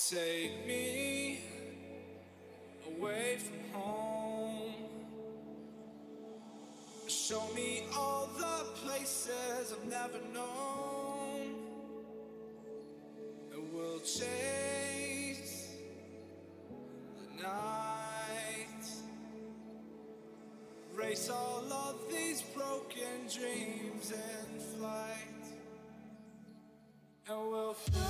Take me away from home. Show me all the places I've never known. And we'll chase the night, race all of these broken dreams in flight. And we'll fly.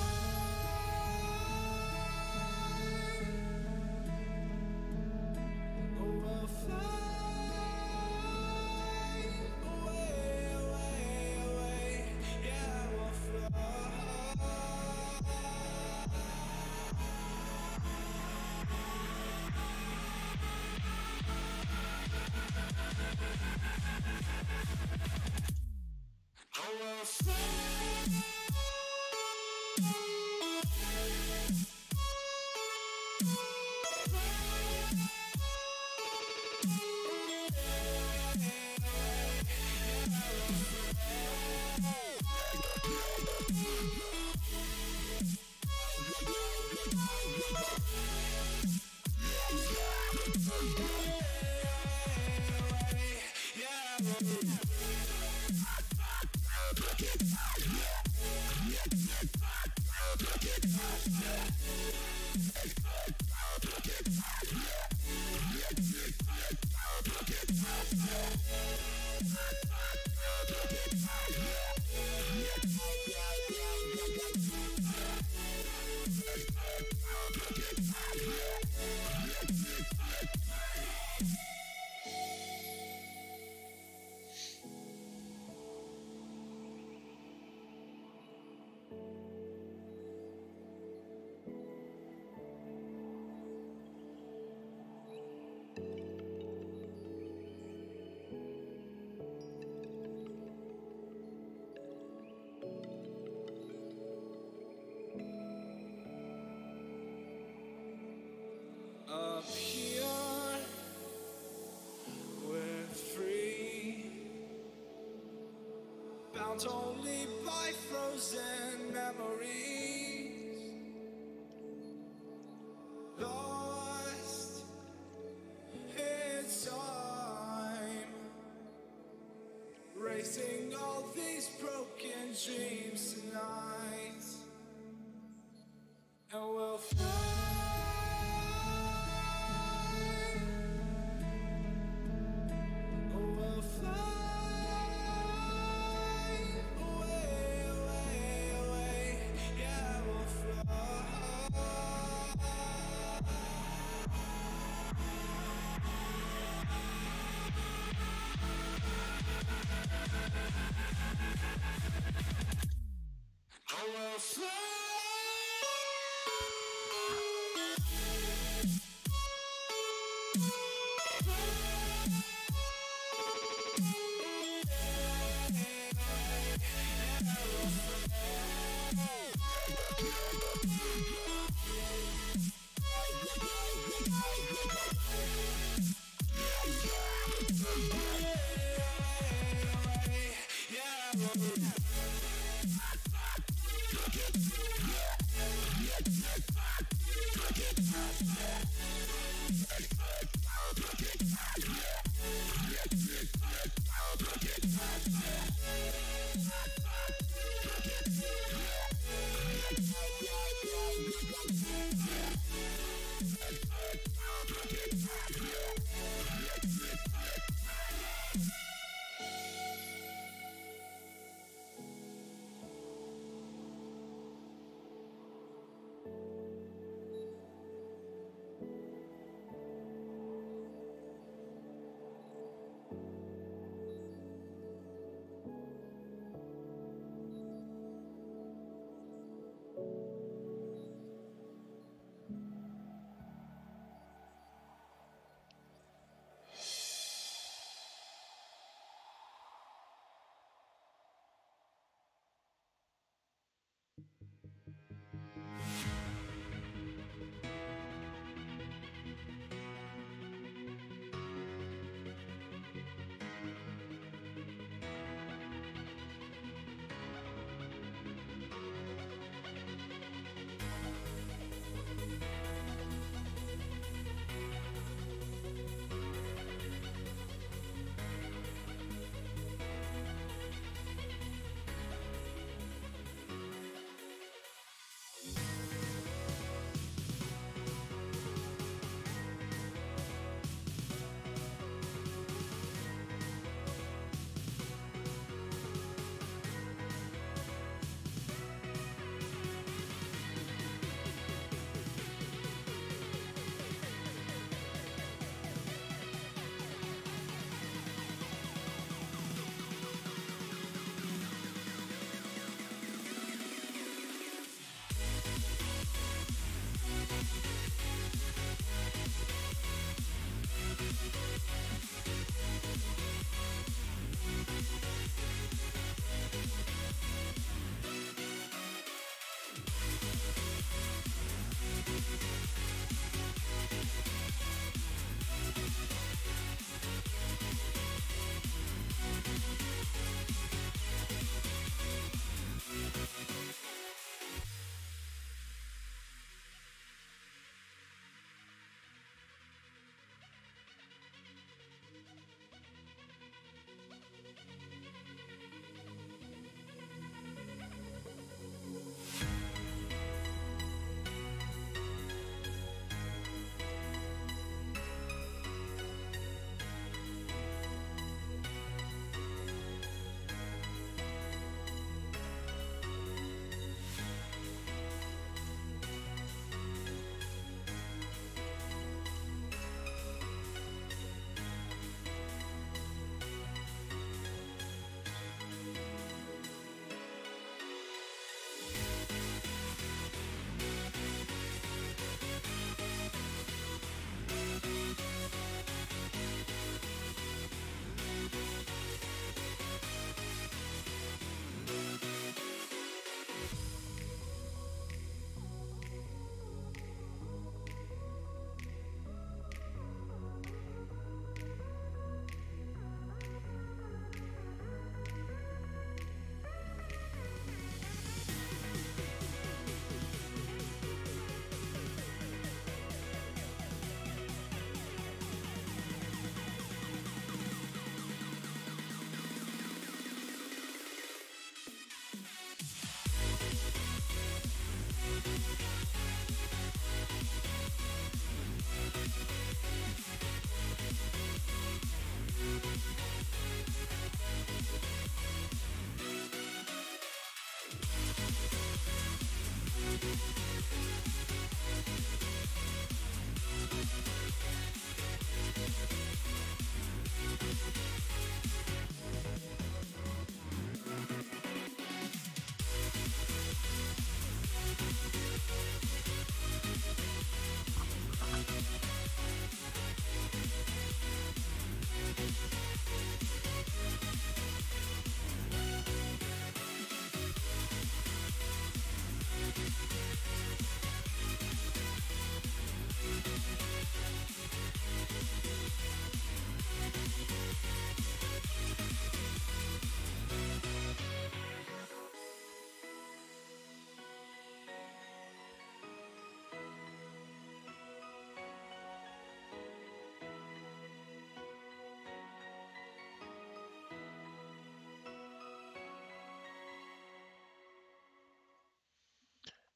Up here, we're free, bound only by frozen memories, lost in time, racing all these broken dreams tonight, and we'll fly.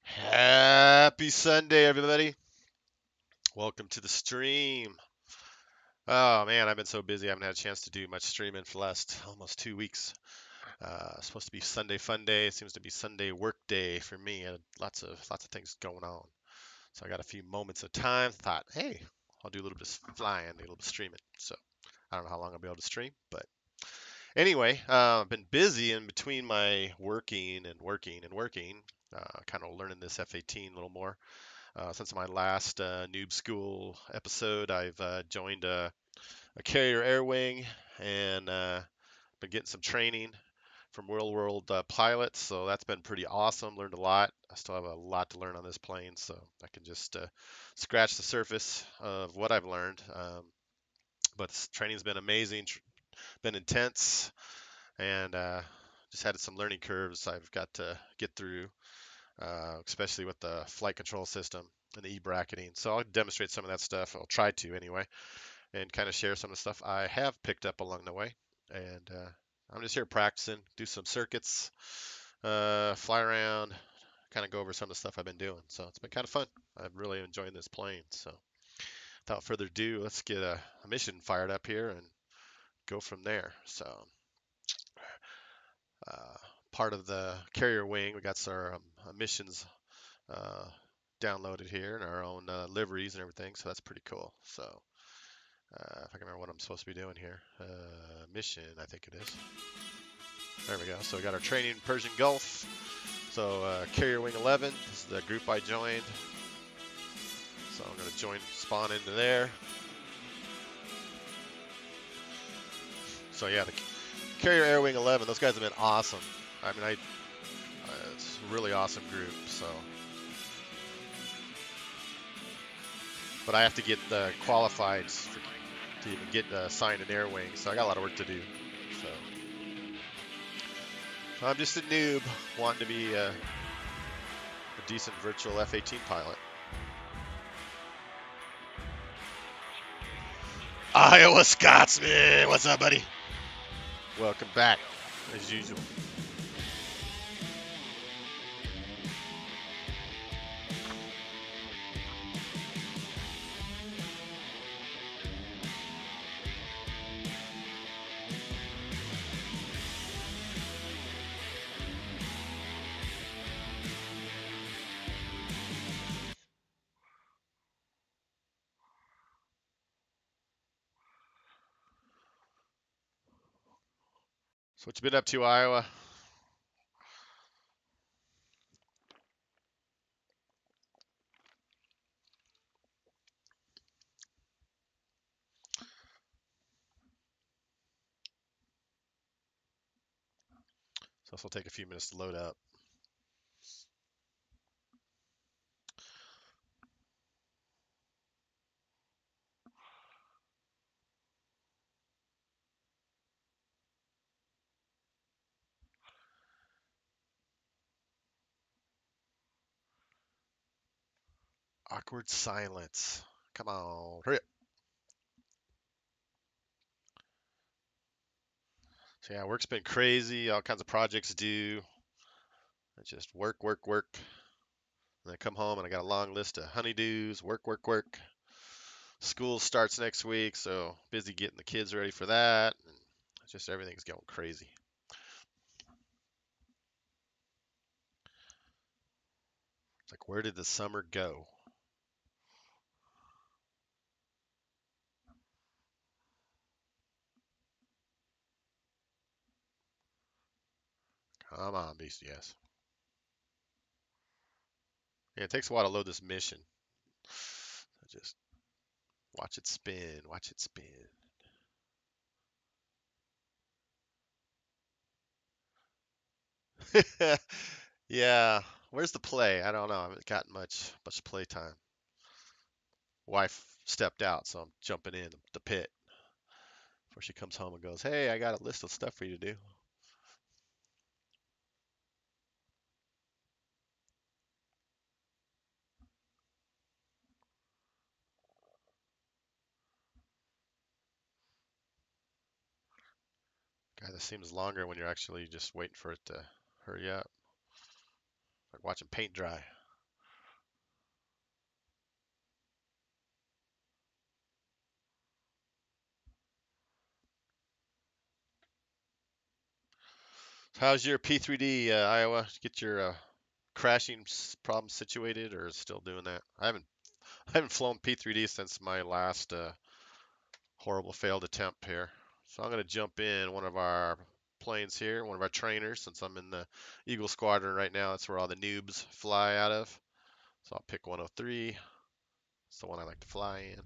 Happy Sunday, everybody. Welcome to the stream. Oh man, I've been so busy. I haven't had a chance to do much streaming for the last almost 2 weeks. Supposed to be Sunday fun day. It seems to be Sunday work day for me. Lots of things going on. So I got a few moments of time. Thought, hey, I'll do a little bit of flying, a little bit of streaming. So I don't know how long I'll be able to stream, but anyway, I've been busy in between my working. Kind of learning this F18 a little more. Since my last Noob School episode, I've joined a carrier air wing and been getting some training from Real World pilots. So that's been pretty awesome. Learned a lot. I still have a lot to learn on this plane, so I can just scratch the surface of what I've learned. But this training's been amazing, been intense, and just had some learning curves I've got to get through, especially with the flight control system and the e-bracketing. So I'll demonstrate some of that stuff. I'll try to anyway, and kind of share some of the stuff I have picked up along the way. And I'm just here practicing, do some circuits, fly around, kind of go over some of the stuff I've been doing. So it's been kind of fun. I'm really enjoying this plane. So without further ado, let's get a mission fired up here and go from there. So uh, part of the carrier wing, we got our missions uh, downloaded here and our own liveries and everything. So that's pretty cool. So if I can remember what I'm supposed to be doing here, mission, I think it is. There we go. So we got our training Persian Gulf. So carrier wing 11. This is the group I joined. So I'm going to spawn into there. So yeah, the carrier air wing 11. Those guys have been awesome. I mean, it's a really awesome group. So. But I have to get qualified to even get assigned an air wing, so I got a lot of work to do. So I'm just a noob wanting to be a decent virtual F-18 pilot. Iowa Scotsman, what's up, buddy? Welcome back, as usual. So what you been up to, Iowa? So this will take a few minutes to load up. Awkward silence. Come on, hurry up. So yeah, work's been crazy. All kinds of projects due. I just work. And I come home and I got a long list of honeydews. Work. School starts next week, so busy getting the kids ready for that. And just everything's going crazy. like, where did the summer go? Come on, BCS. Yeah, it takes a while to load this mission. Just watch it spin, watch it spin. Yeah, where's the play? I don't know. I haven't gotten much play time. Wife stepped out, so I'm jumping in the pit before she comes home and goes, "Hey, I got a list of stuff for you to do." God, this seems longer when you're actually just waiting for it to hurry up. Like watching paint dry. How's your P3D, Iowa? Did you get your crashing problem situated, or is still doing that? I haven't flown P3D since my last horrible failed attempt here. So I'm going to jump in one of our planes here, one of our trainers, since I'm in the Eagle Squadron right now. That's where all the noobs fly out of. So I'll pick 103. It's the one I like to fly in.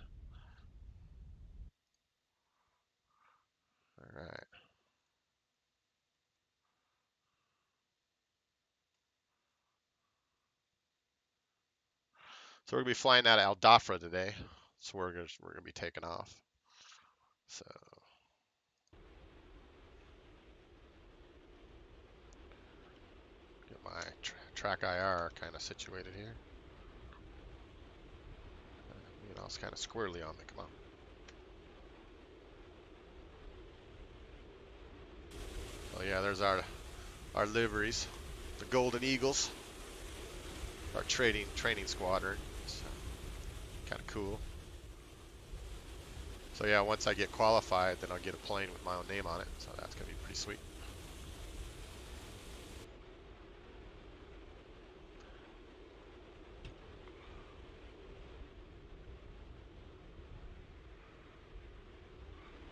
All right. So we're going to be flying out of Al Dhafra today. So we're going to be taking off. So get my track IR kind of situated here. You know, it's kind of squirrely on me. Come on. Oh yeah, there's our liveries, the Golden Eagles, our training squadron. It's kind of cool. So yeah, once I get qualified, then I'll get a plane with my own name on it. So that's gonna be pretty sweet.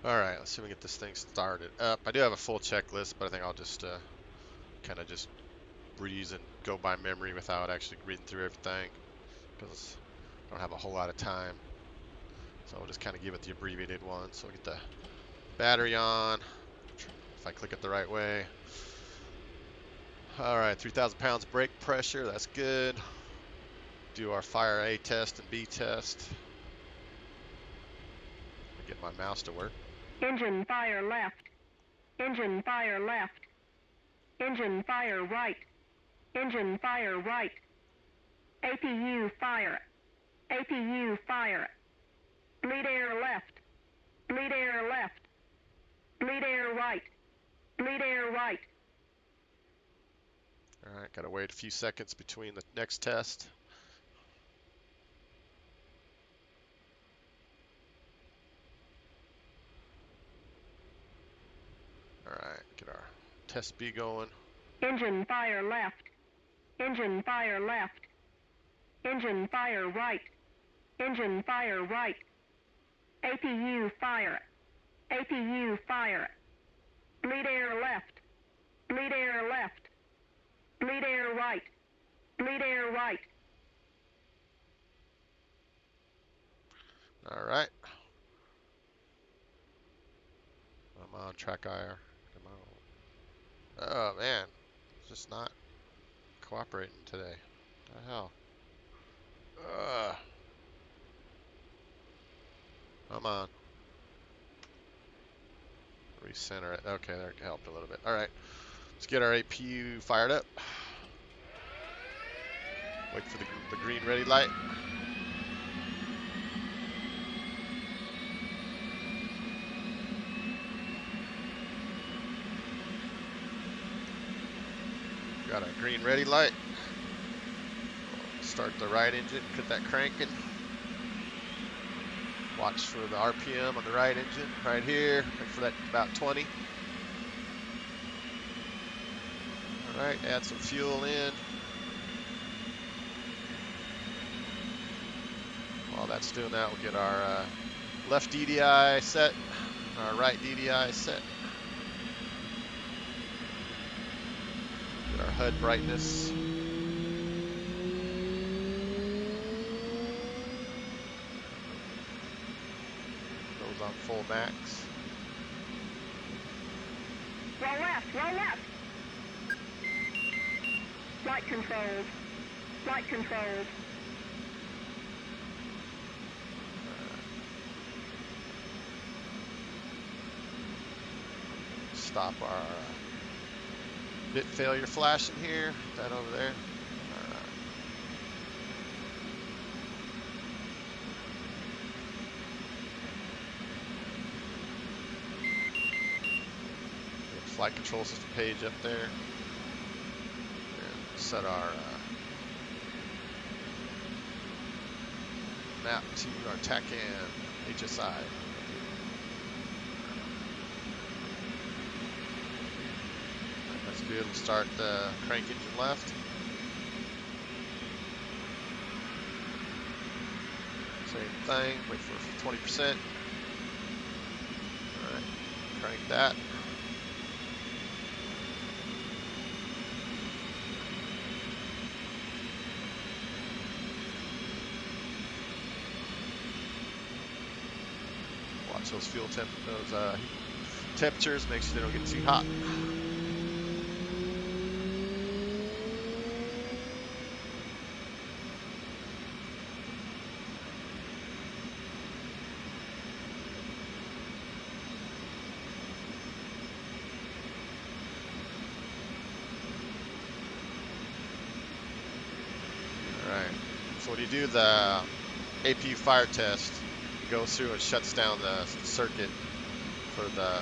All right, let's see if we can get this thing started up. I do have a full checklist, but I think I'll just kind of just breeze and go by memory without actually reading through everything, because I don't have a whole lot of time. So I'll just kind of give it the abbreviated one. So we'll get the battery on, if I click it the right way. All right, 3,000 pounds brake pressure, that's good. Do our fire A test and B test. Get my mouse to work. Engine fire left. Engine fire left. Engine fire right. Engine fire right. APU fire. APU fire. Bleed air left. Bleed air left. Bleed air right. Bleed air right. All right, gotta wait a few seconds between the next test. All right, get our test B going. Engine fire left. Engine fire left. Engine fire right. Engine fire right. APU fire. APU fire. Bleed air left. Bleed air left. Bleed air right. Bleed air right. All right. I'm on track IR. Come on. Oh man, it's just not cooperating today. What the hell? Come on. Recenter it. Okay, that helped a little bit. All right, let's get our APU fired up. Wait for the green ready light. Got a green ready light. Start the right engine, get that cranking. Watch for the RPM on the right engine, right here. Wait for that about 20. All right, add some fuel in. that's doing that, we'll get our left DDI set, our right DDI set. Get our HUD brightness. Goes on full max. Roll left, roll left. Flight controls. Flight controls. Stop our bit failure flashing here. Put that over there. Flight control system page up there. And set our map to our TACAN HSI. That's good. We'll start the crank engine left. Same thing. Wait for 20%. All right. Crank that. Watch those fuel temperatures. Make sure they don't get too hot. All right. So when you do the APU fire test, goes through and shuts down the circuit for the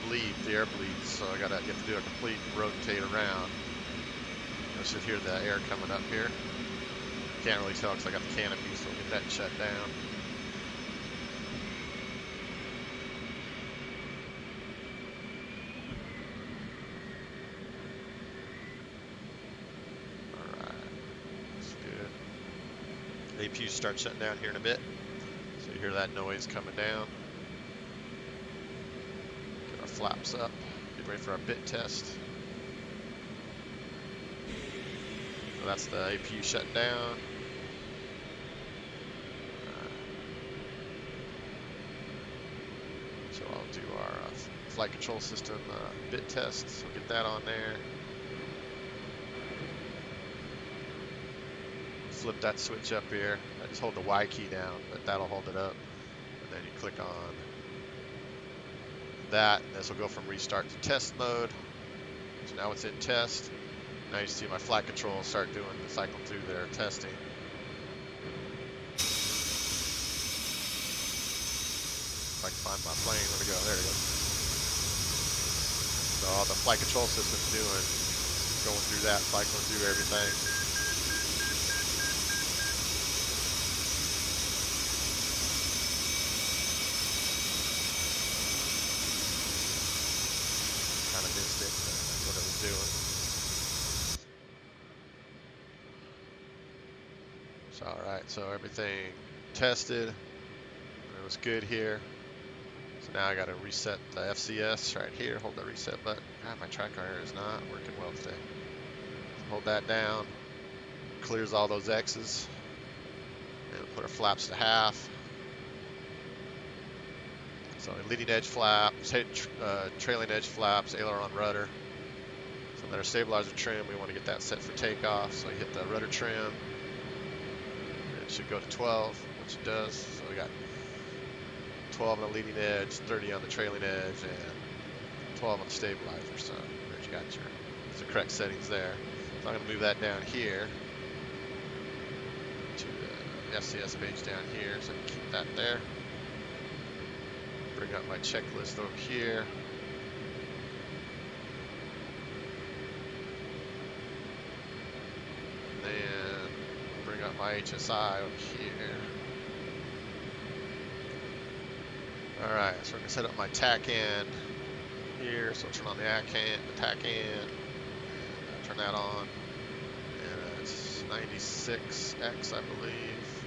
bleed, the air bleed. So you have to do a complete rotate around. You should hear the air coming up here. Can't really tell because I got the canopy, so we'll get that shut down. APU start shutting down here in a bit. So you hear that noise coming down. Get our flaps up. Get ready for our bit test. So that's the APU shutting down. So I'll do our flight control system bit test. So get that on there. Flip that switch up here. I just hold the Y key down, but that'll hold it up. And then you click on that, and this will go from restart to test mode. So now it's in test. Now you see my flight control start doing the cycle through their testing. If I can find my plane, where'd it go? There it goes. So all the flight control system's doing, going through that, cycling through everything. That's what it was doing. So alright, so everything tested. It was good here. So now I gotta reset the FCS right here. Hold the reset button. God, my tracker is not working well today. So hold that down. Clears all those X's. And put our flaps to half. So leading edge flap, trailing edge flaps, aileron rudder. So then our stabilizer trim, we want to get that set for takeoff. So you hit the rudder trim. It should go to 12, which it does. So we got 12 on the leading edge, 30 on the trailing edge, and 12 on the stabilizer. So there you got the correct settings there. So I'm going to move that down here to the FCS page down here. So I can keep that there. Bring up my checklist over here. And then bring up my HSI over here. Alright, so we're going to set up my TACAN here. So I'll turn on the TACAN, turn that on. And it's 96X, I believe.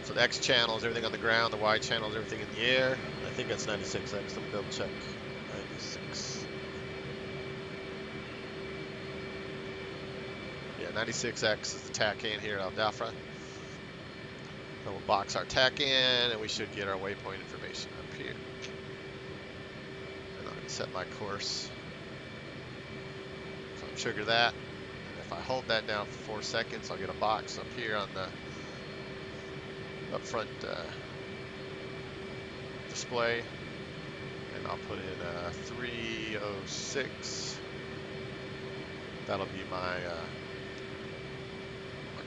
So the X channel is everything on the ground, the Y channel is everything in the air. I think that's 96X. Let me double check. 96. Yeah, 96X is the tack in here at Al Dafra. Then we'll box our tack in, and we should get our waypoint information up here. And I'm going to set my course. So I'll trigger that. And if I hold that down for 4 seconds, I'll get a box up here on the up front display. And I'll put in 306. That'll be my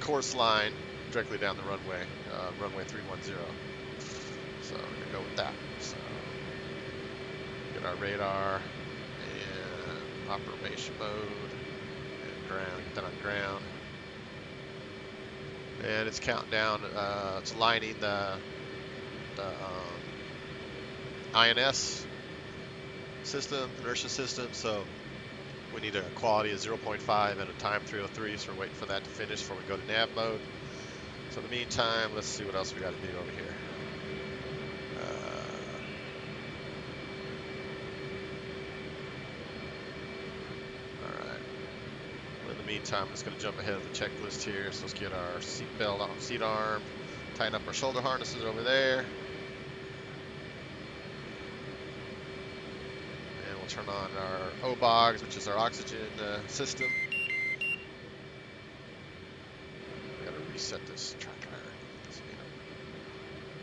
course line directly down the runway, runway 310. So we're gonna go with that. So get our radar and operation mode and ground. Get that on ground. And it's counting down. It's lining the INS system, inertia system. So we need a quality of 0.5 and a time 303, so we're waiting for that to finish before we go to nav mode. So in the meantime, let's see what else we got to do over here. Alright. Well, in the meantime, I'm just going to jump ahead of the checklist here. So let's get our seat belt on, seat arm, tighten up our shoulder harnesses over there. Turn on our OBOGs, which is our oxygen system. We gotta reset this tracker. It's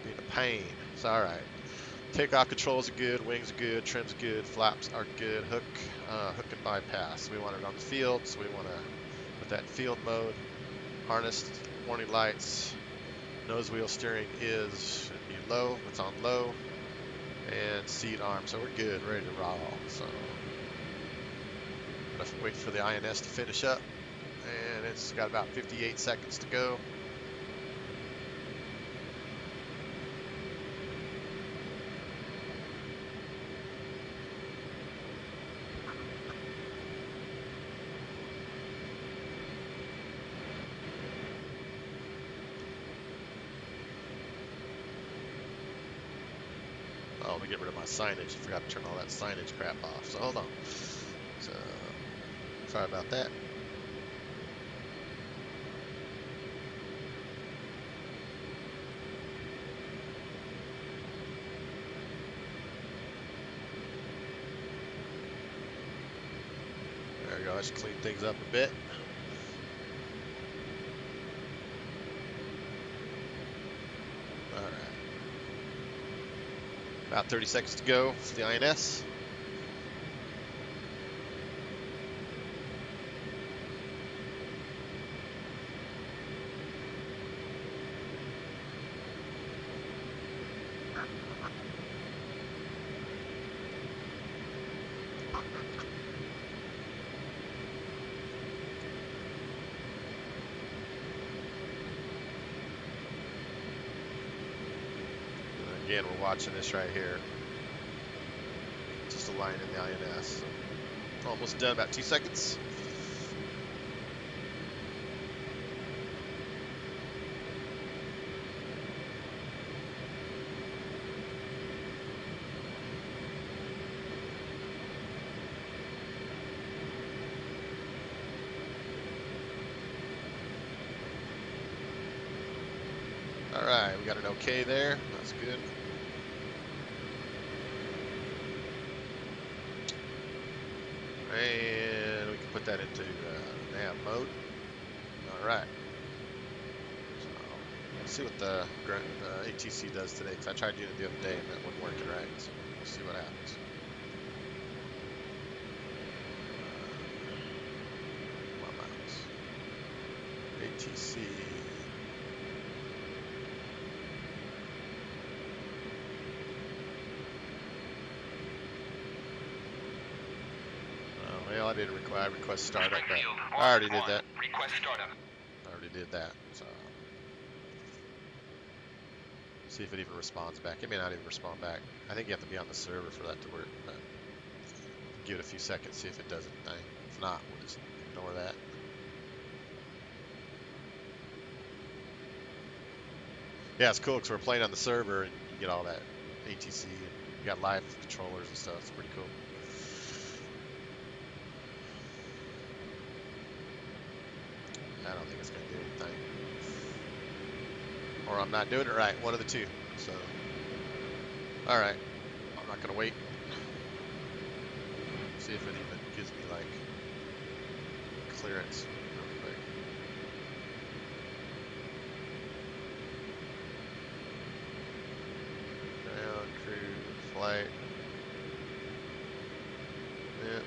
being a pain. It's all right. Takeoff controls are good, wings are good, trims good, flaps are good. Hook and bypass. We want it on the field, so we want to put that in field mode. Harness, warning lights, nose wheel steering should be low. It's on low. And seat arm, so we're good, ready to roll. So I'm gonna wait for the INS to finish up, and it's got about 58 seconds to go. Oh, let me get rid of my signage. I forgot to turn all that signage crap off. So hold on. So sorry about that. There we go. Let's clean things up a bit. About 30 seconds to go for the INS. Again, we're watching this right here. Just a line in the INS. So almost done, about 2 seconds. All right, we got an okay there. That's good. And we can put that into nav mode. All right. So let's see what the ATC does today, because I tried doing it the other day and that wasn't working right. So we'll see what happens. ATC. Well, I didn't request startup, but I already did that. Request startup. I already did that, so see if it even responds back. It may not even respond back. I think you have to be on the server for that to work, but give it a few seconds, see if it does anything. If not, we'll just ignore that. Yeah, it's cool because we're playing on the server and you get all that ATC and you got live controllers and stuff. It's pretty cool. I don't think it's going to do anything. Or I'm not doing it right. One of the two. So, alright. I'm not going to wait. See if it even gives me, like, clearance real quick. Ground, cruise, flight. Yeah.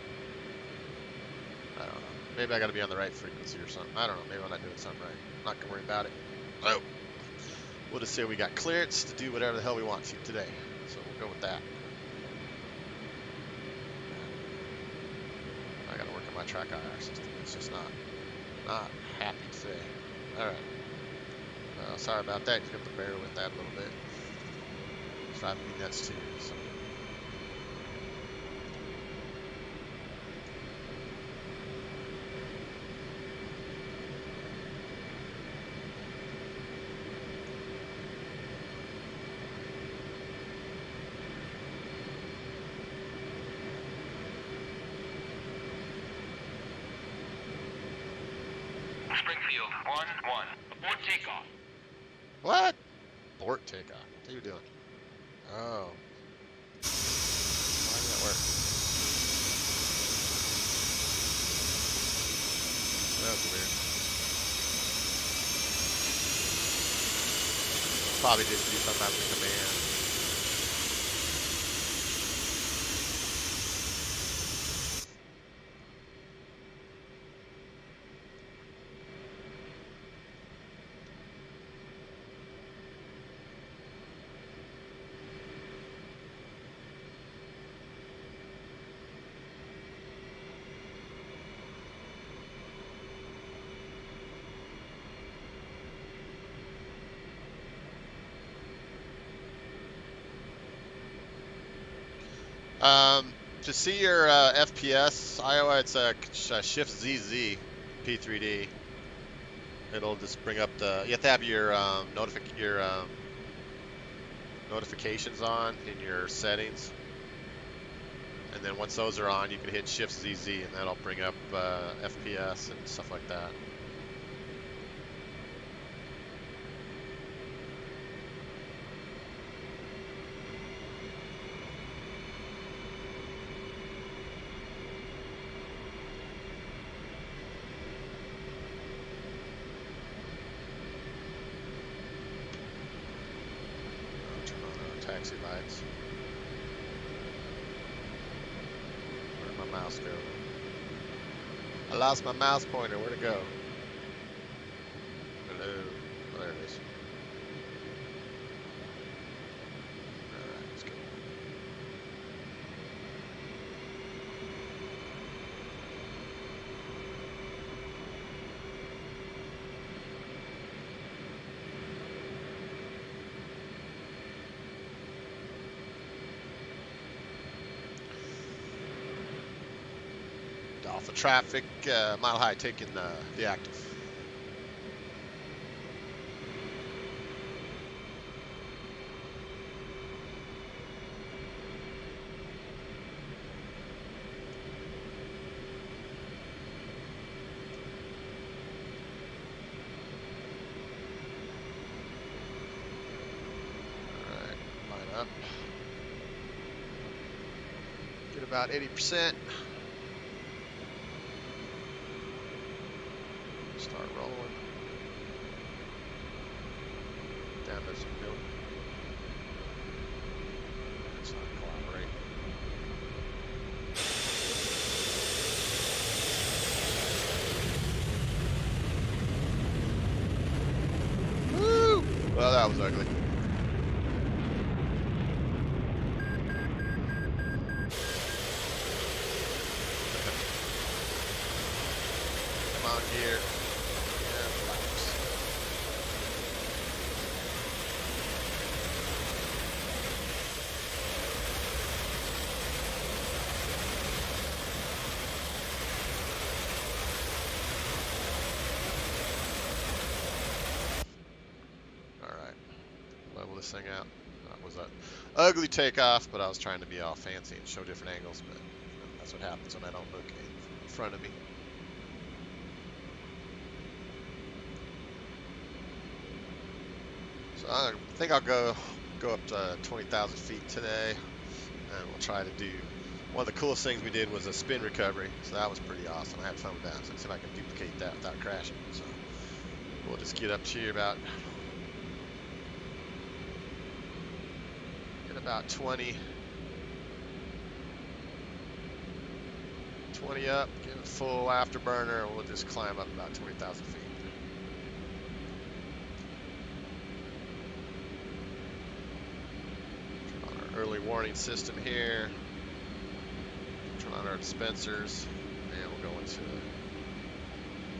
I don't know. Maybe I got to be on the right frequency or something. I don't know. Maybe I'm not doing something right. Not going to worry about it. Oh. We'll just say we got clearance to do whatever the hell we want to today. So we'll go with that. I gotta work on my track IR system. It's just not happy today. Alright. Sorry about that. You have to bear with that a little bit. It's driving me nuts too. So. Springfield, 1-1. Abort takeoff. What? Abort takeoff. What are you doing? Oh. Why did that work? That was weird. Probably didn't do something after the command. To see your FPS, Iowa, it's a Shift ZZ P3D. It'll just bring up the. You have to have your notifications on in your settings, and then once those are on, you can hit Shift ZZ, and that'll bring up FPS and stuff like that. Taxi lights. Where'd my mouse go? I lost my mouse pointer. Where'd it go? Hello. Oh, there it is. Alright, let's go. Alpha traffic, mile high taking the active. Alright, line up. Get about 80%. Start rolling. Down to some building. It's not cooperating. Woo! Well, that was ugly. Come on, gear. pull this thing out. That was an ugly takeoff, but I was trying to be all fancy and show different angles, but that's what happens when I don't look in front of me. So I think I'll go up to 20,000 feet today, and we'll try to do. One of the coolest things we did was a spin recovery, so that was pretty awesome. I had fun with that. So let's see if I can duplicate that without crashing. So we'll just get up to about 20 up, get a full afterburner, and we'll just climb up about 20,000 feet. Turn on our early warning system here. Turn on our dispensers, and we'll go into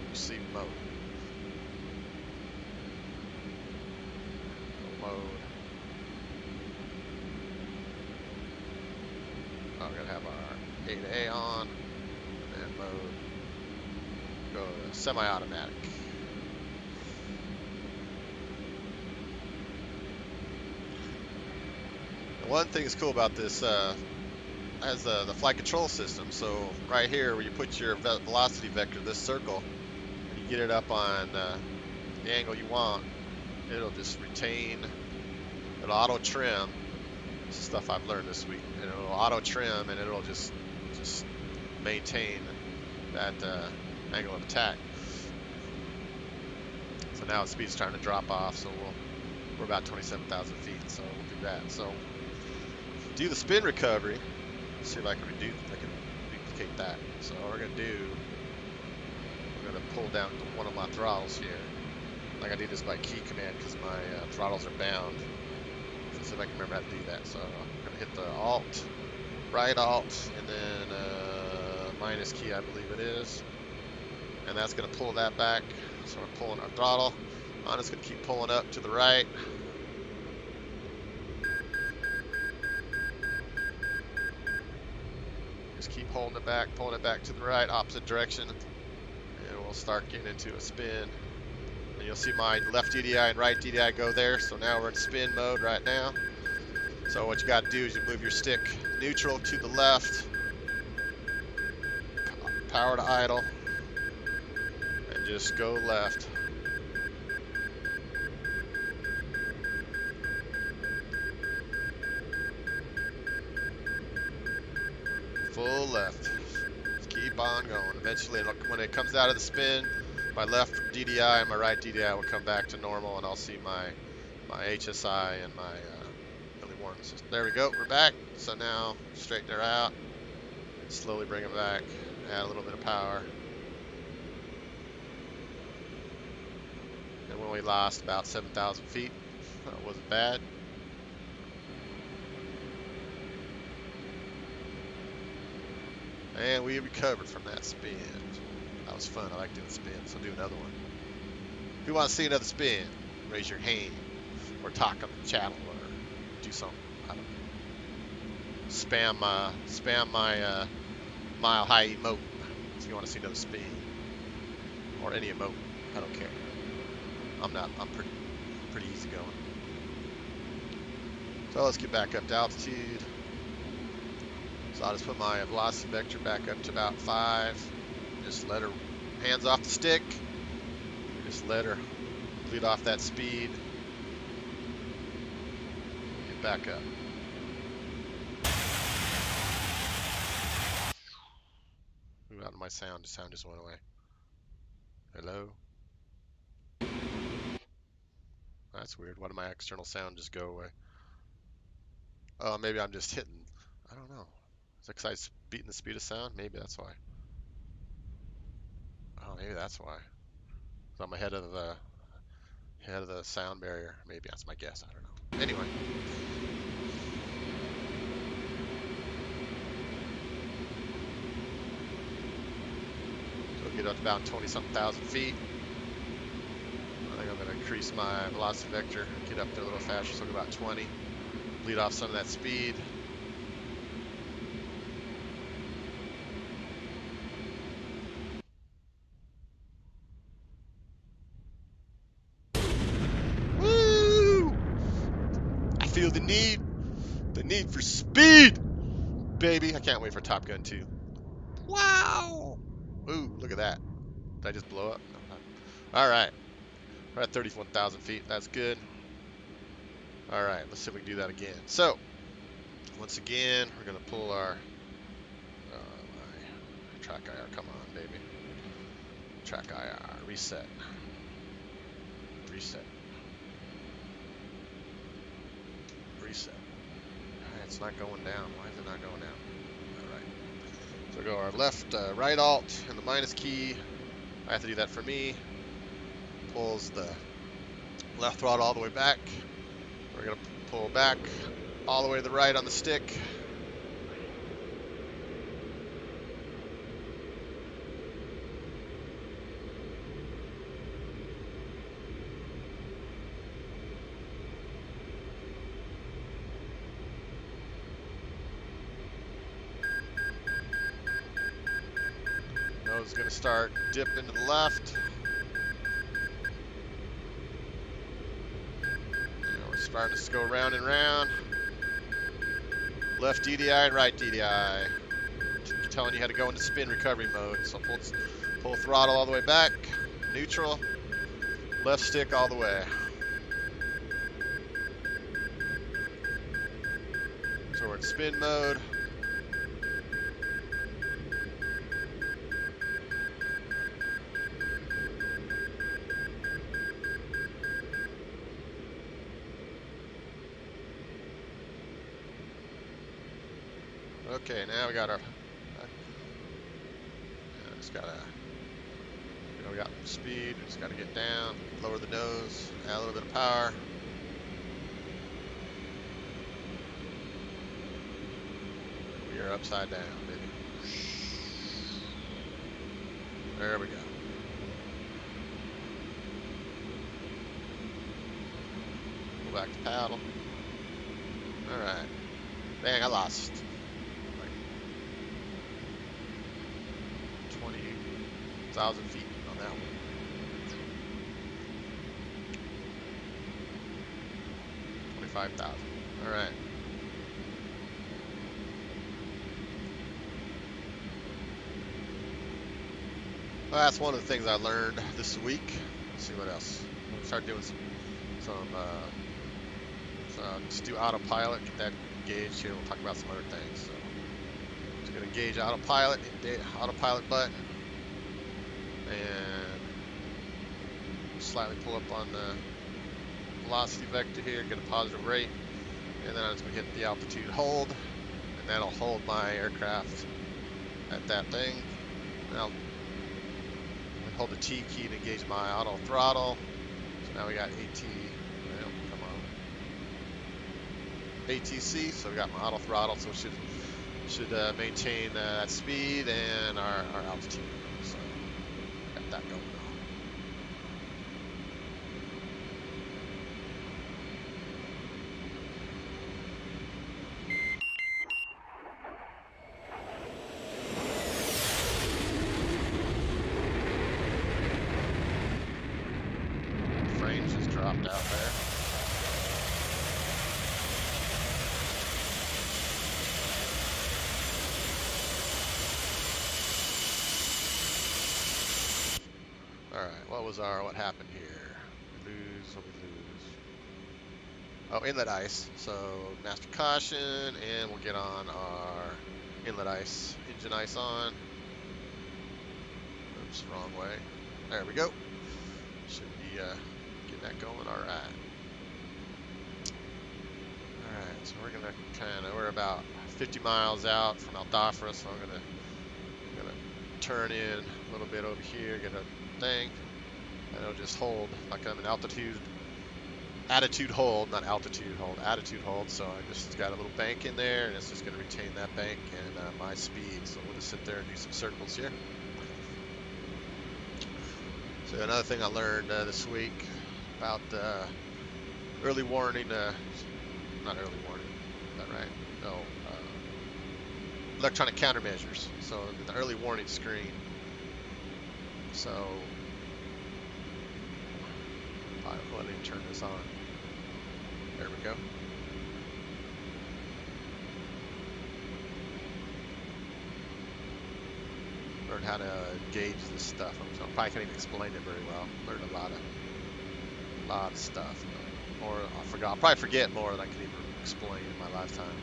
receive mode. Mode. Oh, we're gonna have our 8A on, and mode. Go to semi-automatic. One thing that's cool about this has the flight control system. So right here, where you put your velocity vector, this circle, and you get it up on the angle you want, it'll just retain. It'll auto trim. This is stuff I've learned this week. And it'll auto trim, and it'll just maintain that angle of attack. So now the speed's starting to drop off. So we're about 27,000 feet. So we'll do that. So do the spin recovery. See if I can duplicate that. So what we're gonna do, we're gonna pull down one of my throttles here. Like I do this by key command because my throttles are bound. So see if I can remember how to do that. So I'm gonna hit the Alt, right Alt, and then minus key, I believe it is, and that's gonna pull that back. So we're pulling our throttle. I'm just gonna keep pulling up to the right. Keep holding it back, pulling it back to the right, opposite direction, and we'll start getting into a spin. And you'll see my left DDI and right DDI go there. So now we're in spin mode right now. So what you got to do is you move your stick neutral to the left, power to idle, and just go left. Full left. Just keep on going. Eventually, when it comes out of the spin, my left DDI and my right DDI will come back to normal, and I'll see my HSI and my early warning system. There we go. We're back. So now straighten her out. Slowly bring it back. Add a little bit of power. And when we lost about 7,000 feet, that wasn't bad. And we recovered from that spin. That was fun. I like doing spins. So do another one. Who wants to see another spin? Raise your hand, or talk on the channel, or do something. I don't know. Spam my mile high emote if you want to see another spin, or any emote. I don't care. I'm pretty easy going. So let's get back up to altitude. So I'll just put my velocity vector back up to about 5. Just let her, hands off the stick. Just let her lead off that speed. Get back up. Move out of my sound. The sound just went away. Hello? That's weird. Why did my external sound just go away? Oh, maybe I'm just hitting. I don't know. Is it because I'm beating the speed of sound? Maybe that's why. Oh, maybe that's why. So I'm ahead of the sound barrier. Maybe that's my guess. I don't know. Anyway. So we'll get up to about 20-something thousand feet. I think I'm going to increase my velocity vector, get up there a little faster, so about 20. Lead off some of that speed. feel the need for speed, baby. I can't wait for Top Gun 2. Wow. Ooh, look at that. Did I just blow up? No, not. All right. We're at 31,000 feet. That's good. All right, let's see if we can do that again. So, once again, we're going to pull our my track IR. Come on, baby. Track IR. Reset. Reset. Reset. It's not going down. Why is it not going down? All right. So go our left, right alt, and the minus key. I have to do that for me. Pulls the left throttle all the way back. We're going to pull back all the way to the right on the stick. Nose is going to start dipping to the left. Starting to go round and round. Left DDI and right DDI. Telling you how to go into spin recovery mode. So pull throttle all the way back. Neutral. Left stick all the way. So we're in spin mode. Okay, now we got our. Just gotta. We got speed. We just gotta get down, lower the nose, add a little bit of power. We are upside down, baby. There we go. Go back to paddle. All right. Dang, I lost. 20,000 feet on that one. $25,000. All right. Well, that's one of the things I learned this week. Let's see what else. We'll start doing some just do autopilot, get that engaged here. We'll talk about some other things. So just gonna engage autopilot, hit the autopilot button. And slightly pull up on the velocity vector here, get a positive rate, and then I'm just going to hit the altitude hold, and that'll hold my aircraft at that thing. And I'll hold the T key to engage my auto throttle. So now we got well, come on, ATC, so we got my auto throttle, so it should maintain that speed and our altitude. So got that going on. Frames just dropped out there. What happened here? We lose, what we lose? Oh, inlet ice. So master caution, and we'll get on our inlet ice, engine ice on. Oops, wrong way. There we go. Should be getting that going. All right. All right. So we're gonna we're about 50 miles out from Aldafra, so I'm gonna turn in a little bit over here, get a thing. And it'll just hold, like I'm in attitude hold, not altitude hold, attitude hold. So I just got a little bank in there, and it's just going to retain that bank and my speed. So we'll just sit there and do some circles here. So another thing I learned this week about early warning, not early warning, is that right? No, electronic countermeasures. So the early warning screen. So let me turn this on. There we go. learn how to gauge this stuff. I probably can't even explain it very well. Learned a lot of stuff. Or I forgot. I'll probably forget more than I can even explain in my lifetime.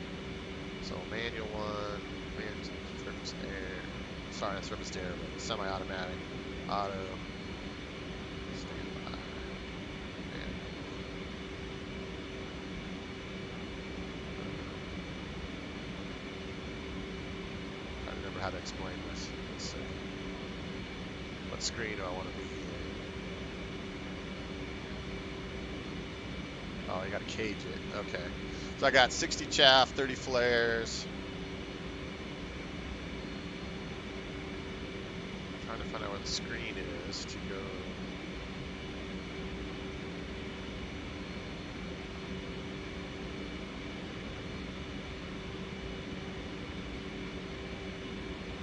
So manual 1, manual surface air. Sorry, that's surface air, but semi-automatic, auto, standby, manual. I remember how to explain this. Let's see. What screen do I want to be in? Oh, you got to cage it. Okay. So I got 60 chaff, 30 flares. I'm trying to find out where the screen is to go.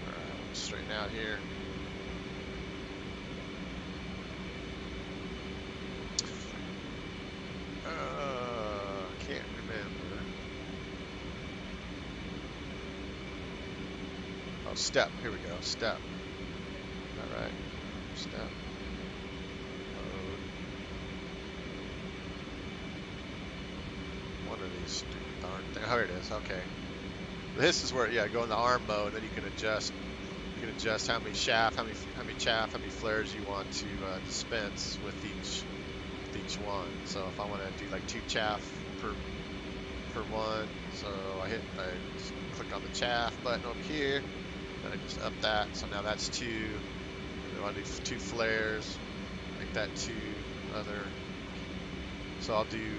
Alright, let's straighten out here. Can't remember. Oh, step. Here we go. Step. All right. Step. Mode. One of these stupid darn things. Oh, here it is. Okay. This is where, yeah, go in the arm mode, then you can adjust. You can adjust how many chaff, how many chaff, how many flares you want to dispense with each one. So if I want to do like 2 chaff per one, so I just click on the chaff button over here, then I just up that. So now that's 2. And I want to do 2 flares, make that 2 other. So I'll do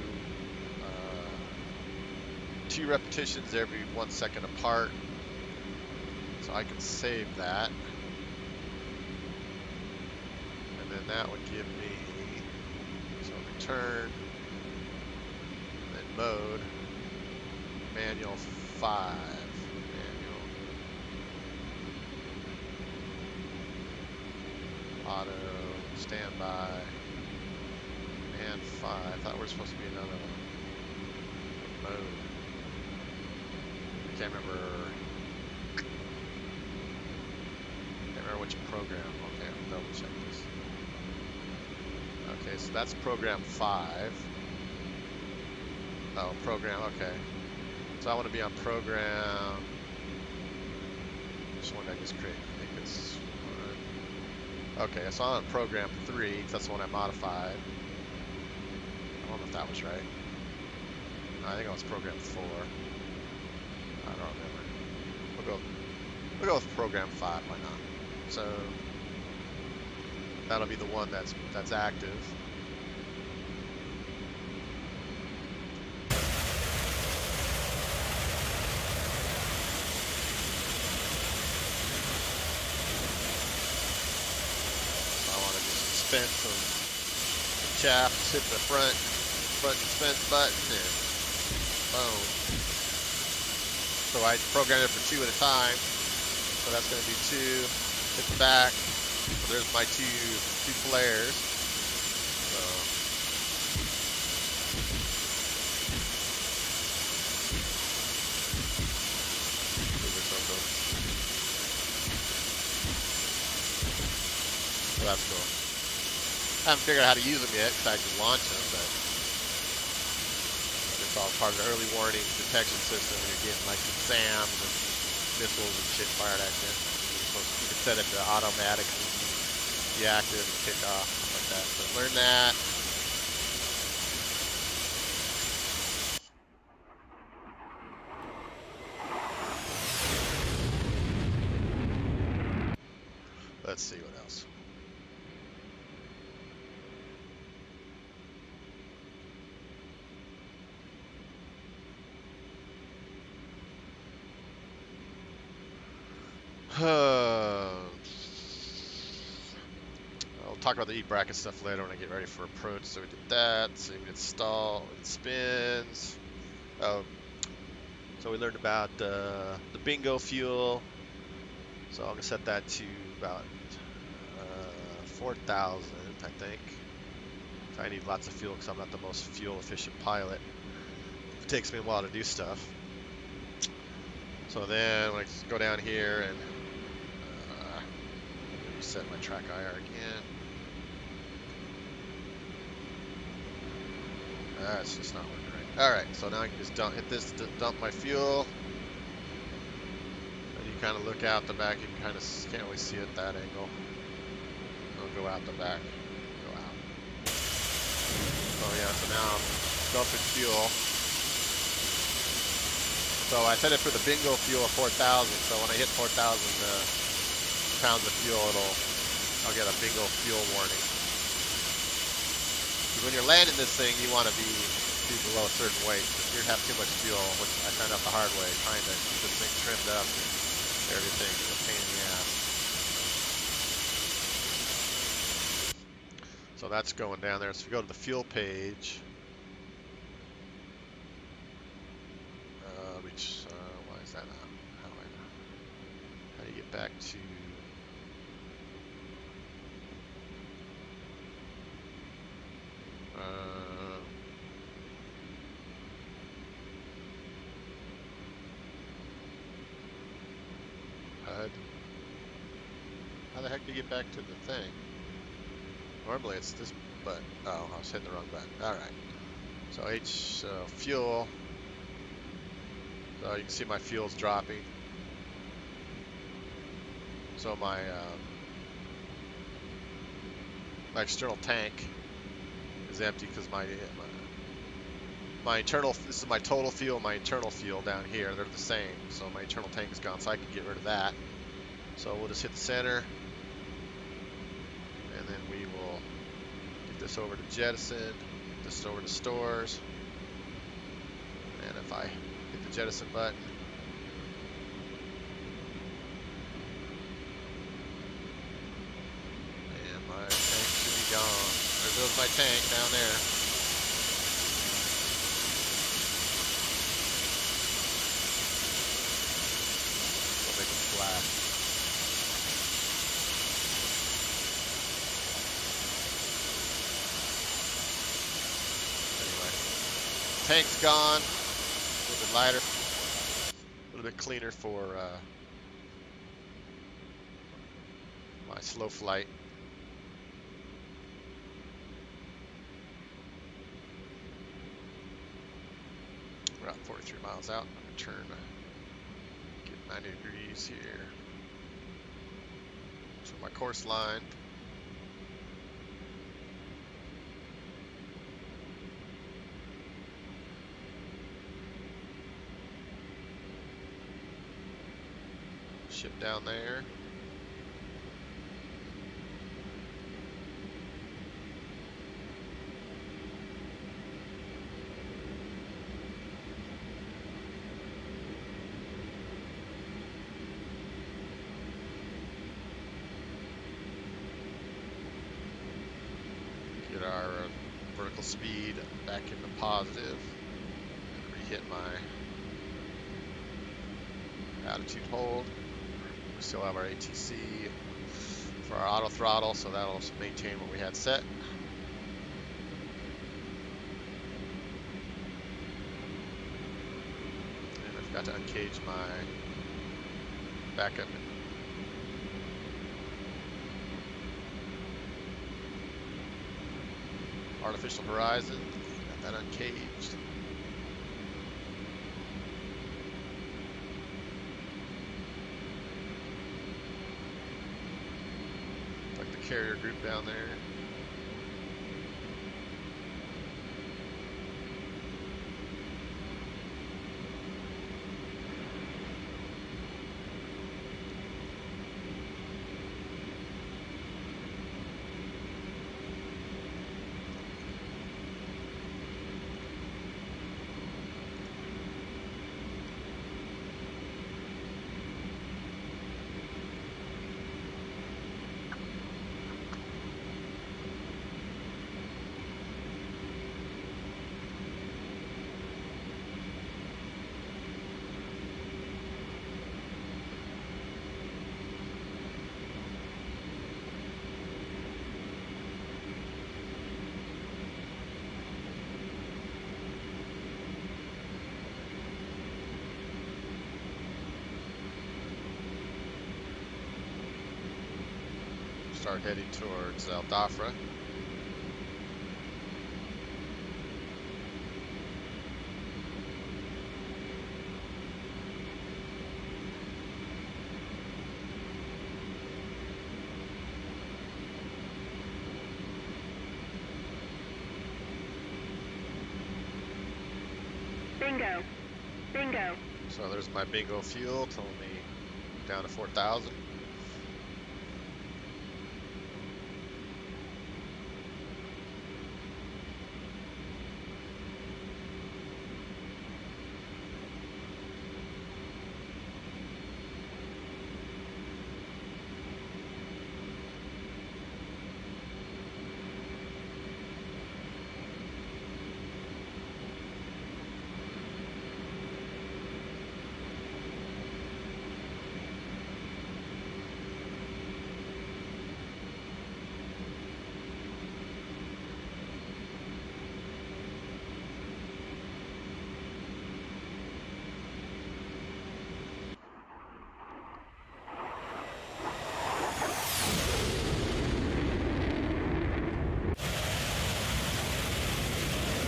2 repetitions every 1 second apart. So I can save that, and then that would give me, so return, and then mode, manual 5, manual, auto, standby, and 5. I thought we were supposed to be another one. Mode. I can't remember which program. Okay, I'll double check this. Okay, so that's program 5. Oh, program, okay. So I want to be on program. Which one did I just create? I think it's one. Okay, so I'm on program 3, because that's the one I modified. I don't know if that was right. I think it was program 4. I don't remember. We'll go with program 5, why not? So that'll be the one that's active. So I want to just dispense some chaff, just hit the front dispense button, and boom. So I programmed it for 2 at a time. So that's going to do 2. Hit the back. So there's my two flares. So that's cool. I haven't figured out how to use them yet, because I can launch them, but it's all part of the early warning detection system when you're getting like SAMs and missiles and shit fired at you. You can set it to automatically deactivate and kick off, stuff like that. So learn that. Let's see what else. I'll talk about the E-bracket stuff later when I get ready for approach. So we did that. So we did stall, we did spins. Oh, so we learned about the bingo fuel. So I'm gonna set that to about 4,000, I think. So I need lots of fuel because I'm not the most fuel efficient pilot. It takes me a while to do stuff. So then when I go down here and set my track IR again. It's just not working right. All right, so now I can just hit this to dump my fuel. And you kind of look out the back. You can kind of can't really see it that angle. I'll go out the back. Go out. Oh yeah, so now I'm dumping fuel. So I set it for the bingo fuel of 4,000. So when I hit 4,000 pounds of fuel, I'll get a bingo fuel warning. When you're landing this thing, you want to be below a certain weight. If you have too much fuel, which I found out the hard way, trying to keep this thing trimmed up and everything is a pain in the ass. So that's going down there. So if you go to the fuel page, why is that not? How do you get back to? HUD. How the heck do you get back to the thing? Normally it's this button. Oh, I was hitting the wrong button. Alright. So fuel. So you can see my fuel's dropping. So my external tank is empty because my internal, this is my total fuel, my internal fuel down here, they're the same. So my internal tank is gone, so I can get rid of that. So we'll just hit the center, and then we will get this over to jettison, get this over to stores, and if I hit the jettison button, and my tank should be gone. There goes my tank down there. We'll make it flash. Tank's gone, a little bit lighter, a little bit cleaner for my slow flight. We're at 43 miles out. I'm going to turn, get 90 degrees here. So my course line. Ship down there. Get our vertical speed back into positive and re-hit my altitude hold. We still have our ATC for our auto throttle, so that'll maintain what we had set. And I forgot to uncage my backup. Artificial horizon, got that uncaged. Carrier group down there. start heading towards El Dafra. Bingo. Bingo. So there's my bingo fuel, telling me down to 4,000.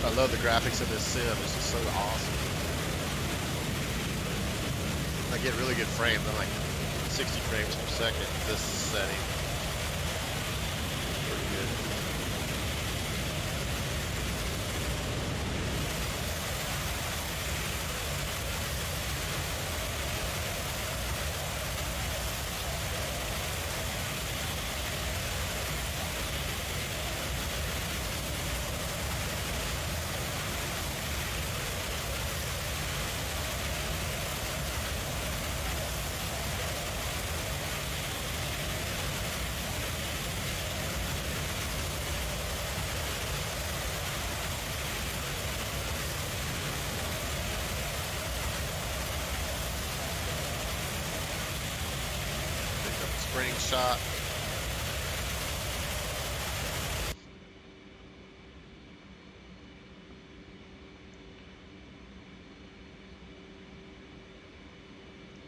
I love the graphics in this sim. It's just so awesome. I get really good frames. I'm like 60 frames per second in this setting. Pretty good. Spring shot.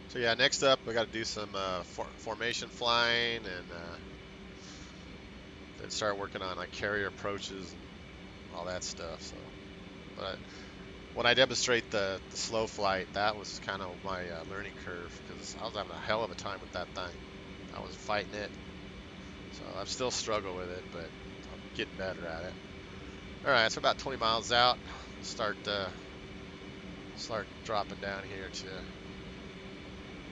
So yeah, next up we got to do some formation flying and then start working on like carrier approaches and all that stuff. So, but when I demonstrate the slow flight, that was kind of my learning curve because I was having a hell of a time with that thing. I was fighting it, so I'm still struggling with it, but I'm getting better at it. All right, so about 20 miles out, start dropping down here to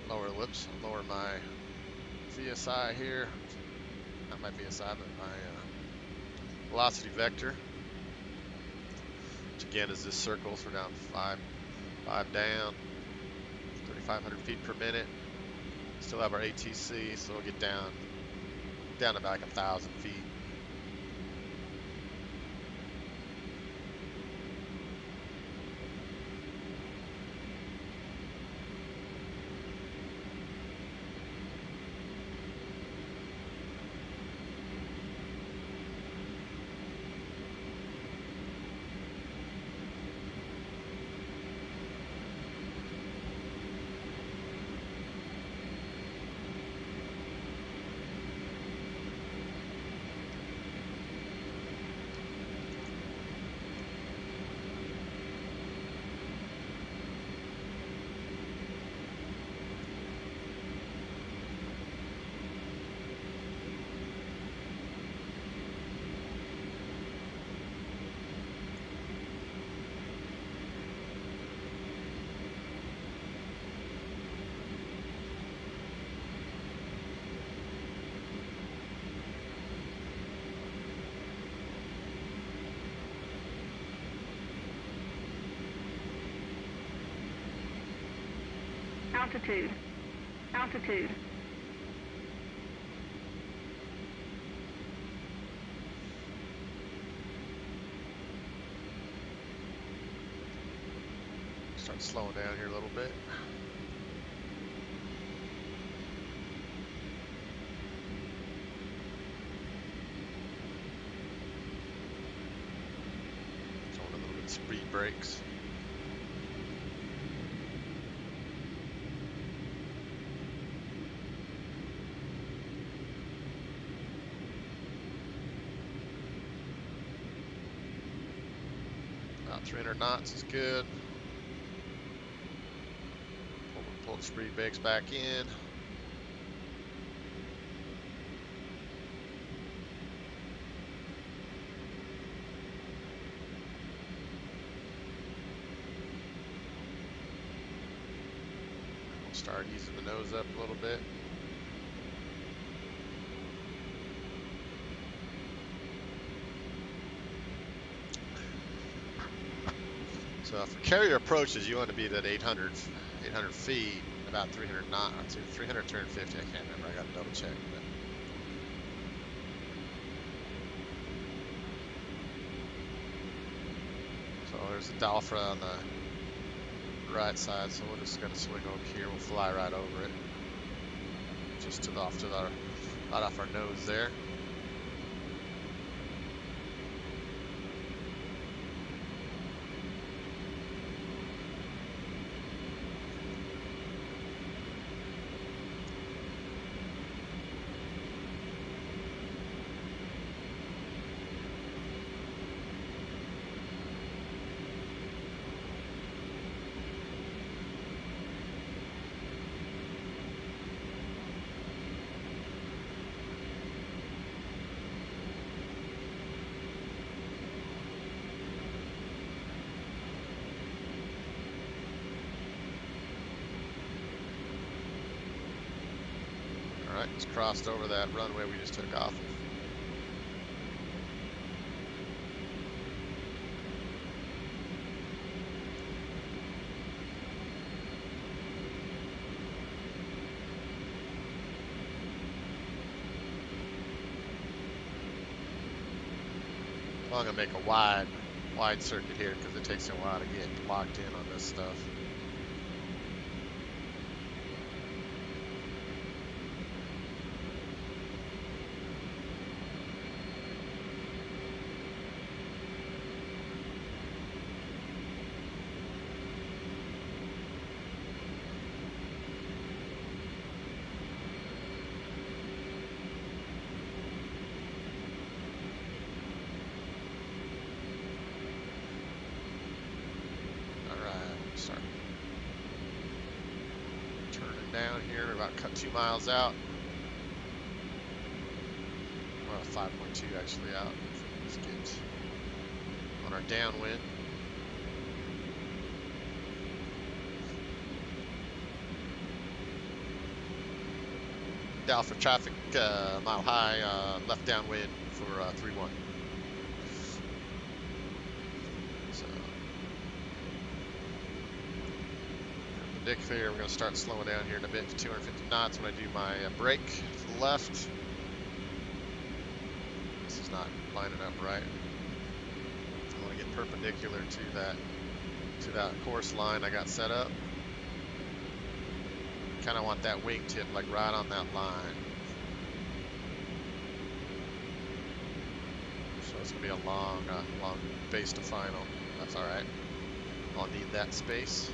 lower my VSI here. Not my VSI, but my velocity vector, which again is this circle. So we're down five down, 3,500 feet per minute. Still have our ATC, so we'll get down to about like 1,000 feet. Altitude. Altitude. Start slowing down here a little bit. Throwing a little bit of speed brakes. About 300 knots is good. Pull the speed brakes back in. We'll start easing the nose up a little bit. So for carrier approaches, you want to be at 800 feet, about 300 knots, 300, 350, I can't remember, I got to double check. But. So there's a Dalfra on the right side, so we're just going to swing over here, we'll fly right over it. Just right off our nose there. Alright, just crossed over that runway we just took off. Well, I'm going to make a wide circuit here because it takes a while to get locked in on this stuff. Down here, we're about cut 2 miles out. Well, 5.2 actually out. Let's get on our downwind. Dalfra traffic, mile high, left downwind for 3-1. So, perpendicular, we're going to start slowing down here in a bit to 250 knots when I do my brake to the left. This is not lining up right. I want to get perpendicular to that course line I got set up. Kind of want that wingtip like right on that line. So it's gonna be a long base to final. That's all right. I'll need that space.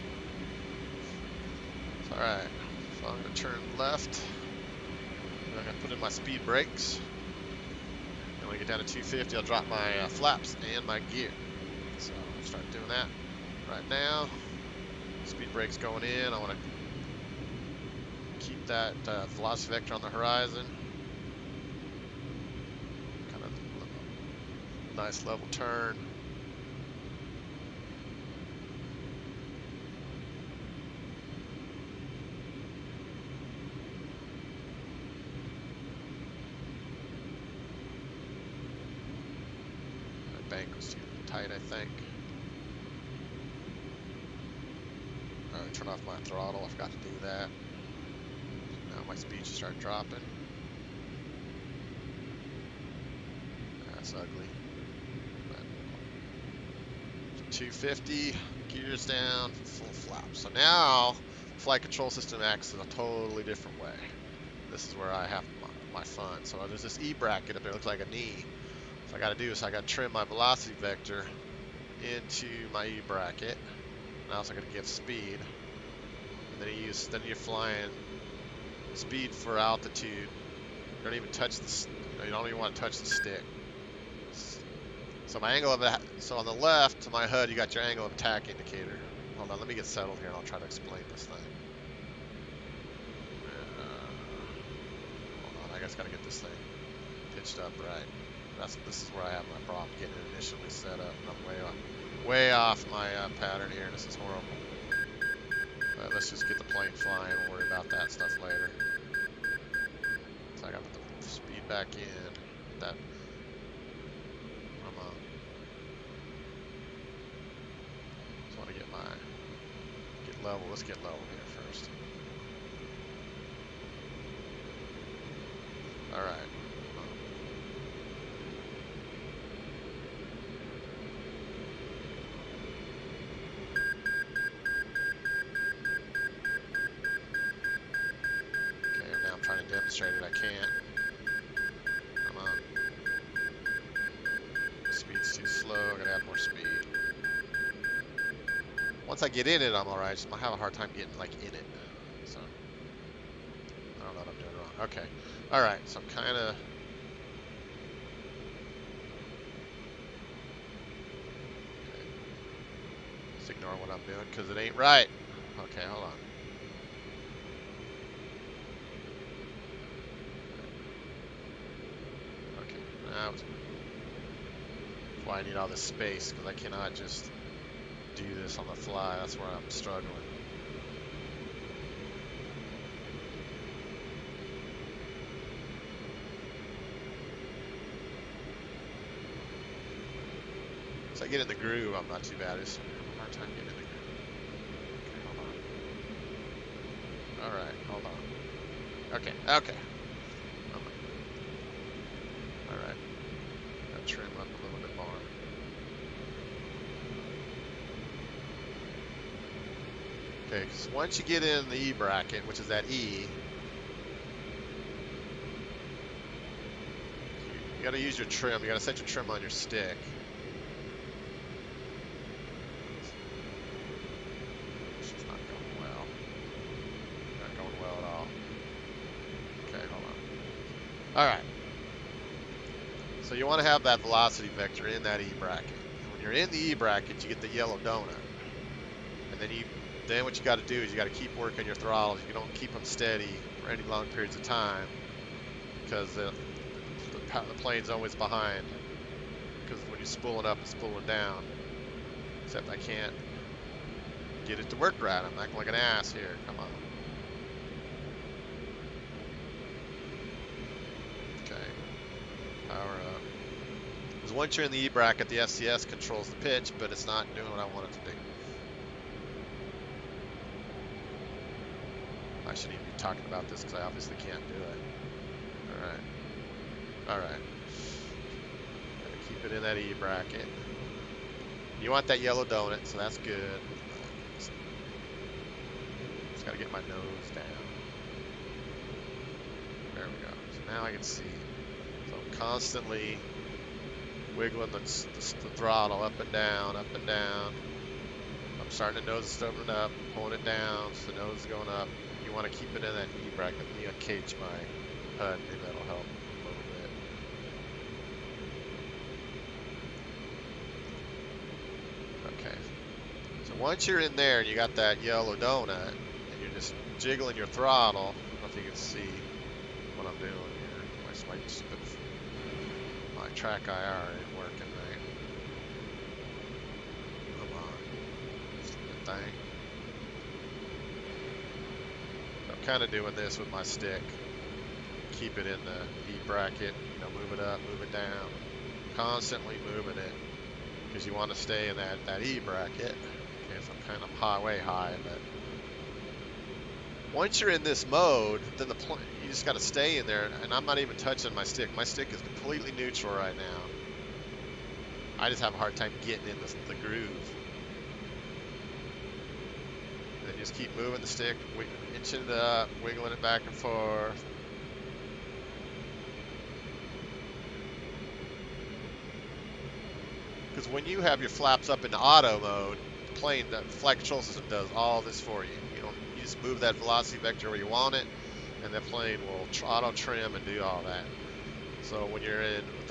All right. So I'm gonna turn left. I'm gonna put in my speed brakes. And when I get down to 250, I'll drop my flaps and my gear. So I'll start doing that right now. Speed brakes going in. I want to keep that velocity vector on the horizon. Kind of nice level turn. My bank was too tight, I think. Turn off my throttle. I forgot to do that. Now my speed should start dropping. That's ugly. But 250, gears down, full flap. So now, flight control system acts in a totally different way. This is where I have my fun. So there's this E bracket up there, it looks like a knee. So I got to do is I got to trim my velocity vector into my E bracket. Now also I got to give speed. And then you're flying speed for altitude. You don't even touch the. You don't even want to touch the stick. So my angle of so on the left to my HUD, you got your angle of attack indicator. Hold on, let me get settled here and I'll try to explain this thing. Hold on, I just gotta get this thing pitched up right. This is where I have my problem getting it initially set up. I'm way off my pattern here. This is horrible. But let's just get the plane flying. We'll worry about that stuff later. So I got to put the speed back in. That. Just want to get level. Let's get level here first. All right. Trying to demonstrate it, I can't. Come on. Speed's too slow, I gotta add more speed. Once I get in it, I'm alright. Just might have a hard time getting like in it. So I don't know what I'm doing wrong. Okay. Alright, so I'm kinda just ignore what I'm doing because it ain't right. Okay, hold on. That's why I need all this space, because I cannot just do this on the fly. That's where I'm struggling. So I get in the groove, I'm not too bad. I just have a hard time getting in the groove. Okay, hold on. Alright, hold on. Okay, okay. Alright. Gotta trim up a little bit more. Okay, because once you get in the E bracket, which is that E, you gotta use your trim. You gotta set your trim on your stick. This is not going well. Not going well at all. Okay, hold on. Alright. So you want to have that velocity vector in that E bracket. And when you're in the E bracket, you get the yellow donut. And then what you got to do is you got to keep working your throttles. You don't keep them steady for any long periods of time because the plane's always behind. Because when you're spooling up and spooling down, except I can't get it to work right. I'm acting like an ass here. Come on. Okay. Power up. Because once you're in the E bracket, the FCS controls the pitch, but it's not doing what I want it to do. I shouldn't even be talking about this because I obviously can't do it. Alright. Alright. Gotta keep it in that E bracket. You want that yellow donut, so that's good. Just gotta get my nose down. There we go. So now I can see. So I'm constantly wiggling the throttle up and down, up and down. I'm starting to nose is opening up, pulling it down, so the nose is going up. You want to keep it in that E bracket. Let me cage my HUD, maybe that'll help a little bit. Okay. So once you're in there and you got that yellow donut, and you're just jiggling your throttle, I don't know if you can see what I'm doing here. My track IR ain't working right. Come on. Stupid thing. I'm kind of doing this with my stick. Keep it in the E bracket, you know, move it up, move it down. Constantly moving it because you want to stay in that E bracket. Okay, so I'm kind of way high, but once you're in this mode, then you just got to stay in there, and I'm not even touching my stick. My stick is completely neutral right now. I just have a hard time getting in the groove. Then just keep moving the stick, inching it up, wiggling it back and forth. Because when you have your flaps up into auto mode, the flight control system does all this for you. You just move that velocity vector where you want it, and the plane will auto trim and do all that. So when you're in with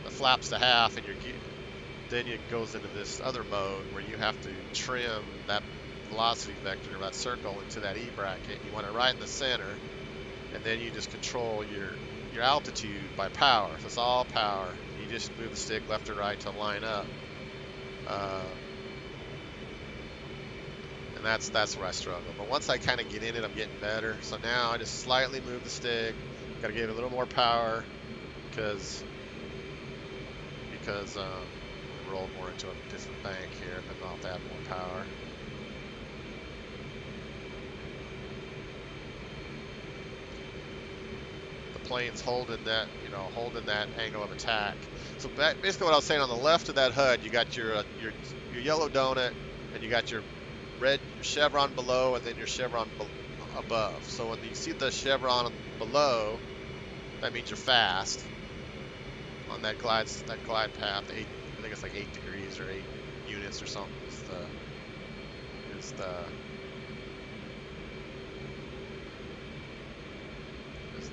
the flaps to half and then it goes into this other mode where you have to trim that velocity vector, that circle, into that E bracket. You want it right in the center, and then you just control your altitude by power. So it's all power. You just move the stick left or right to line up. And that's where I struggle. But once I kind of get in it, I'm getting better. So now I just slightly move the stick. Got to give it a little more power because roll more into a different bank here, but I'll have to add more power. The plane's holding that, holding that angle of attack. So basically, what I was saying, on the left of that HUD, you got your yellow donut, and you got your red chevron below, and then your chevron above. So when you see the chevron below, that means you're fast on that glide path. I think it's like 8 degrees or 8 units or something. Is the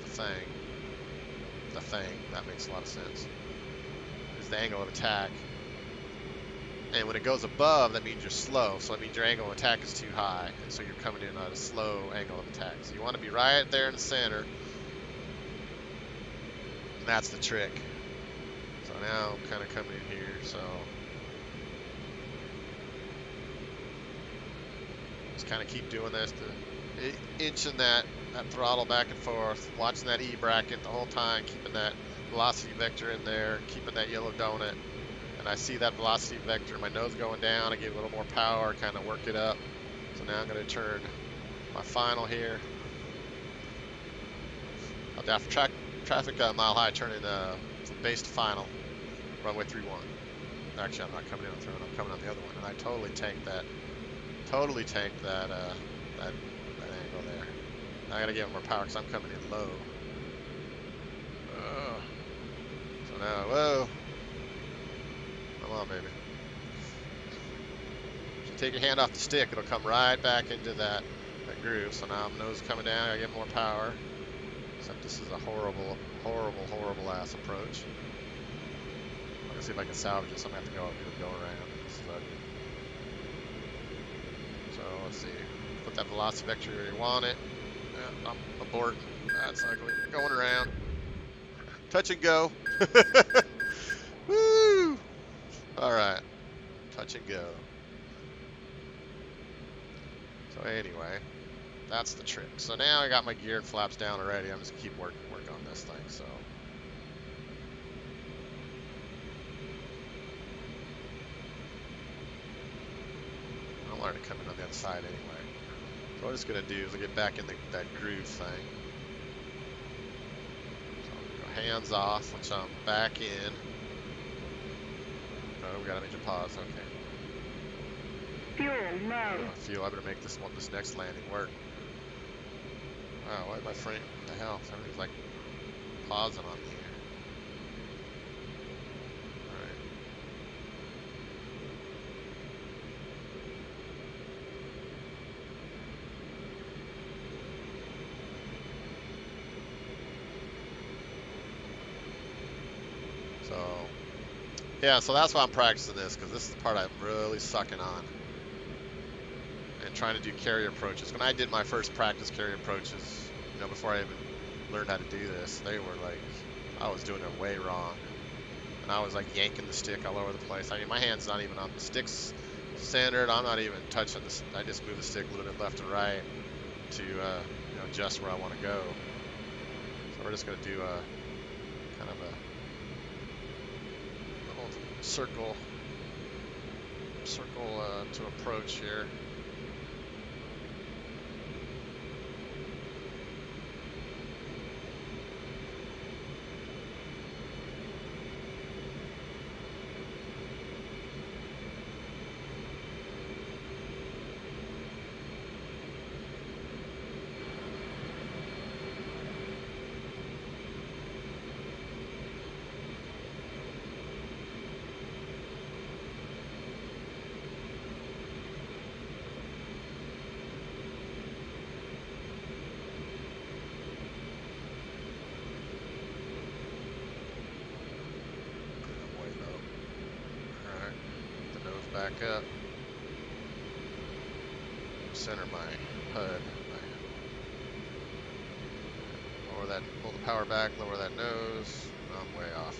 thing. The thing. That makes a lot of sense. Is the angle of attack. And when it goes above, that means you're slow. So that means your angle of attack is too high. And so you're coming in at a slow angle of attack. So you want to be right there in the center. And that's the trick. So now I'm kind of coming in here. So just kind of keep doing this, inching that throttle back and forth, watching that E bracket the whole time, keeping that velocity vector in there, keeping that yellow donut. And I see that velocity vector, my nose going down, I give it a little more power, kind of work it up. So now I'm going to turn my final here. After traffic mile high, turn in from base to final, runway 31. Actually, I'm not coming in on 31, I'm coming on the other one. And I totally tanked that angle there. I got to give it more power because I'm coming in low. So now, whoa. Come on, baby. If you take your hand off the stick, it'll come right back into that groove. So now my nose is coming down. I get more power. Except this is a horrible, horrible, horrible ass approach. I'm gonna see if I can salvage this. I'm gonna have to go around. This is ugly. So let's see. Put that velocity vector where you want it. Yeah, I'm abort. That's ugly. Going around. Touch and go. Woo! Alright, touch and go. So anyway, that's the trick. So now I got my gear and flaps down already. I'm just gonna keep work on this thing. So I'm already coming on the other side anyway. So what I'm just gonna do is I'll get back in that groove thing. So go hands off, which I'm back in. Oh, we got a major pause. Okay. Fuel low. Fuel. I better make this next landing work. Wow, why my frame? What the hell? Everything's like pausing on me here. All right. So. Yeah, so that's why I'm practicing this, because this is the part I'm really sucking on. And trying to do carrier approaches. When I did my first practice carrier approaches, before I even learned how to do this, they were like, I was doing it way wrong. And I was like yanking the stick all over the place. I mean, my hand's not even on the stick's centered. I'm not even touching this. I just move the stick a little bit left and right to adjust where I want to go. So we're just going to do a kind of a circle to approach here. back up. Center my HUD. Lower that, pull the power back, lower that nose. I'm way off.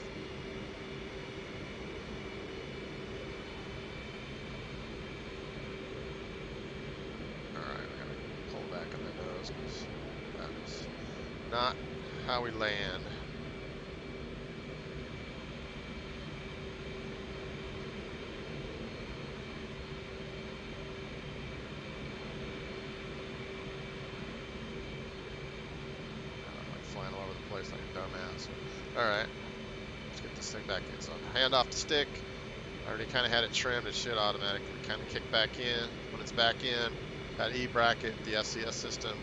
Alright, I gotta pull back on the nose because that is not how we land. Flying all over the place like a dumbass. Alright, let's get this thing back in. So hand off the stick. I already kind of had it trimmed. It should automatically kind of kick back in. When it's back in, that E bracket, the FCS system,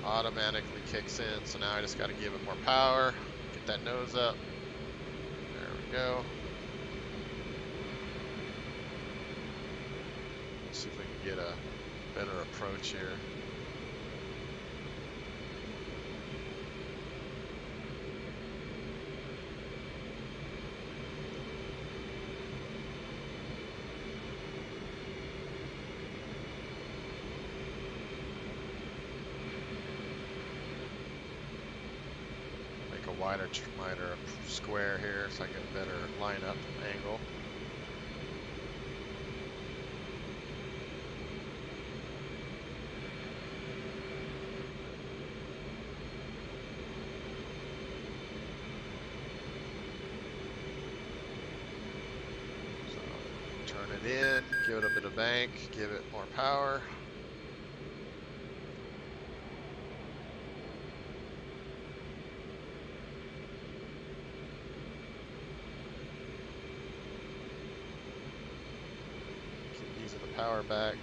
automatically kicks in. So now I just got to give it more power. Get that nose up. There we go. Let's see if we can get a better approach here. Wider square here so I get a better lineup angle. So turn it in, give it a bit of bank, give it more power. Power back.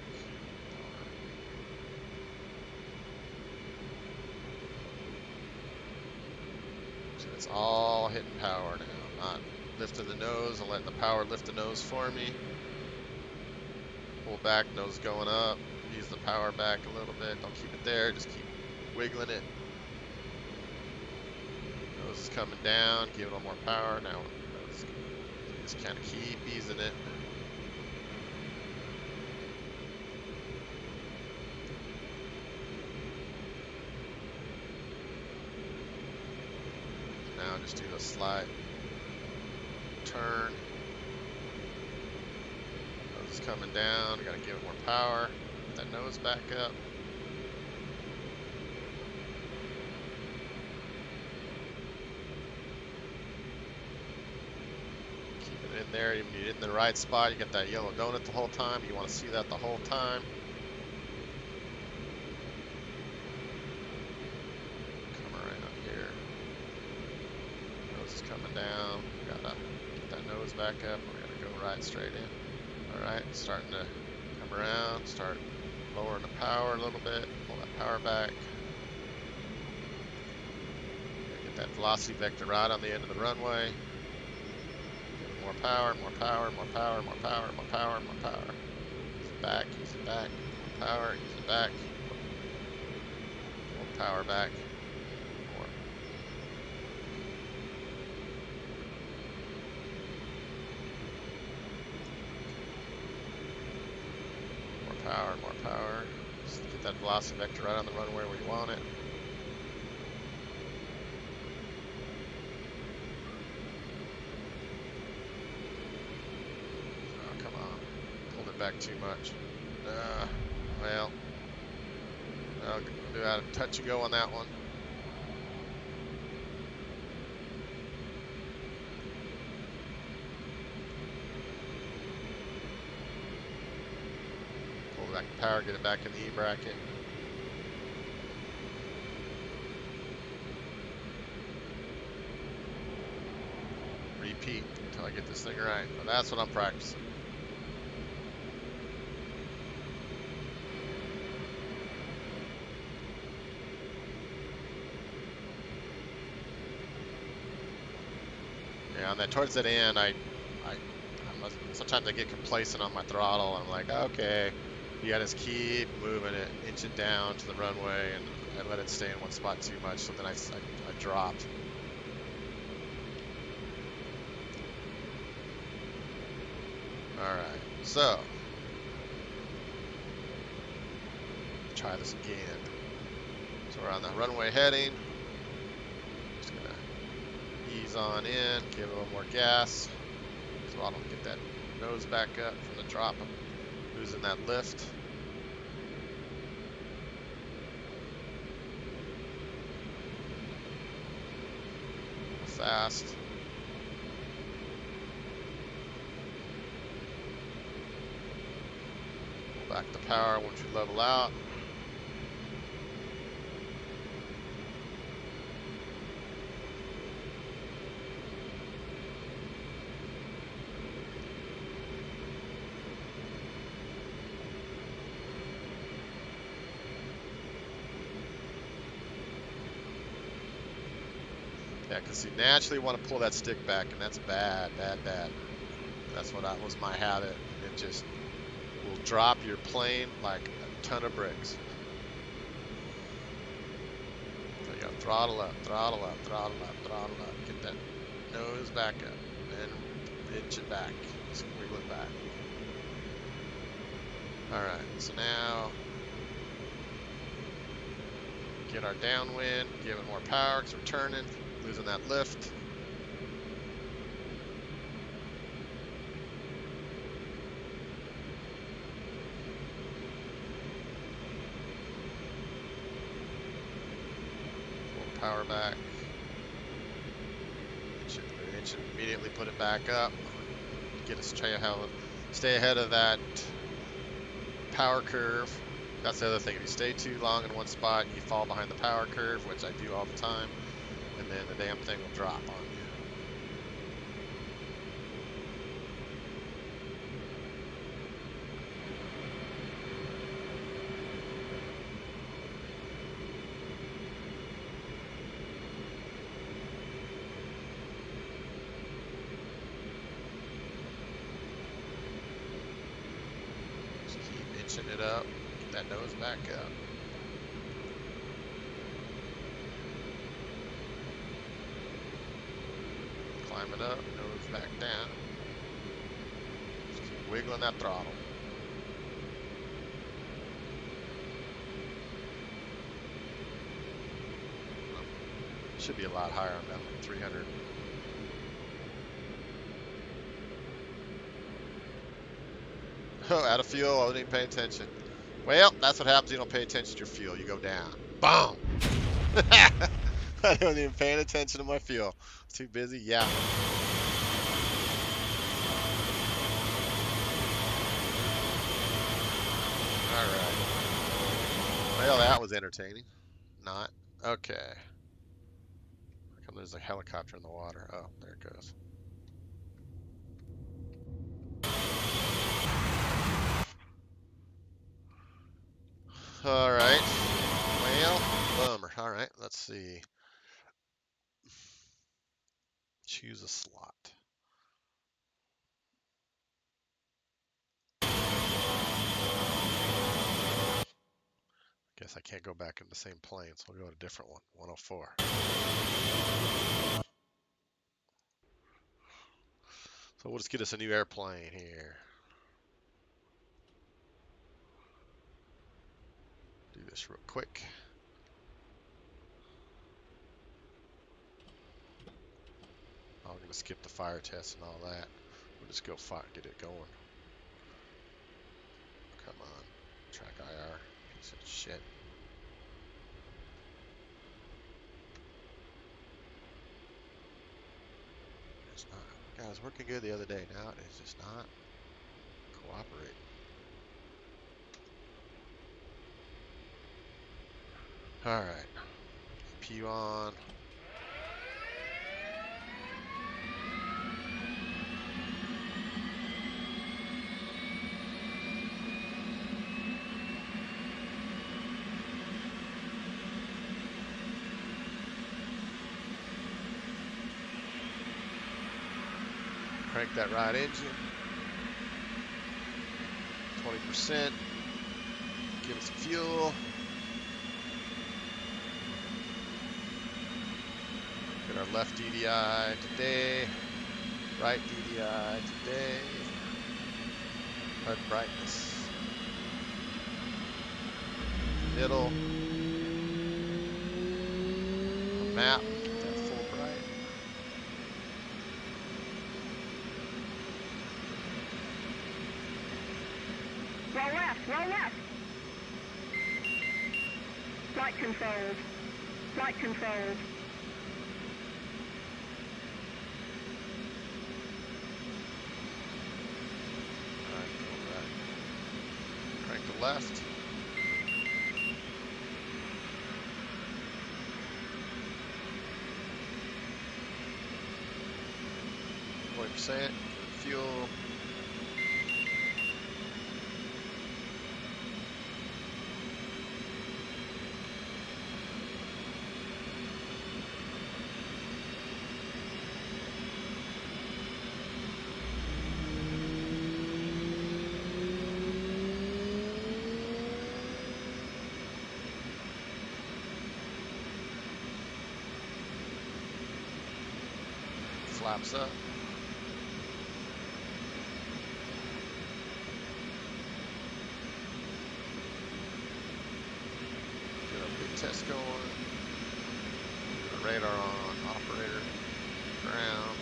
So it's all hitting power now. I'm not lifting the nose and letting the power lift the nose for me. Pull back, nose going up. Ease the power back a little bit. Don't keep it there, just keep wiggling it. Nose is coming down, give it a little more power. Now just kind of keep easing it. Now just do a slight turn. Nose is coming down. Got to give it more power. Get that nose back up. Keep it in there. Even when you're in the right spot, you get that yellow donut the whole time. You want to see that the whole time. Coming down, gotta get that nose back up. We're gonna go right straight in. All right, starting to come around. Start lowering the power a little bit. Pull that power back. Get that velocity vector right on the end of the runway. Give it more power, more power, more power, more power, more power, more power. Use it back, use it back. More power, use it back. More power back. More power. Just get that velocity vector right on the runway where you want it. Oh, come on. Pulled it back too much. Well, I'll do a touch and go on that one. Back the power, get it back in the E bracket. Repeat until I get this thing right. But that's what I'm practicing. Yeah, on that towards that end, sometimes I get complacent on my throttle. I'm like, okay. You gotta just keep moving it, inch it down to the runway, and I let it stay in one spot too much, so then I dropped. Alright, so try this again. So we're on the runway heading. Just gonna ease on in, give it a little more gas. So I don't get that nose back up from the drop. I'm losing that lift. Fast. Pull back the power once you level out. Yeah, because you naturally want to pull that stick back, and that's bad, bad, bad. That's what was my habit. It just will drop your plane like a ton of bricks. So you gotta throttle up, throttle up, throttle up, throttle up. Get that nose back up, and inch it back. Just wiggle it back. Alright, so now get our downwind, give it more power because we're turning, losing that lift. Power back. Inch and immediately put it back up. Get us stay ahead of that power curve. That's the other thing. If you stay too long in one spot, you fall behind the power curve, which I do all the time, and then the damn thing will drop on you. It up, get that nose back up. Climb it up, nose back down. Just keep wiggling that throttle. Should be a lot higher on that one, 300. Oh, out of fuel, I wasn't even paying attention. Well, that's what happens when you don't pay attention to your fuel. You go down. Boom! I wasn't even paying attention to my fuel. Too busy? Yeah. Alright. Well, that was entertaining. Not. Okay. How come there's a helicopter in the water? Oh, there it goes. Alright. Well, bummer. Alright, let's see. Choose a slot. Guess I can't go back in the same plane, so we'll go to a different one. 104. So we'll just get us a new airplane here. Do this real quick. I'm going to skip the fire test and all that. We'll just go get it going. Come on. Track IR. Piece of shit. It's not. God, it was working good the other day. Now it's just not cooperating. Alright. PU on. Crank that right engine. 20%. Give it some fuel. Get our left DDI today. Right DDI today. HUD brightness. Middle. Map, get that full bright. Roll left, roll left. Flight controls. Flight controls. Alright, go right. Crank to left. %, fuel. Flaps up. Get a big test going. Get a radar on. Operator. Ground.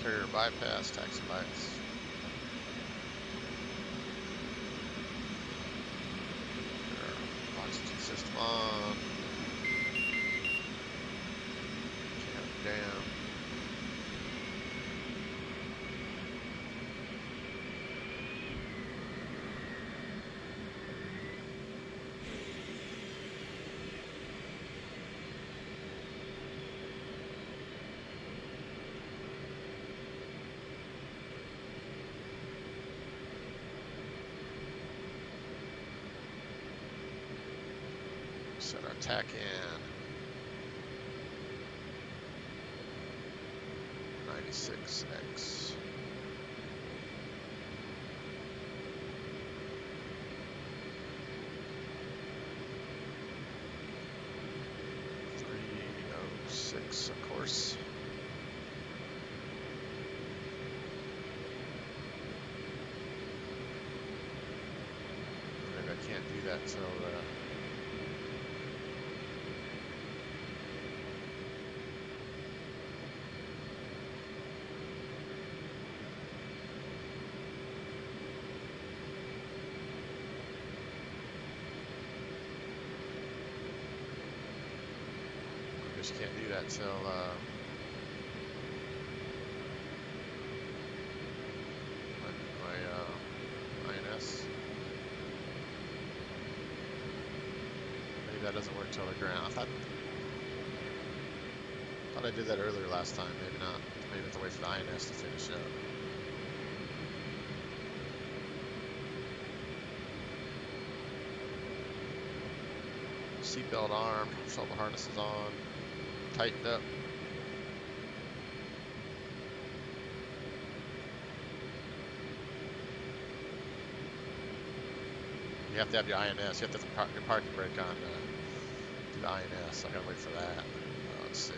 Carrier bypass, taxi lights. Oxygen system on. Count down. Set our tack in. 96X. .306, of course. Maybe I can't do that till I guess you can't do that till my INS. Maybe that doesn't work till the ground. I thought I did that earlier last time. Maybe not. Maybe I have to wait for the INS to finish up. Seatbelt armed, shoulder harnesses on, tightened up. You have to have your INS. You have to have your parking brake on to do the INS. I gotta wait for that. Let's see.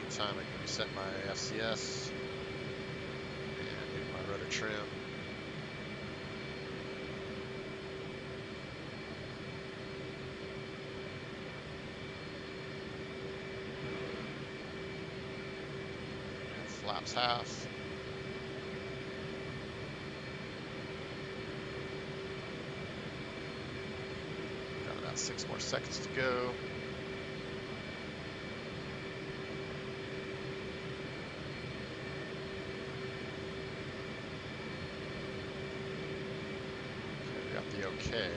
Meantime, I can reset my FCS and do my rudder trim. Flaps half. Got about 6 more seconds to go. Okay, we got the okay.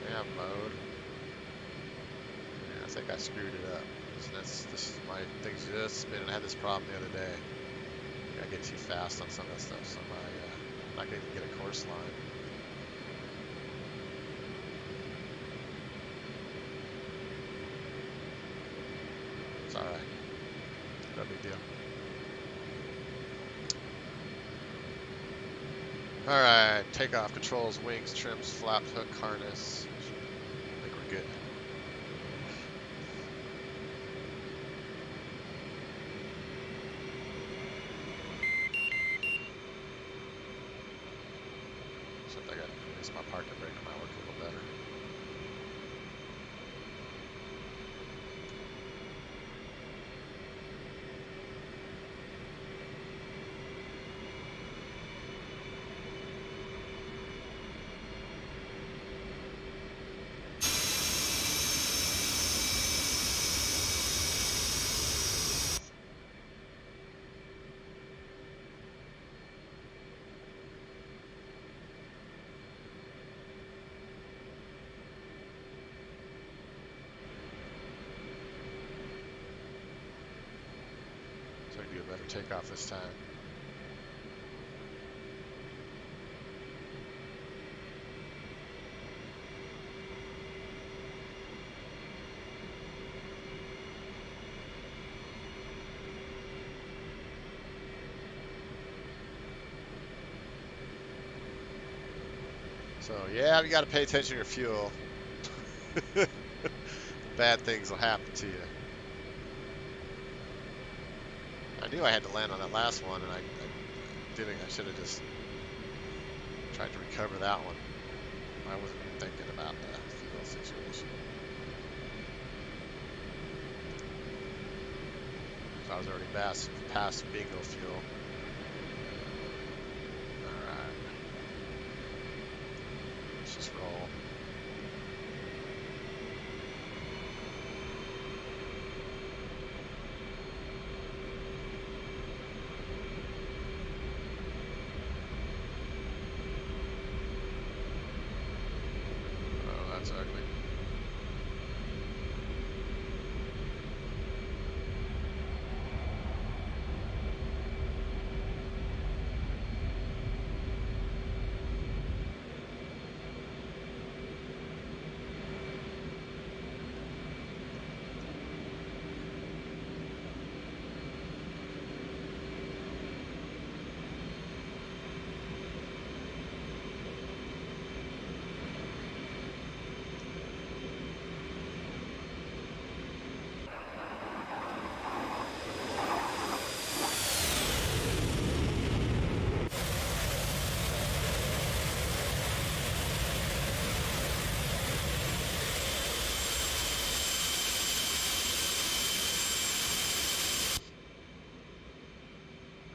Nav mode. Yeah, I think I screwed it up. So this is my thing's just spinning. I had this problem the other day. I get too fast on some of that stuff, so I'm not going to get a course line. It's alright. No big deal. Alright, takeoff controls, wings, trims, flaps, hook, harness. I think we're good. Except I got at least my parking brake might work a little better. So I can do a better takeoff this time. So yeah, you got to pay attention to your fuel. Bad things will happen to you. I knew I had to land on that last one, and I didn't. I should have just tried to recover that one. I wasn't even thinking about the fuel situation. So I was already past bingo fuel. Alright. Let's just roll. Oh, that's ugly.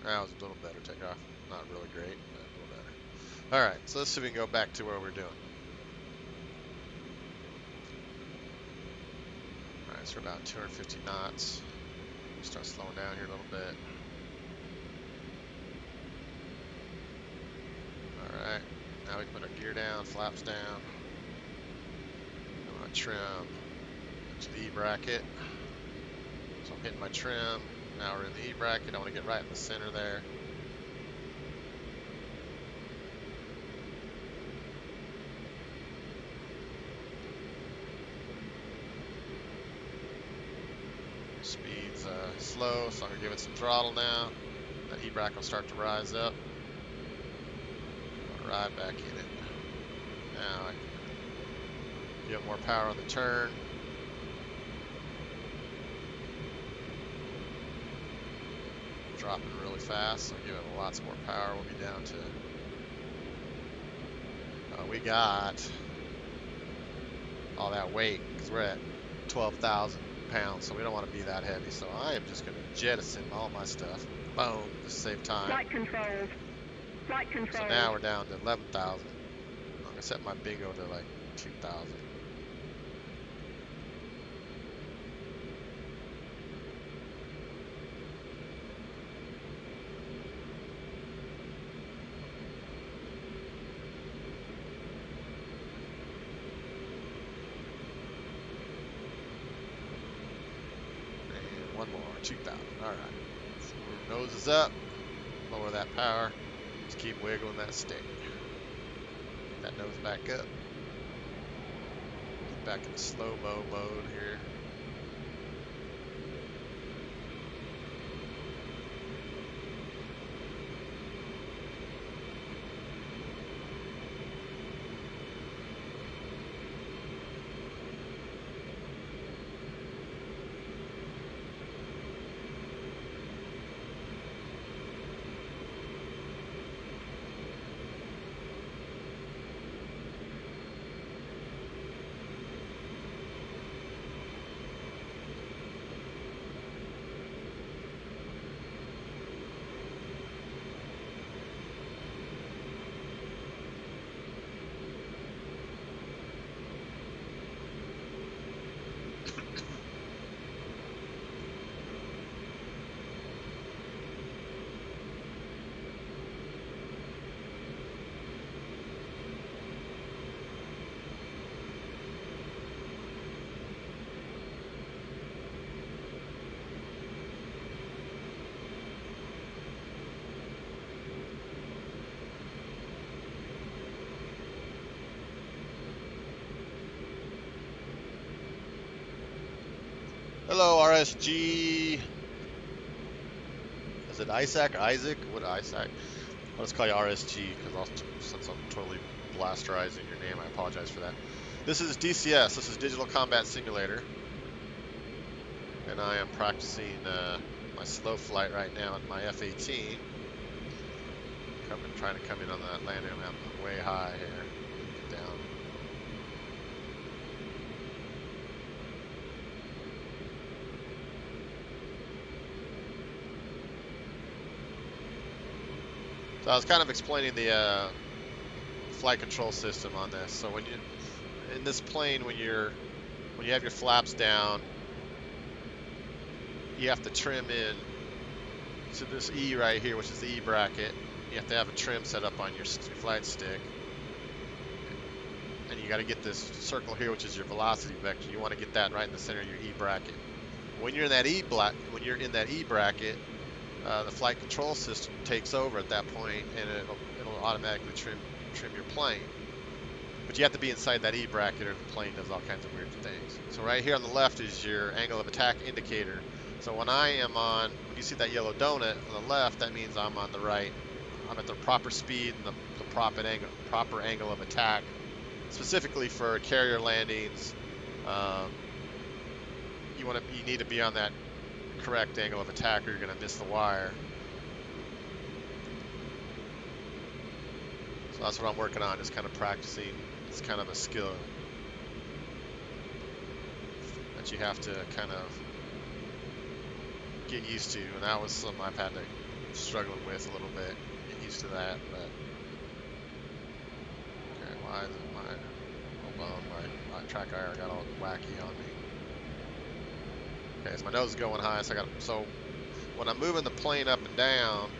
That was a little better takeoff. Not really great, but a little better. Alright, so let's see if we can go back to where we're doing. Alright, so we're about 250 knots. Start slowing down here a little bit. Alright, now we can put our gear down, flaps down. I want to trim to the E bracket. So I'm hitting my trim. Now we're in the E bracket. I want to get right in the center there. Speed's slow, so I'm going to give it some throttle now. That E bracket will start to rise up. I'll ride back in it. Now I can get more power on the turn. Dropping really fast, so give it lots more power. We'll be down to, we got all that weight because we're at 12,000 pounds, so we don't want to be that heavy. So I am just going to jettison all my stuff. Boom, just save time. Flight controls. Flight controls. So now we're down to 11,000. I'm going to set my bingo to like 2,000. One more, 2,000. Alright. So nose is up. Lower that power. Just keep wiggling that stick. Get that nose back up. Get back in slow-mo mode here. Hello, RSG. Is it Isaac? Isaac? What Isaac? I'll just call you RSG because since I'm totally blasterizing your name, I apologize for that. This is DCS. This is Digital Combat Simulator, and I am practicing my slow flight right now in my F18. Trying to come in on that landing. I'm way high here. Get down. So I was kind of explaining the flight control system on this. So when you in this plane, when you have your flaps down, you have to trim in to this E right here, which is the E bracket. You have to have a trim set up on your flight stick, and you got to get this circle here, which is your velocity vector. You want to get that right in the center of your E bracket. When you're in that E bracket, the flight control system takes over at that point, and it'll automatically trim your plane. But you have to be inside that E bracket, or the plane does all kinds of weird things. So right here on the left is your angle of attack indicator. So when when you see that yellow donut on the left, that means I'm on the right. I'm at the proper speed and the proper angle of attack. Specifically for carrier landings, you need to be on that correct angle of attack, or you're going to miss the wire. So that's what I'm working on, just kind of practicing. It's kind of a skill that you have to kind of get used to, and that was something I've had to struggle with a little bit, get used to that. But okay, why is it my track IR got all wacky on me? Okay, so my nose is going high, so when I'm moving the plane up and down,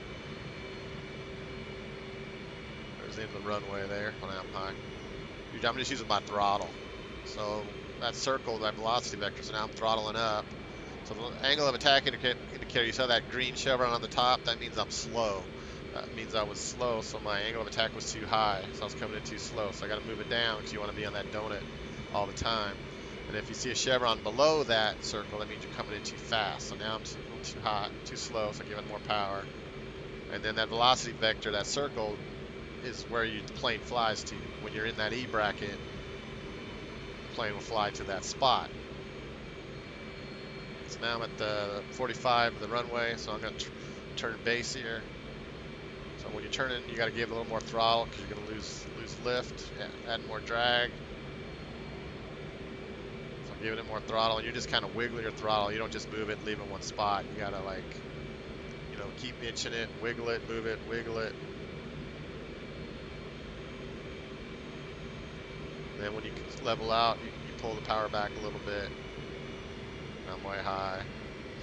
there's the end of the runway there when I'm high. I'm just using my throttle. So that circle, that velocity vector, so now I'm throttling up. So the angle of attack indicator, you saw that green chevron on the top, that means I'm slow. That means I was slow, so my angle of attack was too high, so I was coming in too slow. So I got to move it down because you want to be on that donut all the time. And if you see a chevron below that circle, that means you're coming in too fast. So now I'm too hot, too slow, so I give it more power. And then that velocity vector, that circle, is where the plane flies to. When you're in that E bracket, the plane will fly to that spot. So now I'm at the 45 of the runway, so I'm going to turn base here. So when you turn in, you got to give it a little more throttle because you're going to lose lift, add more drag. So I'm giving it more throttle, and you're just kind of wiggling your throttle. You don't just move it and leave it in one spot. You got to, like, you know, keep inching it, wiggle it, move it, wiggle it. And then when you level out, you pull the power back a little bit. I'm way high.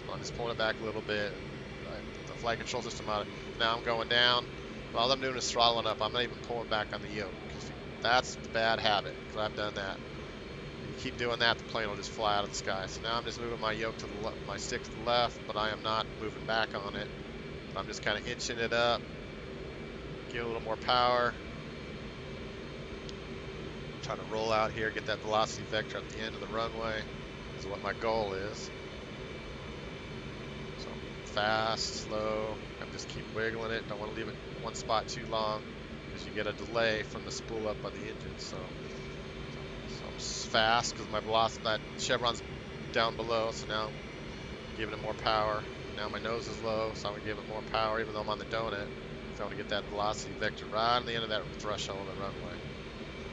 So I'm just pulling it back a little bit. The flight control system out. Now I'm going down. All I'm doing is throttling up. I'm not even pulling back on the yoke. That's the bad habit, because I've done that. You keep doing that, the plane will just fly out of the sky. So now I'm just moving my yoke to the left, my stick to the left, but I am not moving back on it. I'm just kind of inching it up, give it a little more power. Trying to roll out here, get that velocity vector at the end of the runway is what my goal is. So fast, slow, and just keep wiggling it. Don't want to leave it in one spot too long because you get a delay from the spool up on the engine. So I'm fast because my velocity, that chevron's down below, so now I'm giving it more power. Now my nose is low, so I'm going to give it more power even though I'm on the donut. So I want to get that velocity vector right on the end of that threshold of the runway.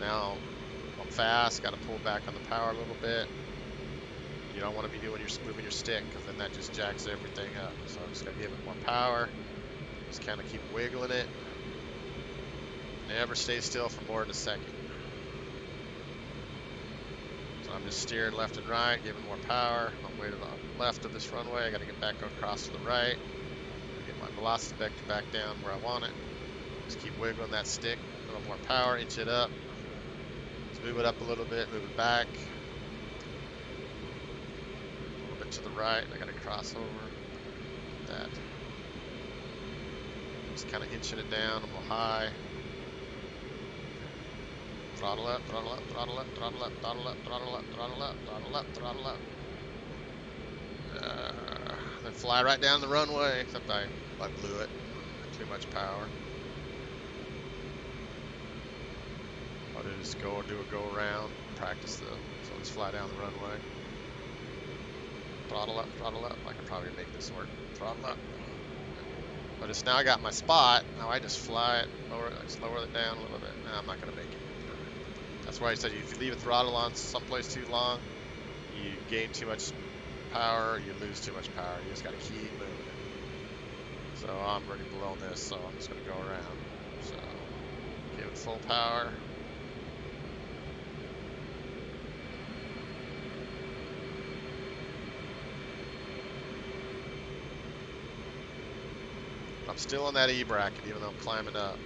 Now I'm fast, got to pull back on the power a little bit. You don't want to be moving your stick because then that just jacks everything up. So I'm just going to give it more power. Just kind of keep wiggling it. Never stay still for more than a second. So I'm just steering left and right, giving more power. I'm way to the left of this runway. I got to get back across to the right. Get my velocity vector back down where I want it. Just keep wiggling that stick. A little more power, inch it up. Just move it up a little bit, move it back. To the right, I got to cross over that. Just kind of inching it down a little high. Throttle up, throttle up, throttle up, throttle up, throttle up, throttle up, throttle up, throttle up, throttle up. Then fly right down the runway, except I blew it. Too much power. I'll just do a go around, practice so let's fly down the runway. Throttle up. I can probably make this work. Throttle up. But it's now I got my spot. Now I just fly it, just lower it down a little bit. No, I'm not gonna make it. That's why I said if you leave a throttle on someplace too long, you gain too much power, you lose too much power. You just gotta keep moving it. So I'm already below this, so I'm just gonna go around. So give it full power. I'm still on that E bracket, even though I'm climbing up.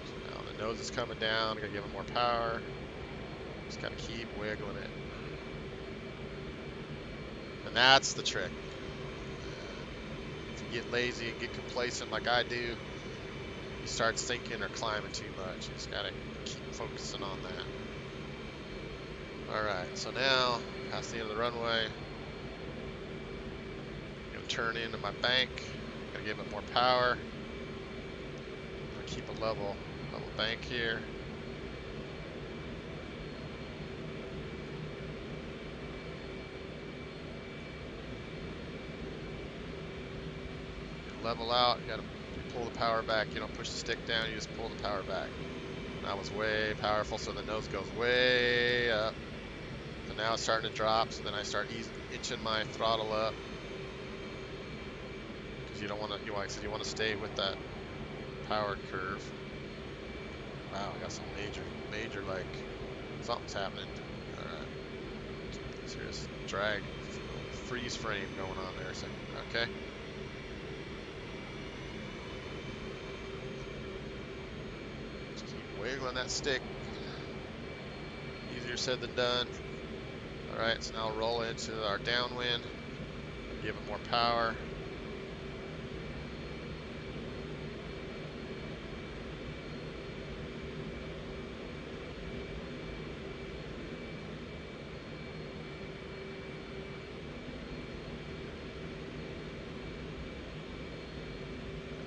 So now the nose is coming down. I gotta give it more power. Just gotta keep wiggling it. And that's the trick. If you get lazy and get complacent like I do, you start sinking or climbing too much. You just gotta keep focusing on that. Alright, so now, past the end of the runway, I'm gonna turn into my bank. Gotta give it more power. I'm gonna keep a level bank here. Level out, you gotta pull the power back. You don't push the stick down, you just pull the power back. That was way powerful, so the nose goes way up. And now it's starting to drop, so then I start inching my throttle up. Because you don't want to, like I said, you want to stay with that power curve. Wow, I got some major, like, something's happening. Alright. Serious drag, freeze frame going on there. So, okay. Just keep wiggling that stick. Easier said than done. Alright, so now roll into our downwind, give it more power.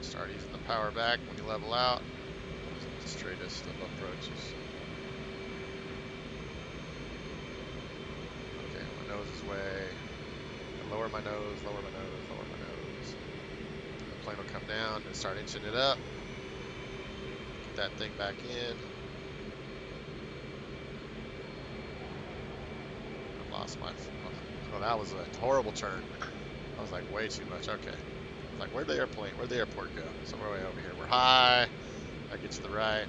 Start using the power back when you level out. Straightest of approaches. Nose is way. Lower my nose, lower my nose, lower my nose. The plane will come down and start inching it up. Get that thing back in. I lost my. Oh, that was a horrible turn. I was like way too much. Okay. Like where'd the airport go? Somewhere way over here. We're high. I get to the right.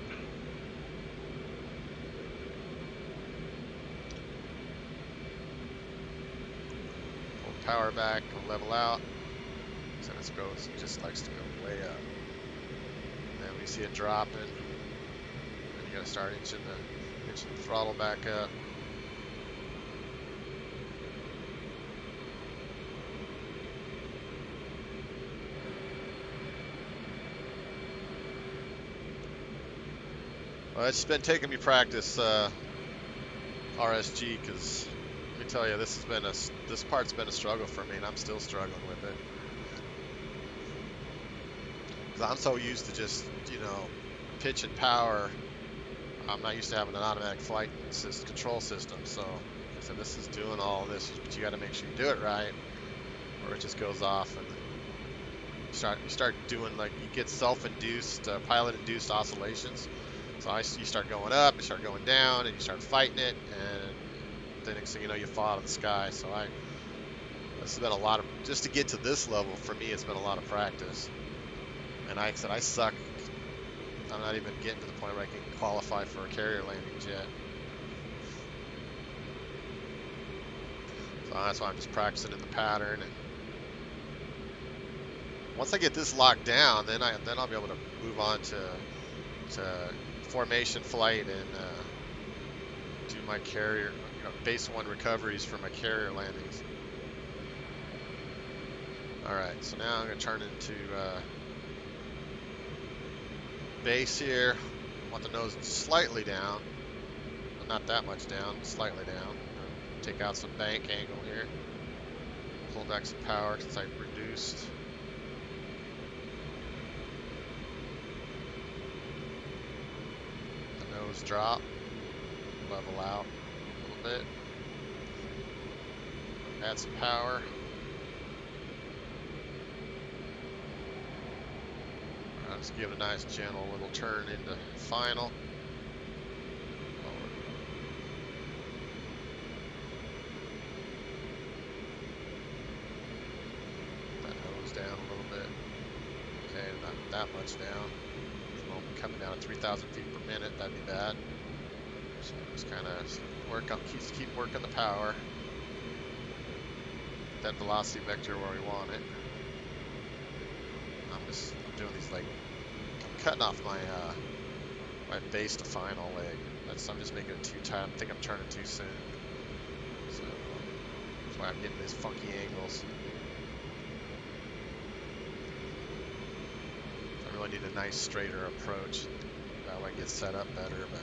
Power back, level out. So it goes, it just likes to go way up. And then we see it dropping. And you gotta start inching the throttle back up. Well, it's been taking me practice, RSG, because let me tell you, this part's been a struggle for me, and I'm still struggling with it. Because I'm so used to just, pitch and power. I'm not used to having an automatic flight control system. So I said, this is doing all this, but you got to make sure you do it right, or it just goes off, and you start doing, like, you get self-induced, pilot-induced oscillations. So you start going up, you start going down, and you start fighting it, and the next thing you know, you fall out of the sky. So this has been a lot of, just to get to this level, for me, it's been a lot of practice. And like I said, I suck. I'm not even getting to the point where I can qualify for a carrier landings yet. So that's why I'm just practicing in the pattern. And once I get this locked down, then I'll be able to move on to formation flight and do my carrier, base one recoveries for my carrier landings. Alright, so now I'm going to turn into base here. I want the nose slightly down. Not that much down, slightly down. Take out some bank angle here. Pull back some power since I reduced. The nose drop. Level out a little bit. Add some power. Let's give it a nice gentle little turn into final. That nose down a little bit. Okay, not that much down. Well, coming down at 3,000 feet per minute, that'd be bad. So just kind of work up, keep working the power. That velocity vector where we want it. I'm doing these like, I'm cutting off my my base to final leg. I'm just making it too tight. I think I'm turning too soon. So that's why I'm getting these funky angles. I really need a nice straighter approach. That way it gets set up better. But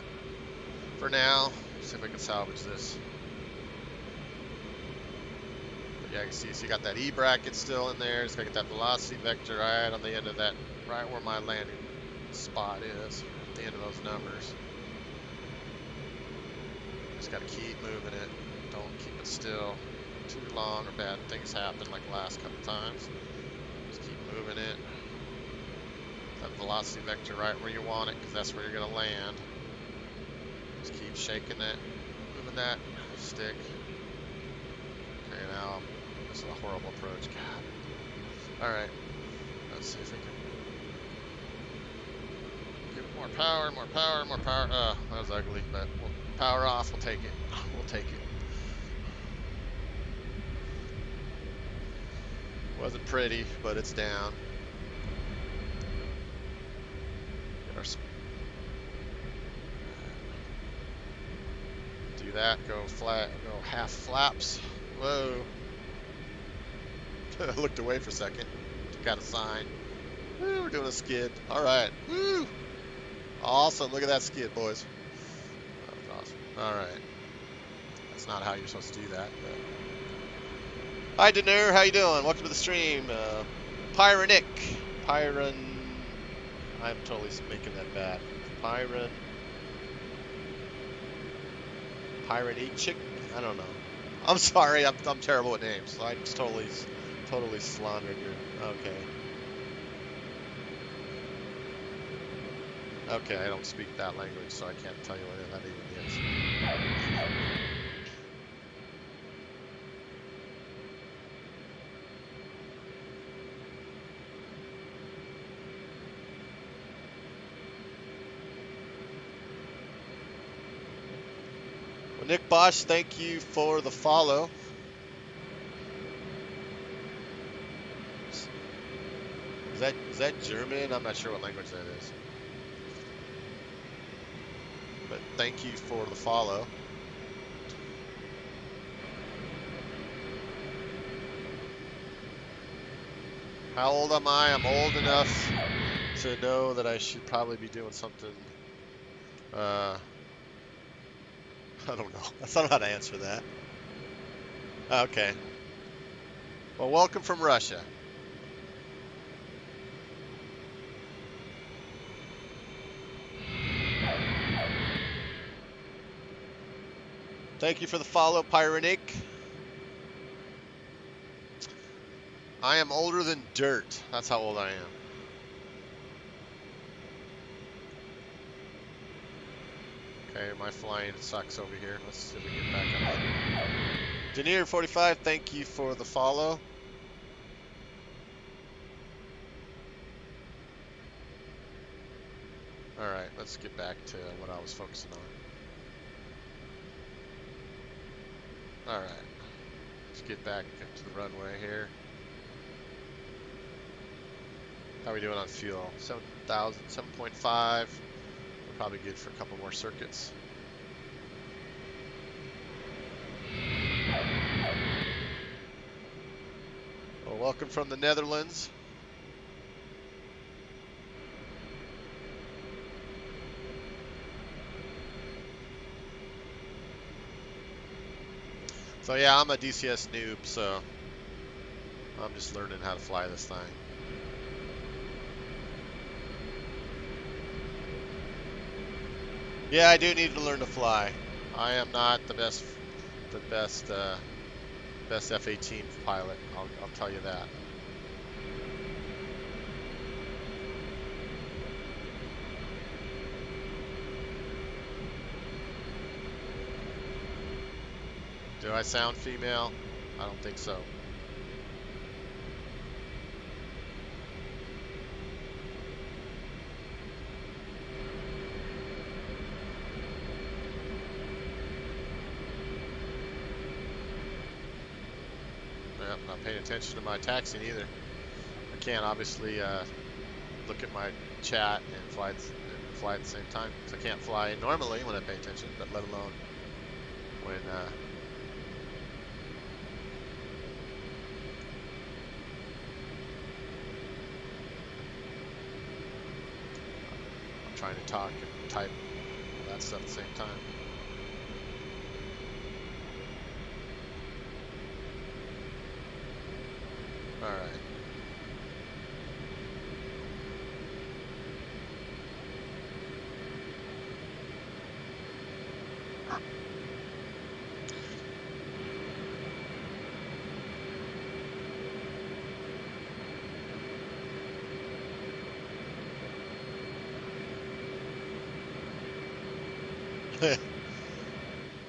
for now, see if we can salvage this. But yeah, you can see, so you got that E bracket still in there. Just gotta get that velocity vector right on the end of that, right where my landing spot is, at the end of those numbers. Just gotta keep moving it. Don't keep it still too long or bad things happen like the last couple times. Just keep moving it. That velocity vector right where you want it, because that's where you're gonna land. Just keep shaking it, moving that stick. Okay, now this is a horrible approach. God. All right, let's see if we can give it more power, more power, more power. That was ugly, but we'll power off. We'll take it. We'll take it. Wasn't pretty, but it's down. Get our do that. Go flat. Go half flaps. Whoa. I looked away for a second. Got a sign. Woo, we're doing a skid. All right. Woo. Awesome. Look at that skid, boys. That was awesome. All right. That's not how you're supposed to do that. But... Hi, Denner. How you doing? Welcome to the stream. Pyronic. I'm totally making that bad. Pyronic. I don't know. I'm sorry. I'm terrible with names. So I just totally slandered your. Okay. Okay, I don't speak that language, so I can't tell you what that even is. Well, Nick Bosch, thank you for the follow. Is that German? I'm not sure what language that is. But thank you for the follow. How old am I? I'm old enough to know that I should probably be doing something. I don't know. I don't know how to answer that. Okay. Well, welcome from Russia. Thank you for the follow, Pyronic. I am older than dirt. That's how old I am. Okay, my flying sucks over here. Let's see if we get back up. Denier45, thank you for the follow. Alright, let's get back to what I was focusing on. Alright, let's get back to the runway here. How are we doing on fuel? 7,000, 7.5. We're probably good for a couple more circuits. Well, welcome from the Netherlands. So yeah, I'm a DCS noob, so I'm just learning how to fly this thing. Yeah, I do need to learn to fly. I am not the best F18 pilot. I'll tell you that. Do I sound female? I don't think so. Yep, not paying attention to my taxiing either. I can't obviously look at my chat and fly at the same time. So I can't fly normally when I pay attention, but let alone when I'm trying to talk and type all that stuff at the same time. All right.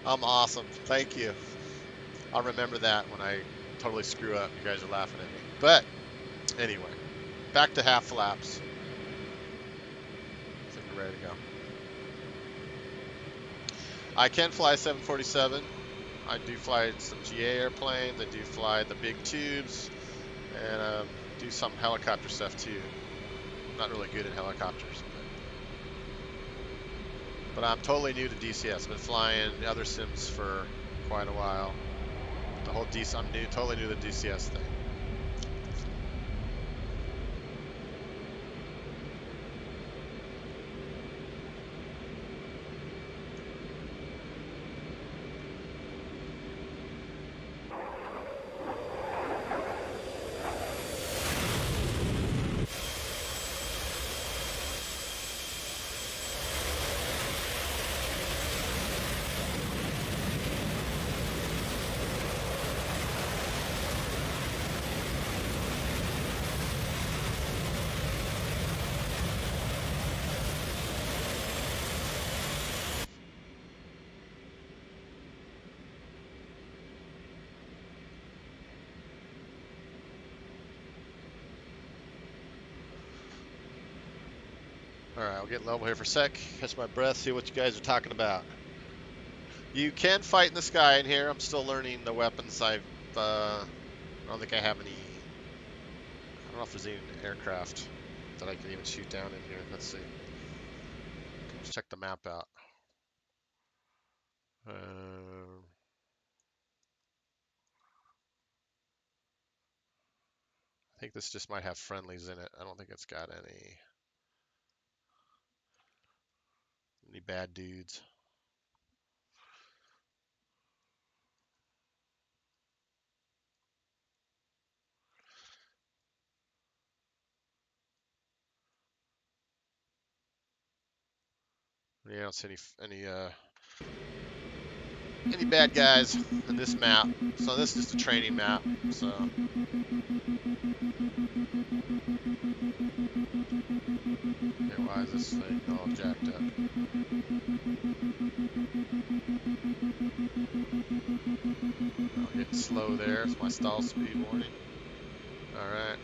I'm awesome. Thank you. I'll remember that when I totally screw up. You guys are laughing at me. But anyway, back to half flaps. I think we're ready to go. I can fly 747. I do fly some GA airplanes. I do fly the big tubes, and do some helicopter stuff too. I'm not really good at helicopters, but I'm totally new to DCS. I've been flying other sims for quite a while. The whole I'm totally new to the DCS thing. Alright, I'll get level here for a sec, catch my breath, see what you guys are talking about. You can fight in the sky in here. I'm still learning the weapons. I don't think I have any. I don't know if there's even an aircraft that I can even shoot down in here. Let's see. Let's check the map out. I think this just might have friendlies in it. I don't think it's got any bad dudes. Yeah, I don't see any bad guys in this map. So this is just a training map. So okay, why is this thing all jacked up? I'm getting slow there. It's my stall speed warning. All right.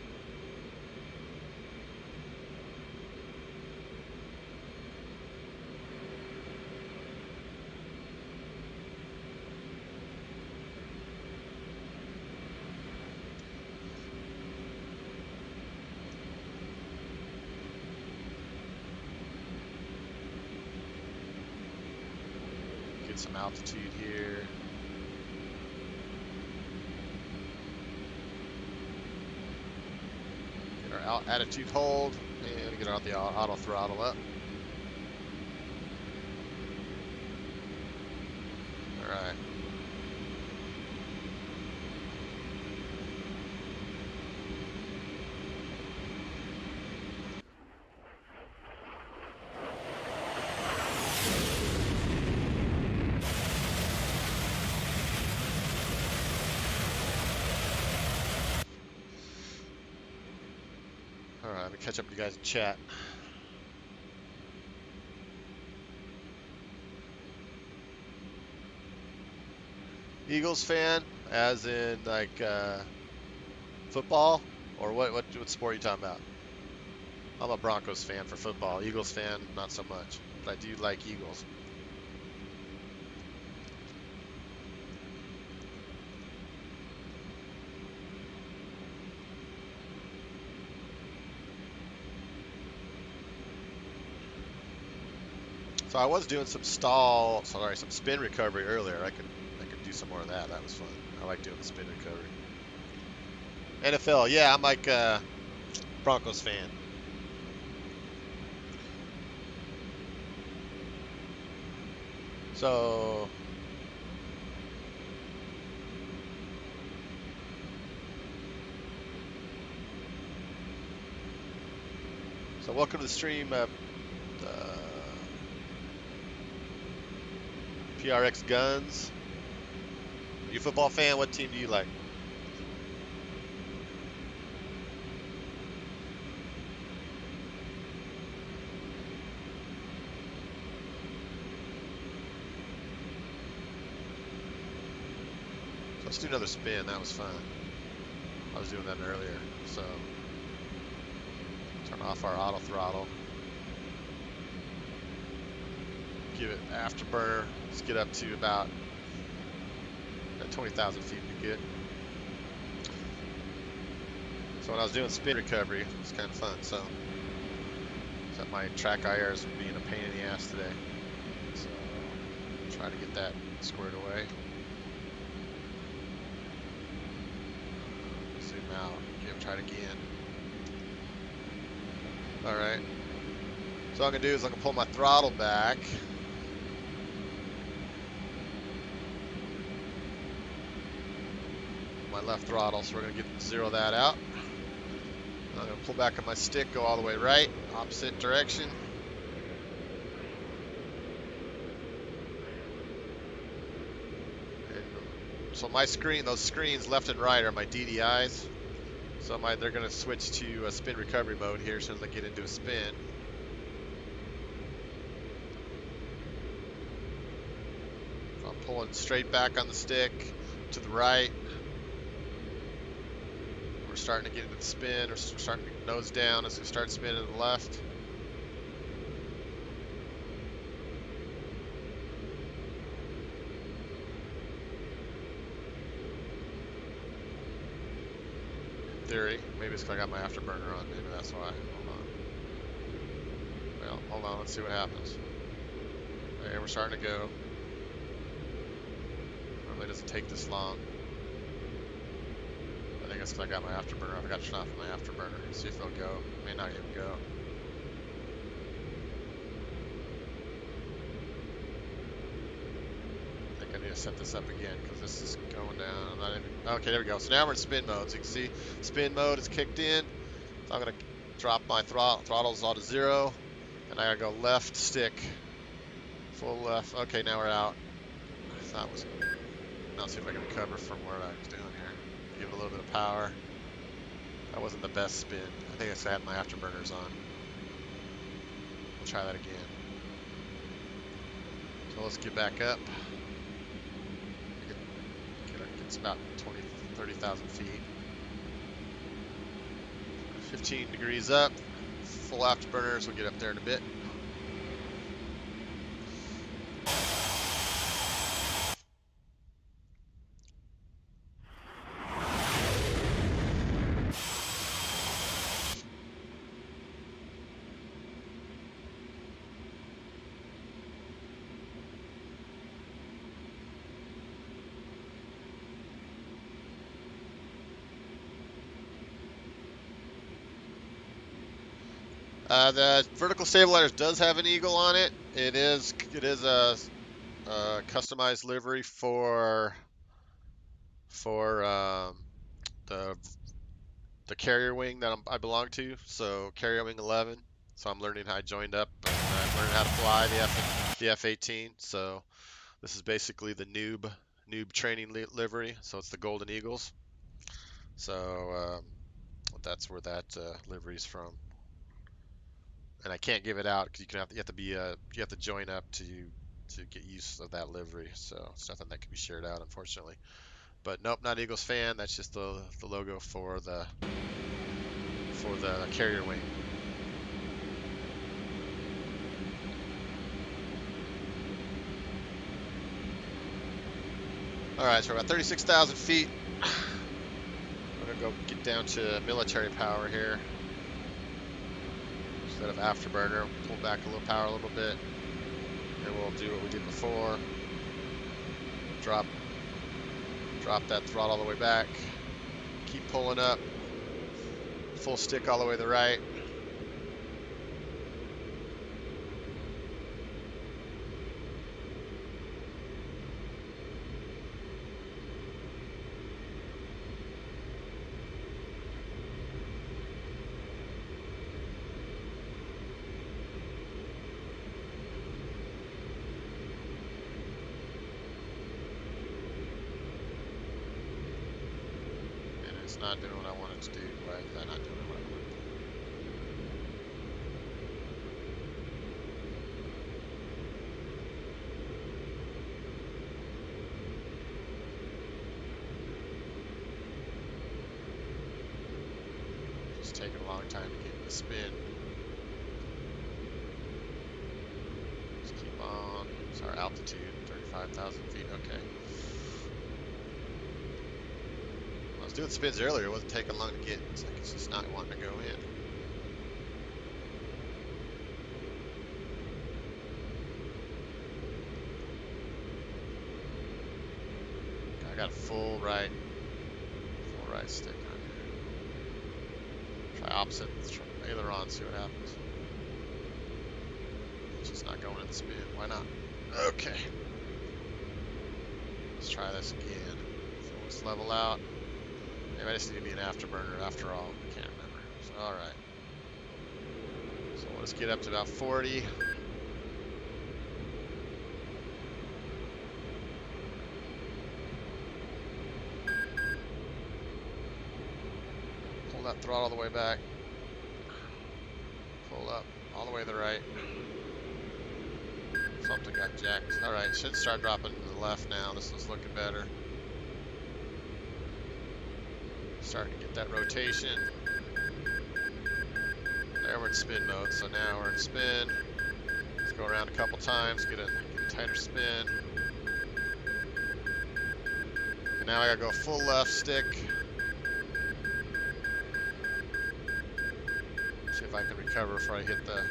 Get some altitude here. Get our attitude hold and get the auto throttle up. All right. All right, let me catch up with you guys in chat. Eagles fan, as in like football, or what sport are you talking about? I'm a Broncos fan for football. Eagles fan, not so much. But I do like Eagles. So I was doing some some spin recovery earlier. I could do some more of that. That was fun. I like doing the spin recovery. NFL, yeah, I'm like Broncos fan. So welcome to the stream, PRX Guns. Are you a football fan? What team do you like? So let's do another spin. That was fun. I was doing that earlier. So turn off our auto throttle. Give it afterburner. Let's get up to about 20,000 feet to get. So when I was doing spin recovery, it was kind of fun. So my track IR is being a pain in the ass today. So try to get that squared away. Zoom out. Try it again. All right. So what I'm gonna do is I'm gonna pull my throttle back. My left throttle, so we're gonna zero that out. I'm gonna pull back on my stick, go all the way right, opposite direction. And so my screen, those screens left and right are my DDIs. So they're gonna switch to a spin recovery mode here as soon as I get into a spin. So I'm pulling straight back on the stick to the right. We're starting to get into the spin, we're starting to nose down as we start spinning to the left. In theory, maybe it's because I got my afterburner on, maybe that's why. Hold on. Well, hold on, let's see what happens. Okay, we're starting to go. Normally it doesn't take this long. I think it's because I got my afterburner. I forgot to turn off my afterburner. See if it'll go. It may not even go. I think I need to set this up again because this is going down. Okay, there we go. So now we're in spin mode. So you can see spin mode is kicked in. So I'm going to drop my throttles all to 0. And I got to go left stick. Full left. Okay, now we're out. Now let's see if I can recover from what I was doing here. Give it a little bit of power. That wasn't the best spin. I think I had my afterburners on. We'll try that again. So let's get back up. It's about 30,000 feet. 15 degrees up. Full afterburners. We'll get up there in a bit. The vertical stabilizers does have an eagle on it. It is a customized livery for the carrier wing that I belong to. So carrier wing 11. So I'm learning how I joined up and I'm learning how to fly the F18. So this is basically the NOOB training livery. So it's the Golden Eagles. So that's where that livery's from. And I can't give it out because you have to join up to get use of that livery. So it's nothing that can be shared out, unfortunately. But nope, not Eagles fan. That's just the logo for the carrier wing. All right, so we're about 36,000 feet. We're gonna go get down to military power here instead of afterburner. Pull back a little power a little bit, and we'll do what we did before. Drop that throttle all the way back. Keep pulling up. Full stick all the way to the right. It's not doing what I want it to do. Why is that not doing what I want it to do? It's taking a long time to get the spin. Just keep on. It's our altitude, 35,000 feet. Okay. I was doing spins earlier. It wasn't taking long to get. It's like it's just not wanting to go in. I got a full right stick on here. Try opposite. Let's try aileron, see what happens. It's just not going in the spin. Why not? Okay. Let's try this again. So let's level out. Maybe I just need to be an afterburner after all. I can't remember. So, alright. So let's get up to about 40. Pull that throttle all the way back. Pull up all the way to the right. Something got jacked. Alright, should start dropping to the left now. This is looking better. Starting to get that rotation. There we're in spin mode, so now we're in spin. Let's go around a couple times, get a tighter spin. And now I gotta go full left stick. See if I can recover before I hit the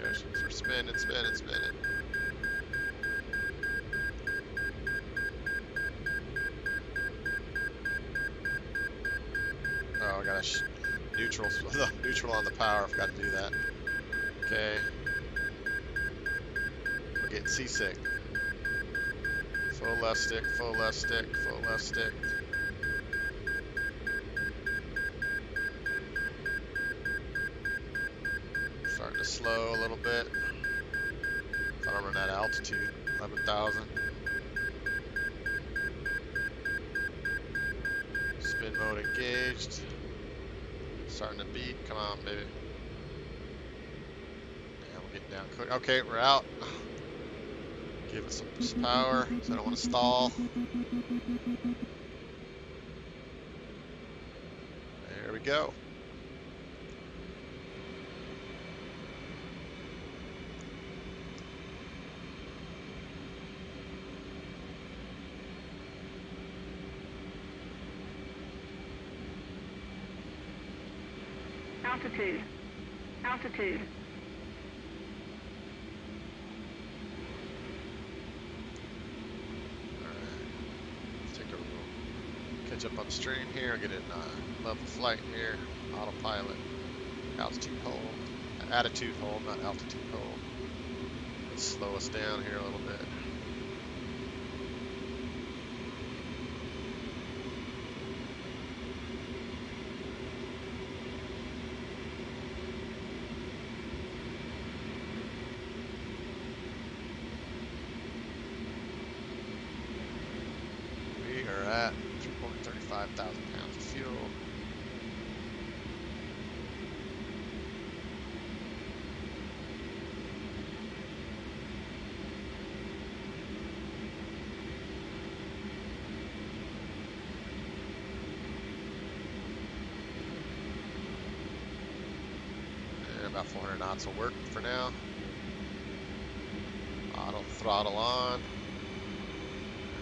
ocean. So we're spinning, spinning, spinning. Oh, I got a neutral on the power. I forgot to do that. Okay. We're getting seasick. Full left stick, full left stick, full left stick. Starting to slow a little bit. Thought I run at altitude, 11,000. Spin mode engaged. Starting to beat. Come on, baby. Yeah, we're getting down quick. Okay, we're out. Give it some power, so I don't want to stall. There we go. Altitude. Altitude. Alright. Take a little catch up upstream here, get in level flight here, autopilot, altitude hold, attitude hold, not altitude hold. Let's slow us down here a little bit. We are at 335,000 pounds of fuel. about 400 knots will work for now. Auto throttle on.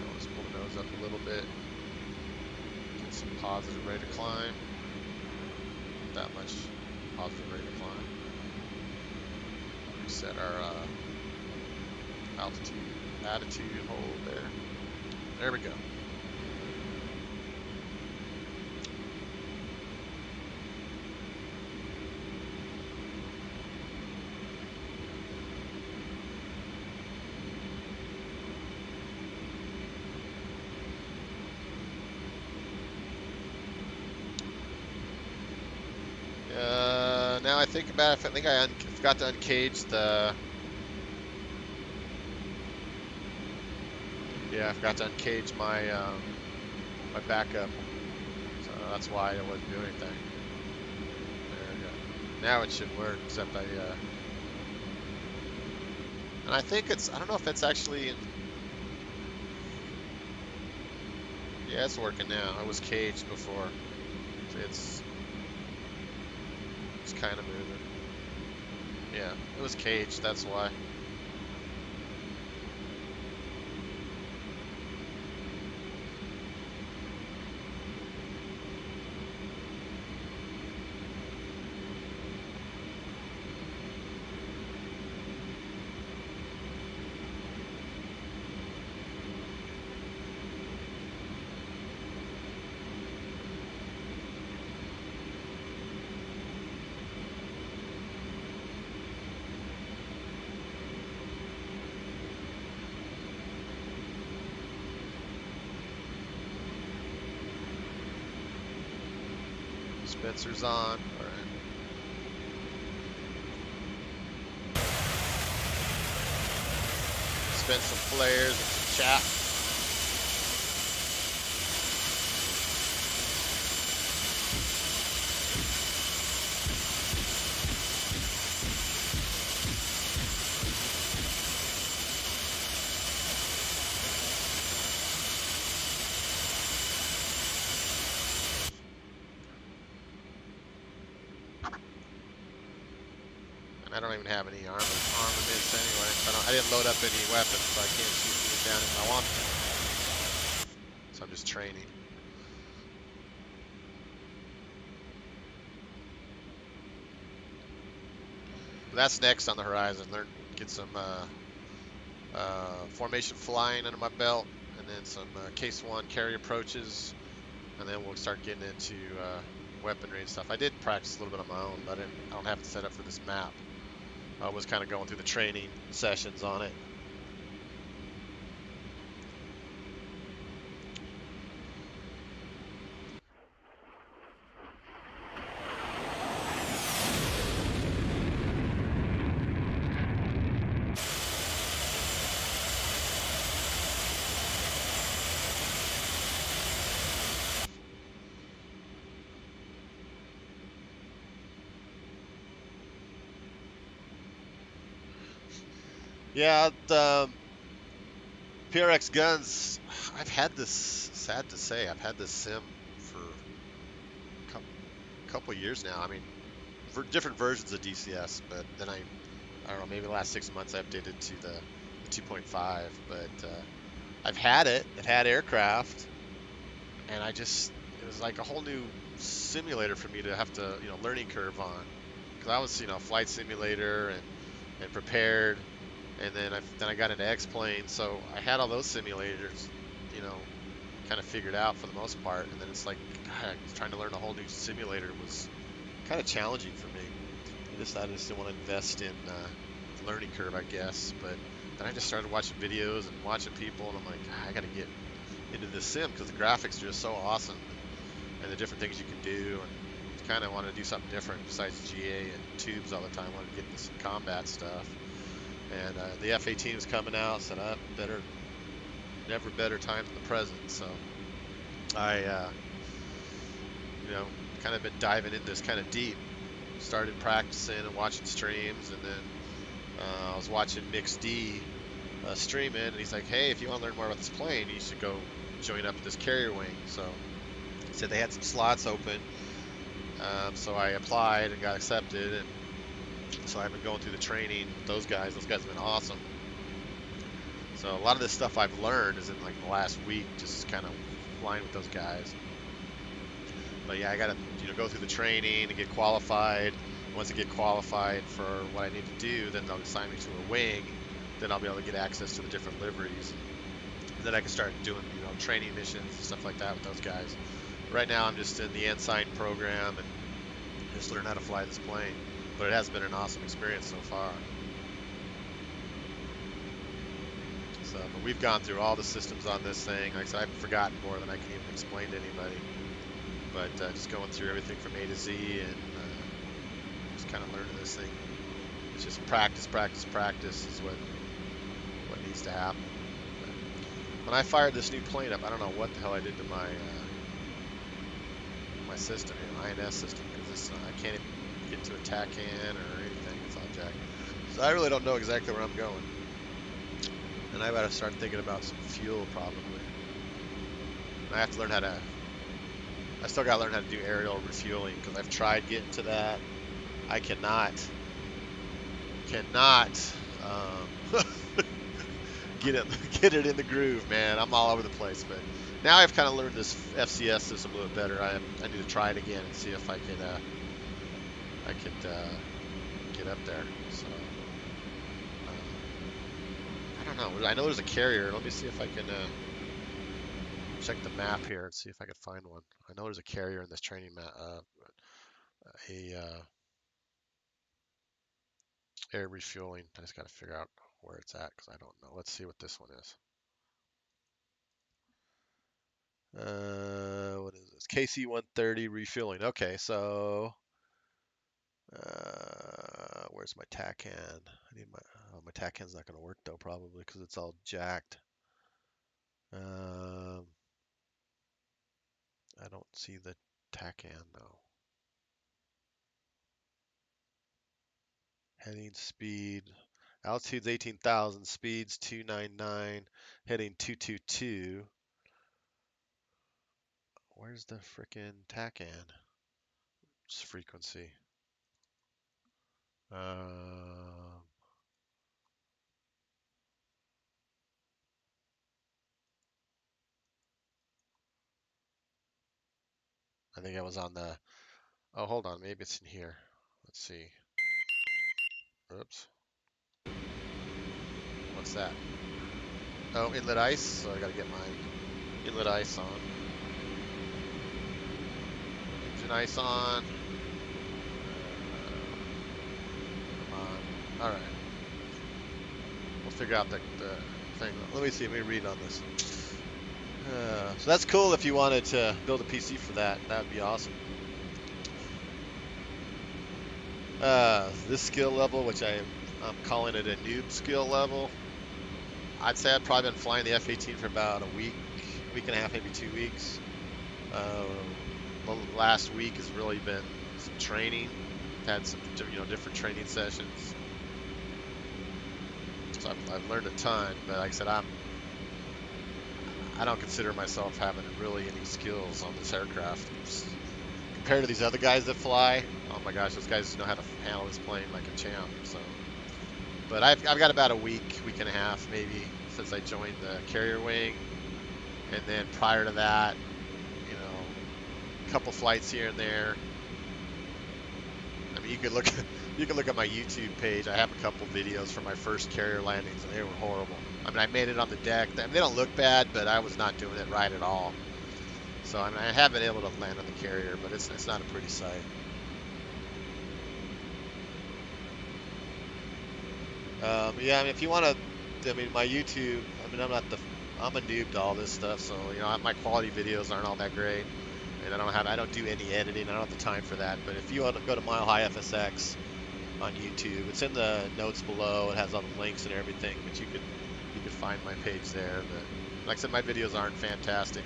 I'll just pull the nose up a little bit. Get some positive rate of climb. Not that much positive rate of climb. Reset our altitude, attitude, hold there. There we go. Now I think about it, I think I forgot to uncage the. Yeah, I forgot to uncage my my backup, so that's why I wasn't doing anything. There we go. Now it should work, except I. And I think it's. I don't know if it's actually. Yeah, it's working now. I was caged before. So it's kind of moving. Yeah, it was caged, that's why. Spencer's on. All right. Spin some flares and some chat. I don't even have any armaments anyway. I didn't load up any weapons, so I can't shoot these down if I want to. So I'm just training. But that's next on the horizon. Get some formation flying under my belt, and then some case 1 carry approaches, and then we'll start getting into weaponry and stuff. I did practice a little bit on my own, but I don't have it set up for this map. I was kind of going through the training sessions on it. Yeah, the PRX guns, I've had this, sad to say, I've had this sim for a couple years now. I mean, for different versions of DCS, but then I don't know, maybe the last 6 months I updated to the 2.5, but I've had it. It had aircraft, and it was like a whole new simulator for me to have to, learning curve on, because I was, flight simulator and prepared. And then I got into X-Plane, so I had all those simulators, kind of figured out for the most part. And then it's like, God, trying to learn a whole new simulator was kind of challenging for me. I decided I just didn't want to invest in the learning curve, I guess. But then I just started watching videos and watching people, and I'm like, I got to get into this sim because the graphics are just so awesome, and the different things you can do. And kind of wanted to do something different besides GA and tubes all the time. I wanted to get into some combat stuff. And the F18 was coming out, said, never better time than the present. So I, kind of been diving into this kind of deep. Started practicing and watching streams, and then I was watching Mix D streaming, and he's like, hey, if you want to learn more about this plane, you should go join up with this carrier wing. So he said they had some slots open, so I applied and got accepted, and So I've been going through the training with those guys. Those guys have been awesome. So a lot of this stuff I've learned is in like the last week, just kind of flying with those guys. But yeah, I gotta go through the training and get qualified. Once I get qualified for what I need to do, then they'll assign me to a wing. Then I'll be able to get access to the different liveries. And then I can start doing training missions and stuff like that with those guys. Right now I'm just in the ensign program and just learn how to fly this plane. But it has been an awesome experience so far. So, but we've gone through all the systems on this thing. Like I said, I've forgotten more than I can even explain to anybody. But just going through everything from A to Z and just kind of learning this thing. It's just practice, practice, practice is what needs to happen. But when I fired this new plane up, I don't know what the hell I did to my my system, INS system, because I can't even get to a TACAN or anything. It's all jacked. So I really don't know exactly where I'm going. And I gotta start thinking about some fuel probably. I have to learn how to. I still gotta learn how to do aerial refueling because I've tried getting to that. I cannot get it in the groove, man. I'm all over the place. But now I've kind of learned this FCS system a little bit better. I need to try it again and see if I could get up there. So I don't know. I know there's a carrier. Let me see if I can check the map here and see if I can find one. I know there's a carrier in this training map. Air refueling. I just got to figure out where it's at because I don't know. Let's see what this one is. What is this? KC-130 refueling. Okay, so where's my TACAN? I need my TACAN's not going to work though probably because it's all jacked. I don't see the TACAN though. Heading speed. Altitude's 18,000, speed's 299, heading 222. Where's the frickin' TACAN? It's frequency. I think I was on the. Oh, hold on. Maybe it's in here. Let's see. Oops. What's that? Oh, inlet ice. So I gotta get my inlet ice on. Engine ice on. Come on. All right. We'll figure out the thing. Let me see. Let me read on this. So that's cool if you wanted to build a PC for that. That would be awesome. This skill level, which I'm calling it a noob skill level, I'd say I've probably been flying the F18 for about a week and a half, maybe 2 weeks. The last week has really been some training. Had some different training sessions. So I've learned a ton, but like I said, I don't consider myself having really any skills on this aircraft. Compared to these other guys that fly, oh my gosh, those guys know how to handle this plane like a champ. So, but I've got about a week and a half maybe since I joined the carrier wing, and then prior to that, a couple flights here and there. I mean, you could look at my YouTube page. I have a couple videos from my first carrier landings, and they were horrible. I mean, I made it on the deck. I mean, they don't look bad, but I was not doing it right at all. So I mean, I have been able to land on the carrier, but it's not a pretty sight. Yeah, I mean, if you want to, I mean, my YouTube. I mean, I'm a noob to all this stuff, so my quality videos aren't all that great, and I don't do any editing. I don't have the time for that. But if you want to go to Mile High FSX on YouTube, it's in the notes below. It has all the links and everything, but you could find my page there. But like I said, my videos aren't fantastic.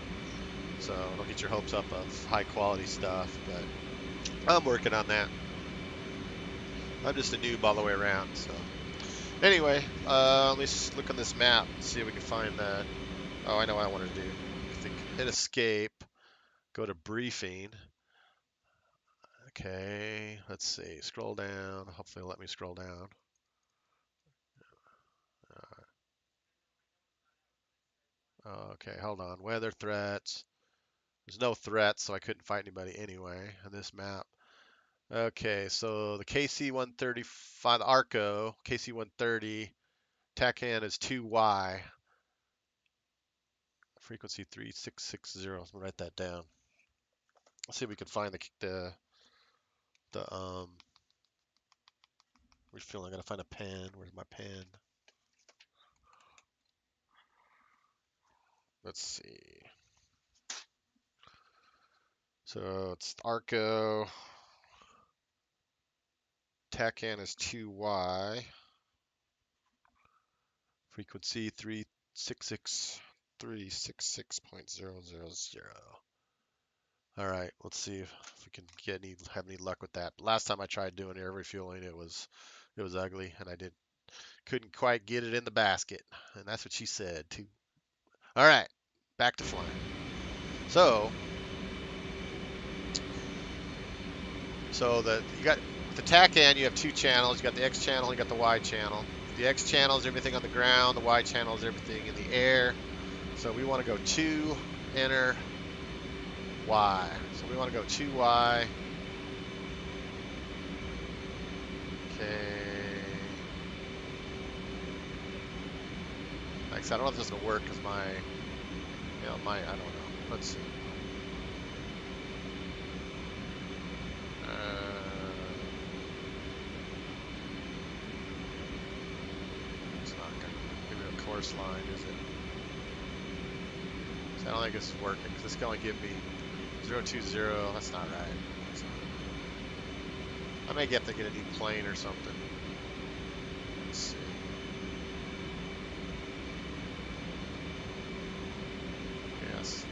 So don't get your hopes up of high quality stuff, but I'm working on that. I'm just a noob all the way around. So anyway, let's look on this map and see if we can find that. Oh, I know what I want to do. I think hit escape, go to briefing. Okay, let's see. Scroll down. Hopefully it'll let me scroll down. Okay, hold on. Weather threats. There's no threats, so I couldn't fight anybody anyway on this map. Okay, so the KC-135, the Arco, KC-130, TACAN is 2Y, frequency 3660. I'm gonna write that down. Let's see if we can find the we're feeling I gotta find a pen. Where's my pen? Let's see. So it's Arco. TACAN is 2Y. Frequency 366.000. All right, let's see if we can have any luck with that. Last time I tried doing air refueling, it was ugly, and I couldn't quite get it in the basket, and that's what she said too. All right, back to flying. So you got the TACAN, you have two channels. You got the X channel, you got the Y channel. The X channel is everything on the ground. The Y channel is everything in the air. So we want to go 2, enter, Y. So we want to go 2Y. Okay. Like I said, I don't know if this is going to work because I don't know. Let's see. It's not going to give me a course line, is it? So I don't think this is working because it's going to give me 020. That's not right. I may have to get a new plane or something. Let's see. Yes.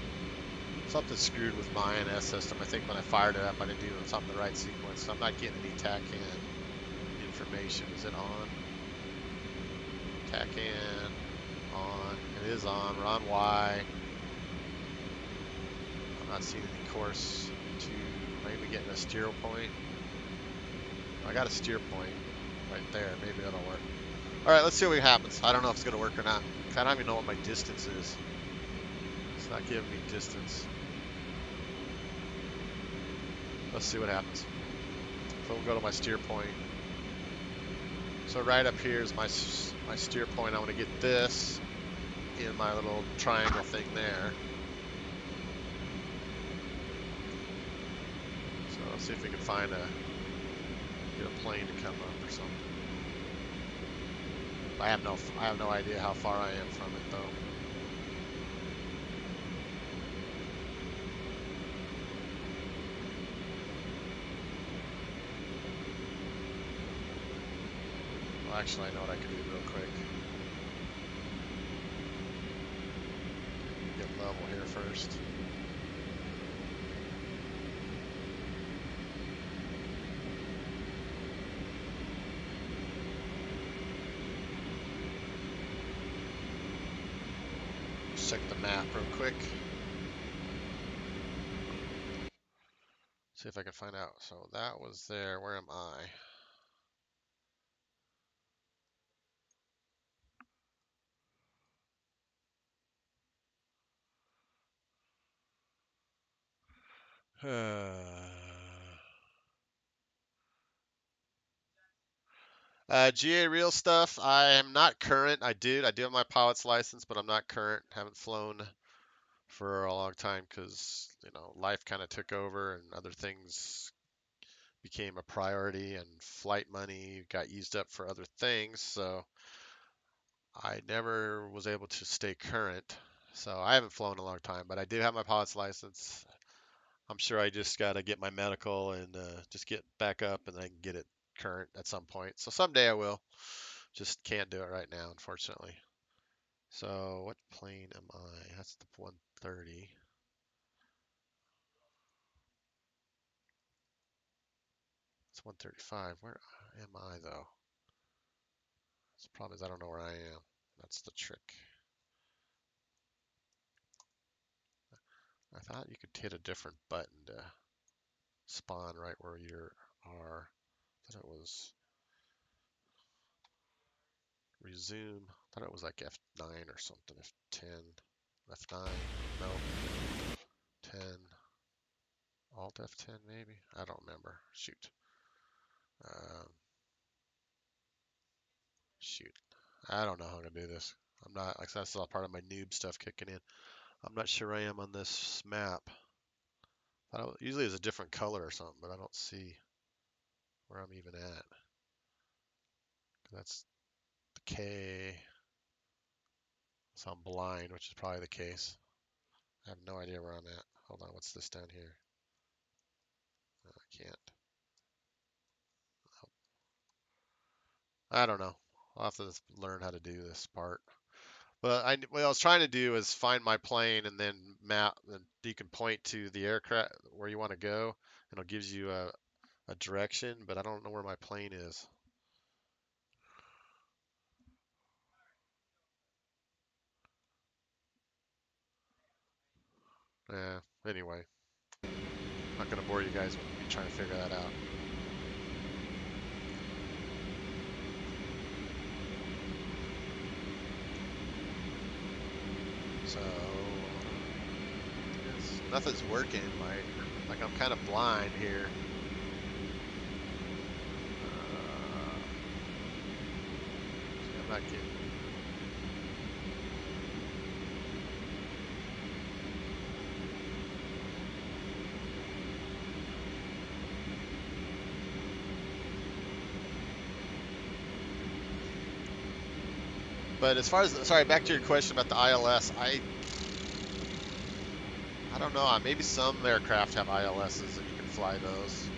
Something screwed with my INS system. I think when I fired it up, I didn't do something the right sequence. So I'm not getting any TACAN information. Is it on? TACAN on. It is on. We're on Y. I'm not seeing any course to maybe getting a steer point. I got a steer point right there. Maybe that'll work. All right, let's see what happens. I don't know if it's going to work or not. I don't even know what my distance is. It's not giving me distance. Let's see what happens. So we'll go to my steer point. So right up here is my steer point. I want to get this in my little triangle thing there. So let's see if we can get a plane to come up or something. I have no idea how far I am from it though. Well, actually, I know what I can do real quick. Get level here first. Check the map real quick. See if I can find out. So that was there. Where am I? GA real stuff. I am not current. I do have my pilot's license, but I'm not current. Haven't flown for a long time because life kind of took over and other things became a priority, and flight money got used up for other things. So I never was able to stay current. So I haven't flown in a long time, but I do have my pilot's license. I'm sure I just got to get my medical and just get back up, and I can get it current at some point. So someday I will. Just can't do it right now, unfortunately. So what plane am I? That's the 130. It's 135. Where am I though? The problem is I don't know where I am. That's the trick. I thought you could hit a different button to spawn right where you are. I thought it was resume. I thought it was like F9 or something. F10, F9, no, 10, Alt F10 maybe. I don't remember. Shoot. Shoot. I don't know how to do this. I'm not, like that's all part of my noob stuff kicking in. I'm not sure I am on this map. Usually it's a different color or something, but I don't see where I'm even at. That's the K. So I'm blind, which is probably the case. I have no idea where I'm at. Hold on, what's this down here? I can't. I don't know. I'll have to learn how to do this part. But what I was trying to do is find my plane and then map, and you can point to the aircraft where you want to go, and it gives you a direction, but I don't know where my plane is. Yeah, anyway. I'm not going to bore you guys with me trying to figure that out. So, nothing's working. Like I'm kind of blind here. I'm not getting. But as far as, sorry, back to your question about the ILS, I don't know. Maybe some aircraft have ILSs and you can fly those.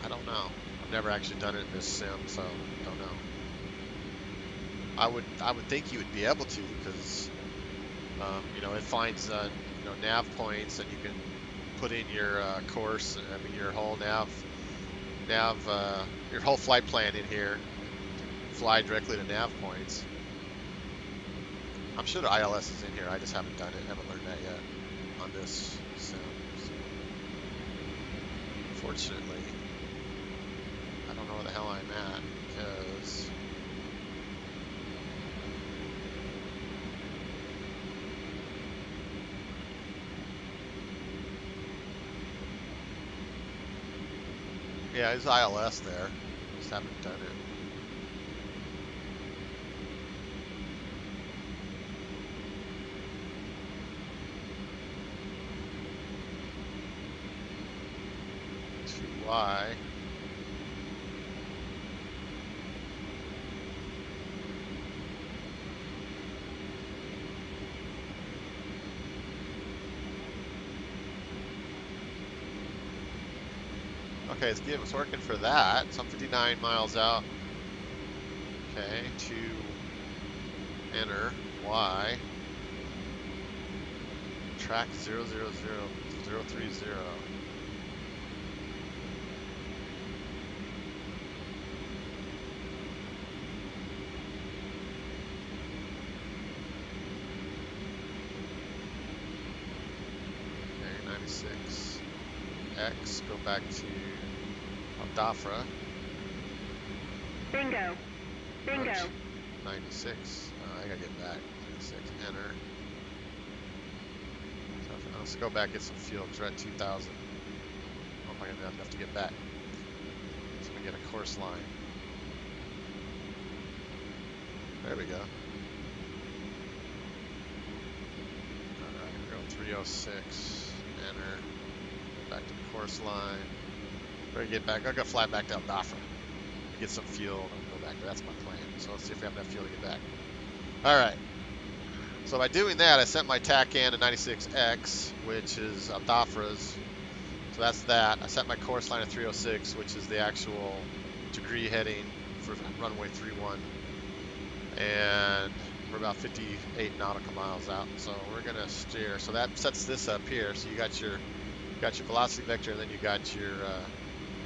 I don't know. I've never actually done it in this sim, so don't know. I would think you would be able to, because you know, it finds you know, nav points, and you can put in your course. I mean, your whole your whole flight plan in here. Fly directly to nav points. I'm sure the ILS is in here. I just haven't done it. Haven't learned that yet on this sim. So, unfortunately, I don't know where the hell I'm at, because yeah, there's ILS there. Just haven't done it. Y. Okay, it's working for that. So I'm 59 miles out. Okay, to enter Y. Track 000030. Okay, 96X, go back to Aldafra. Bingo. Bingo. 96. I gotta get back. 96. Enter. So let's go back, get some fuel, because we're at 2,000. Oh, am I gonna have enough to get back? So we get a course line. There we go. Alright, we're going 306. Enter. Go back to the course line. We're gonna get back. I'm gonna fly back to Aldafra. Get some fuel and go back. That's my plan. So let's see if we have enough fuel to get back. Alright. So by doing that, I set my TACAN to 96X, which is Aldafra's. So that's that. I set my course line at 306, which is the actual degree heading for runway 31. And we're about 58 nautical miles out. So we're gonna steer. So that sets this up here. So you got your velocity vector, and then you got your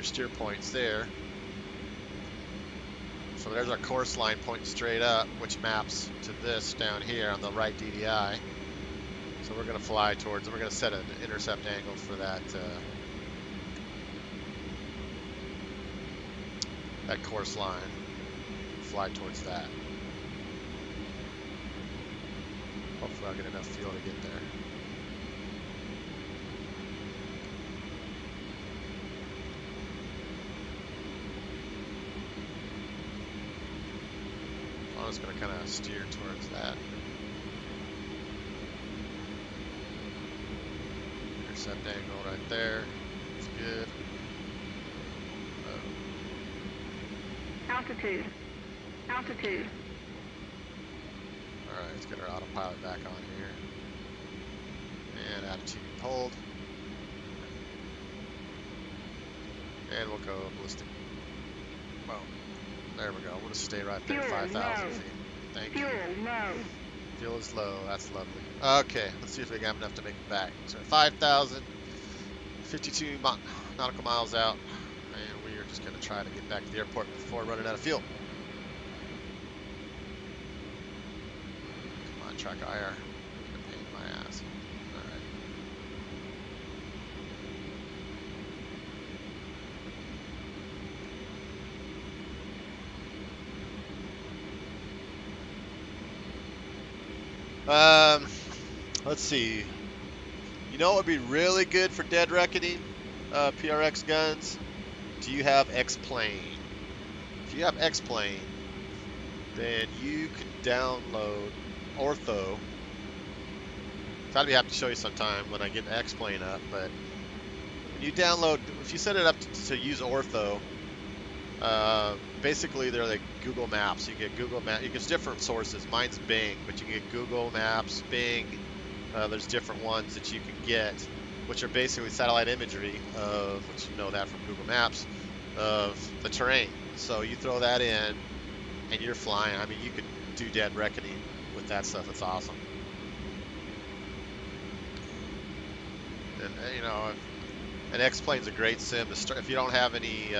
steer points there. So there's our course line pointing straight up, which maps to this down here on the right DDI. So we're going to fly towards, and we're going to set an intercept angle for that that course line. Fly towards that. Hopefully I'll get enough fuel to get there. I'm just going to kind of steer towards that. Intercept angle right there. It's good. Altitude. Altitude. Alright, let's get our autopilot back on here. And attitude hold. And we'll go ballistic. Boom. There we go. We'll just stay right there, Fuel 5,000 low. feet. Thank Fuel you. low. Fuel is low. That's lovely. Okay, let's see if we got enough to make it back. So 5,000, 52 nautical miles out, and we are just going to try to get back to the airport before running out of fuel. Come on, track IR. You're a pain in my ass. All right. Let's see. You know what would be really good for dead reckoning? PRX guns. Do you have X-Plane? If you have X-Plane, then you can download Ortho. I'd be happy to show you sometime when I get X-Plane up. But when you download, if you set it up to use Ortho, basically they're like Google Maps. You get Google Maps. You get different sources. Mine's Bing, but you can get Google Maps, Bing. There's different ones that you can get, which are basically satellite imagery of, which you know that from Google Maps, of the terrain. So you throw that in, and you're flying. I mean, you could do dead reckoning with that stuff. It's awesome. And you know, an X-Plane's a great sim to start if you don't have any.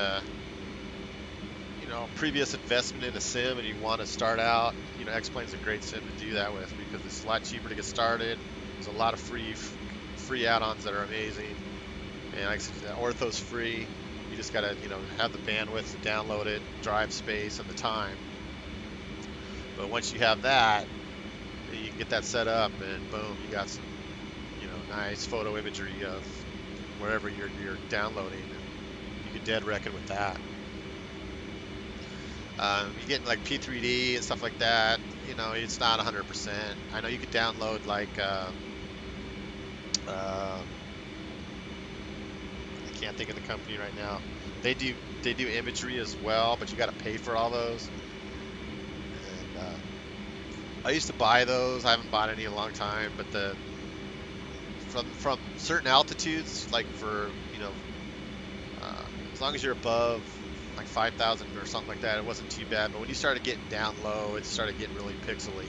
You know, previous investment in a sim and you want to start out, you know, X-Plane's a great sim to do that with because it's a lot cheaper to get started. There's a lot of free add-ons that are amazing. And like I said, Ortho's free. You just gotta, you know, have the bandwidth to download it, drive space, and the time. But once you have that, you can get that set up, and boom, you got some, you know, nice photo imagery of wherever you're downloading, and you can dead reckon with that. You get like P3D and stuff like that. You know, it's not 100%. I know you could download like I can't think of the company right now. They do imagery as well, but you got to pay for all those. And I used to buy those. I haven't bought any in a long time, but from certain altitudes, like for, you know, as long as you're above like 5,000 or something like that, it wasn't too bad. But when you started getting down low, it started getting really pixely.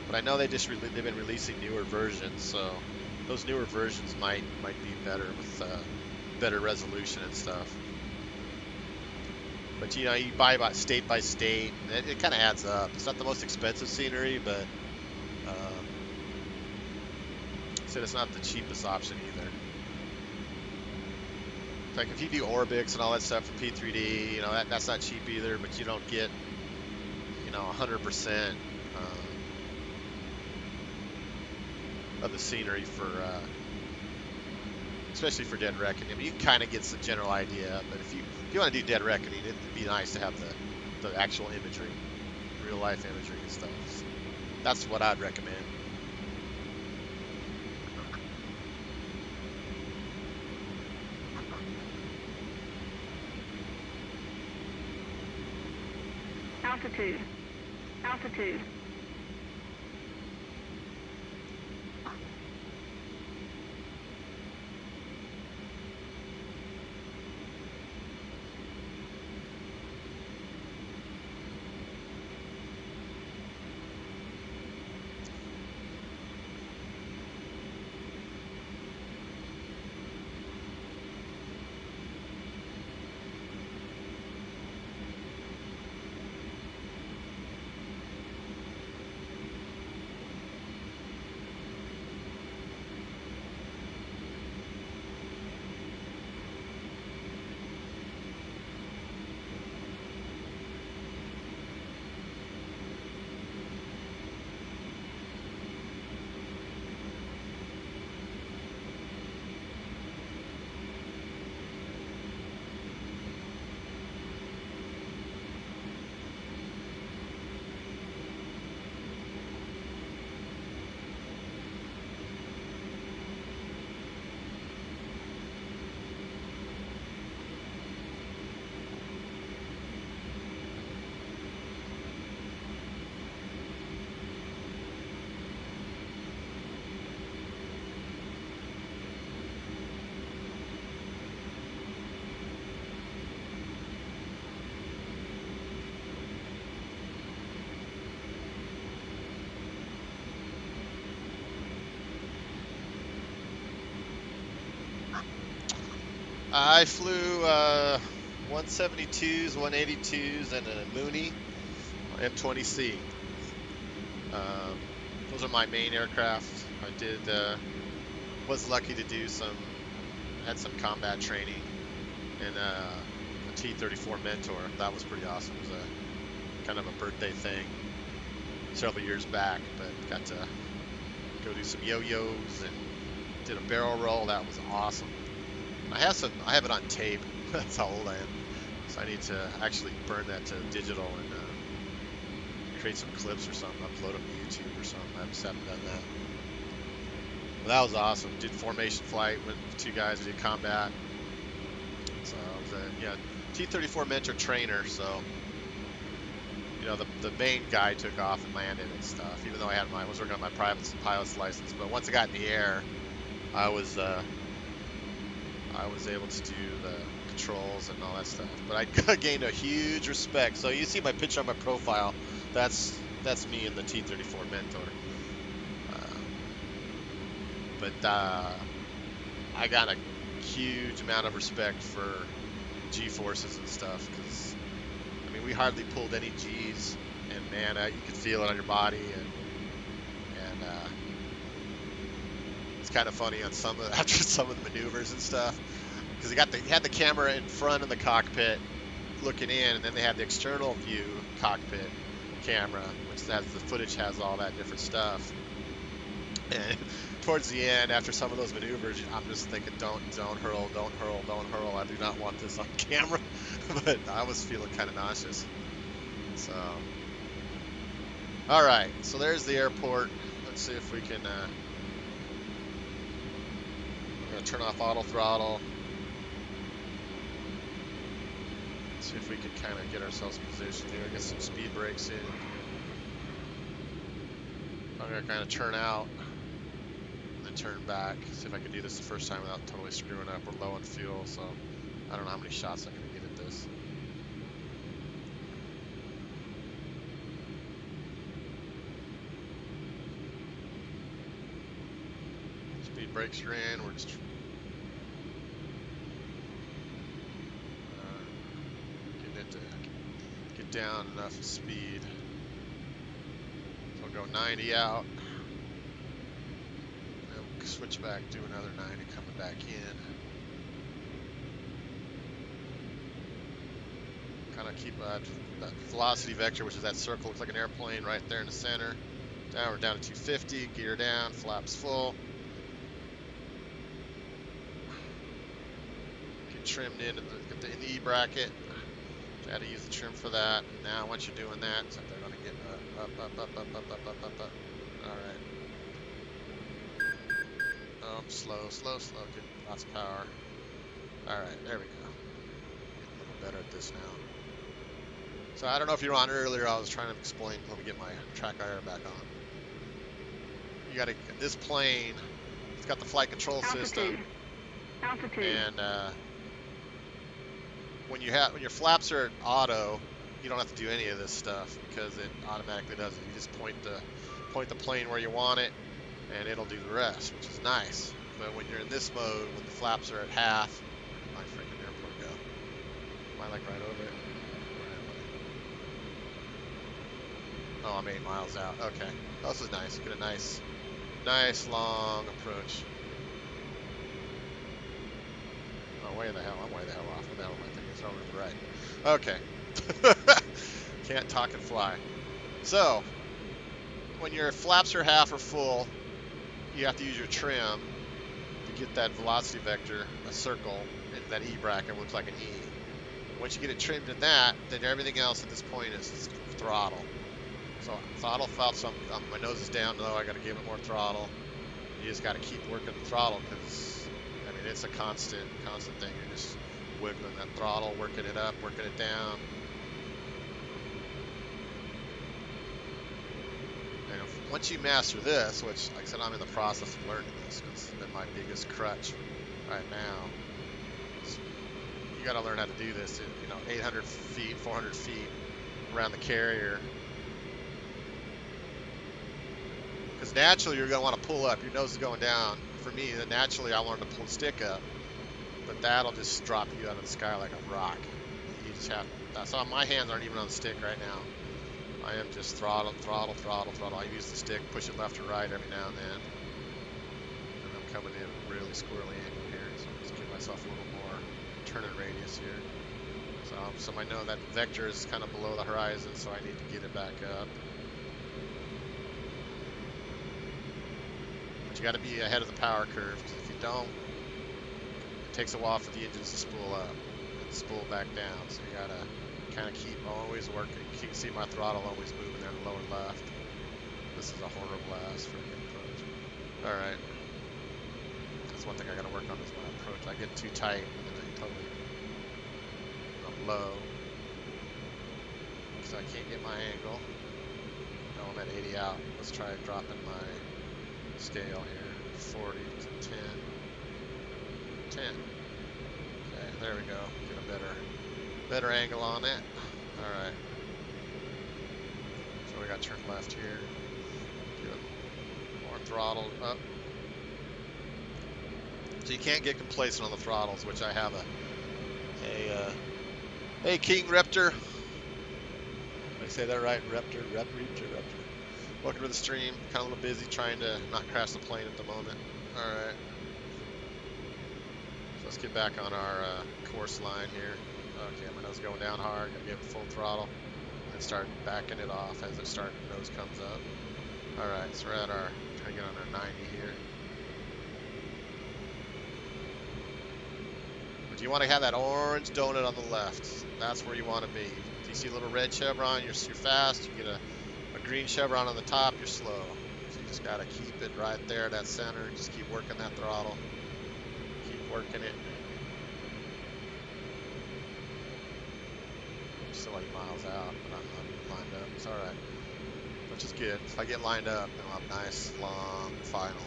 But I know they've been releasing newer versions, so those newer versions might be better with better resolution and stuff. But you know, you buy by state, it kind of adds up. It's not the most expensive scenery, but it's not the cheapest option either. Like if you do Orbix and all that stuff for P3D, you know, that's not cheap either, but you don't get, you know, 100% of the scenery for, especially for dead reckoning. I mean, you can kind of get some general idea, but if you want to do dead reckoning, it'd be nice to have the actual imagery, real life imagery and stuff. So that's what I'd recommend. Altitude. Altitude. I flew 172s, 182s, and a Mooney M20C. Those are my main aircraft. I was lucky to do had some combat training in a T-34 Mentor. That was pretty awesome. It was a kind of a birthday thing several years back, but got to go do some yo-yos and did a barrel roll. That was awesome. I have it on tape. That's how old I am. So I need to actually burn that to digital and create some clips or something, upload them to YouTube or something. I just haven't done that. But that was awesome. Did formation flight with 2 guys who did combat. So I was a T-34 Mentor trainer. So the main guy took off and landed and stuff. Even though I was working on my private pilot's license, but once I got in the air, I was able to do the controls and all that stuff. But I gained a huge respect. So you see my picture on my profile. That's me in the T-34 Mentor. But I got a huge amount of respect for G-forces and stuff, because I mean we hardly pulled any G's, and man, you could feel it on your body, and it's kind of funny on after some of the maneuvers and stuff, because he had the camera in front of the cockpit looking in, and then they had the external view cockpit camera, which has the footage, has all that different stuff. And towards the end, after some of those maneuvers, I'm just thinking, don't hurl, don't hurl, don't hurl. I do not want this on camera. But I was feeling kind of nauseous. So, all right. So there's the airport. Let's see if we can. We're gonna turn off auto throttle. See if we can kind of get ourselves positioned here. Get some speed brakes in. I'm gonna kind of turn out. Turn back, see if I can do this the first time without totally screwing up. We're low on fuel, so I don't know how many shots I can get at this. Speed brakes are in. We're just getting it to get down enough speed. So we'll go 90 out. Switch back, do another 90 coming back in. Kind of keep that velocity vector, which is that circle, looks like an airplane right there in the center. Now we're down to 250, gear down, flaps full. Get trimmed in, get the E bracket. Had to use the trim for that. Now once you're doing that, so they're going to get up. All right. Oh, slow, get lots of power. Alright, there we go. Getting a little better at this now. So I don't know if you were on earlier, I was trying to explain, let me get my track IR back on. You gotta, this plane, it's got the flight control system. Altitude. And when your flaps are at auto, you don't have to do any of this stuff because it automatically does it. You just point the plane where you want it, and it'll do the rest, which is nice. But when you're in this mode, when the flaps are at half, where'd my freaking airport go? Am I like right over it? Oh, I'm 8 miles out. Okay, this is nice. Get a nice long approach. Oh, I'm way the hell off. What the hell am I thinking? It's over to the right. Okay. Can't talk and fly. So, when your flaps are half or full, you have to use your trim to get that velocity vector, a circle, and that E bracket looks like an E. Once you get it trimmed in that, then everything else at this point is throttle. So throttle felt my nose is down low, I got to give it more throttle. You just got to keep working the throttle because, I mean, it's a constant thing. You're just wiggling that throttle, working it up, working it down. Once you master this, which, like I said, I'm in the process of learning this, because it's been my biggest crutch right now. You got to learn how to do this, 800 feet, 400 feet around the carrier. Because naturally, you're going to want to pull up. Your nose is going down. For me, naturally, I wanted to pull the stick up. but that'll just drop you out of the sky like a rock. You just have, that's all, my hands aren't even on the stick right now. I am just throttle. I use the stick, push it left or right every now and then. And I'm coming in a really squirrely angle here, so I'm just give myself a little more turning radius here. So I know that vector is kind of below the horizon, so I need to get it back up. But you got to be ahead of the power curve, because if you don't, it takes a while for the engines to spool up and spool back down. So you got to kind of keep always working. You can see my throttle always moving there in the lower left. This is a horrible ass freaking approach. All right. That's one thing I got to work on is my approach. I get too tight and then I totally, I'm low. So I can't get my angle. No, I'm at 80 out. Let's try dropping my scale here. 40 to 10. 10. Okay, there we go. Get a better angle on it. Alright. So we got to turn left here. Give it more throttle up. So you can't get complacent on the throttles, which I have hey King Raptor. Did I say that right? Raptor. Welcome to the stream. Kind of a little busy trying to not crash the plane at the moment. Alright. So let's get back on our course line here. Okay, my nose going down hard. Gonna give it full throttle. And start backing it off as nose comes up. Alright, so we're at our, trying to get on our 90 here. But you want to have that orange donut on the left. That's where you want to be. If you see a little red chevron, you're fast. You get a green chevron on the top, you're slow. So you just got to keep it right there, that center. Just keep working that throttle. Keep working it. I'm still 8 miles out, but I'm not lined up. It's alright. Which is good. If I get lined up, then I'll have a nice, long final.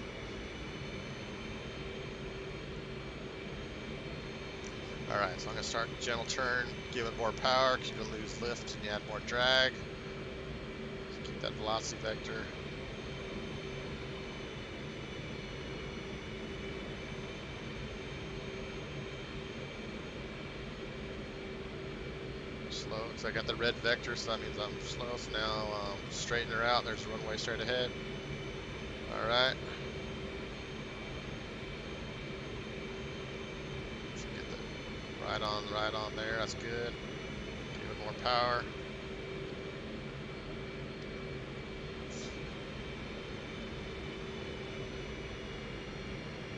Alright, so I'm going to start gentle turn, give it more power, because you're going to lose lift and you add more drag. So keep that velocity vector. Slow, because I got the red vector, so that means I'm slow. So now straighten her out. There's a runway straight ahead. Alright. Right on there, that's good. Give it more power.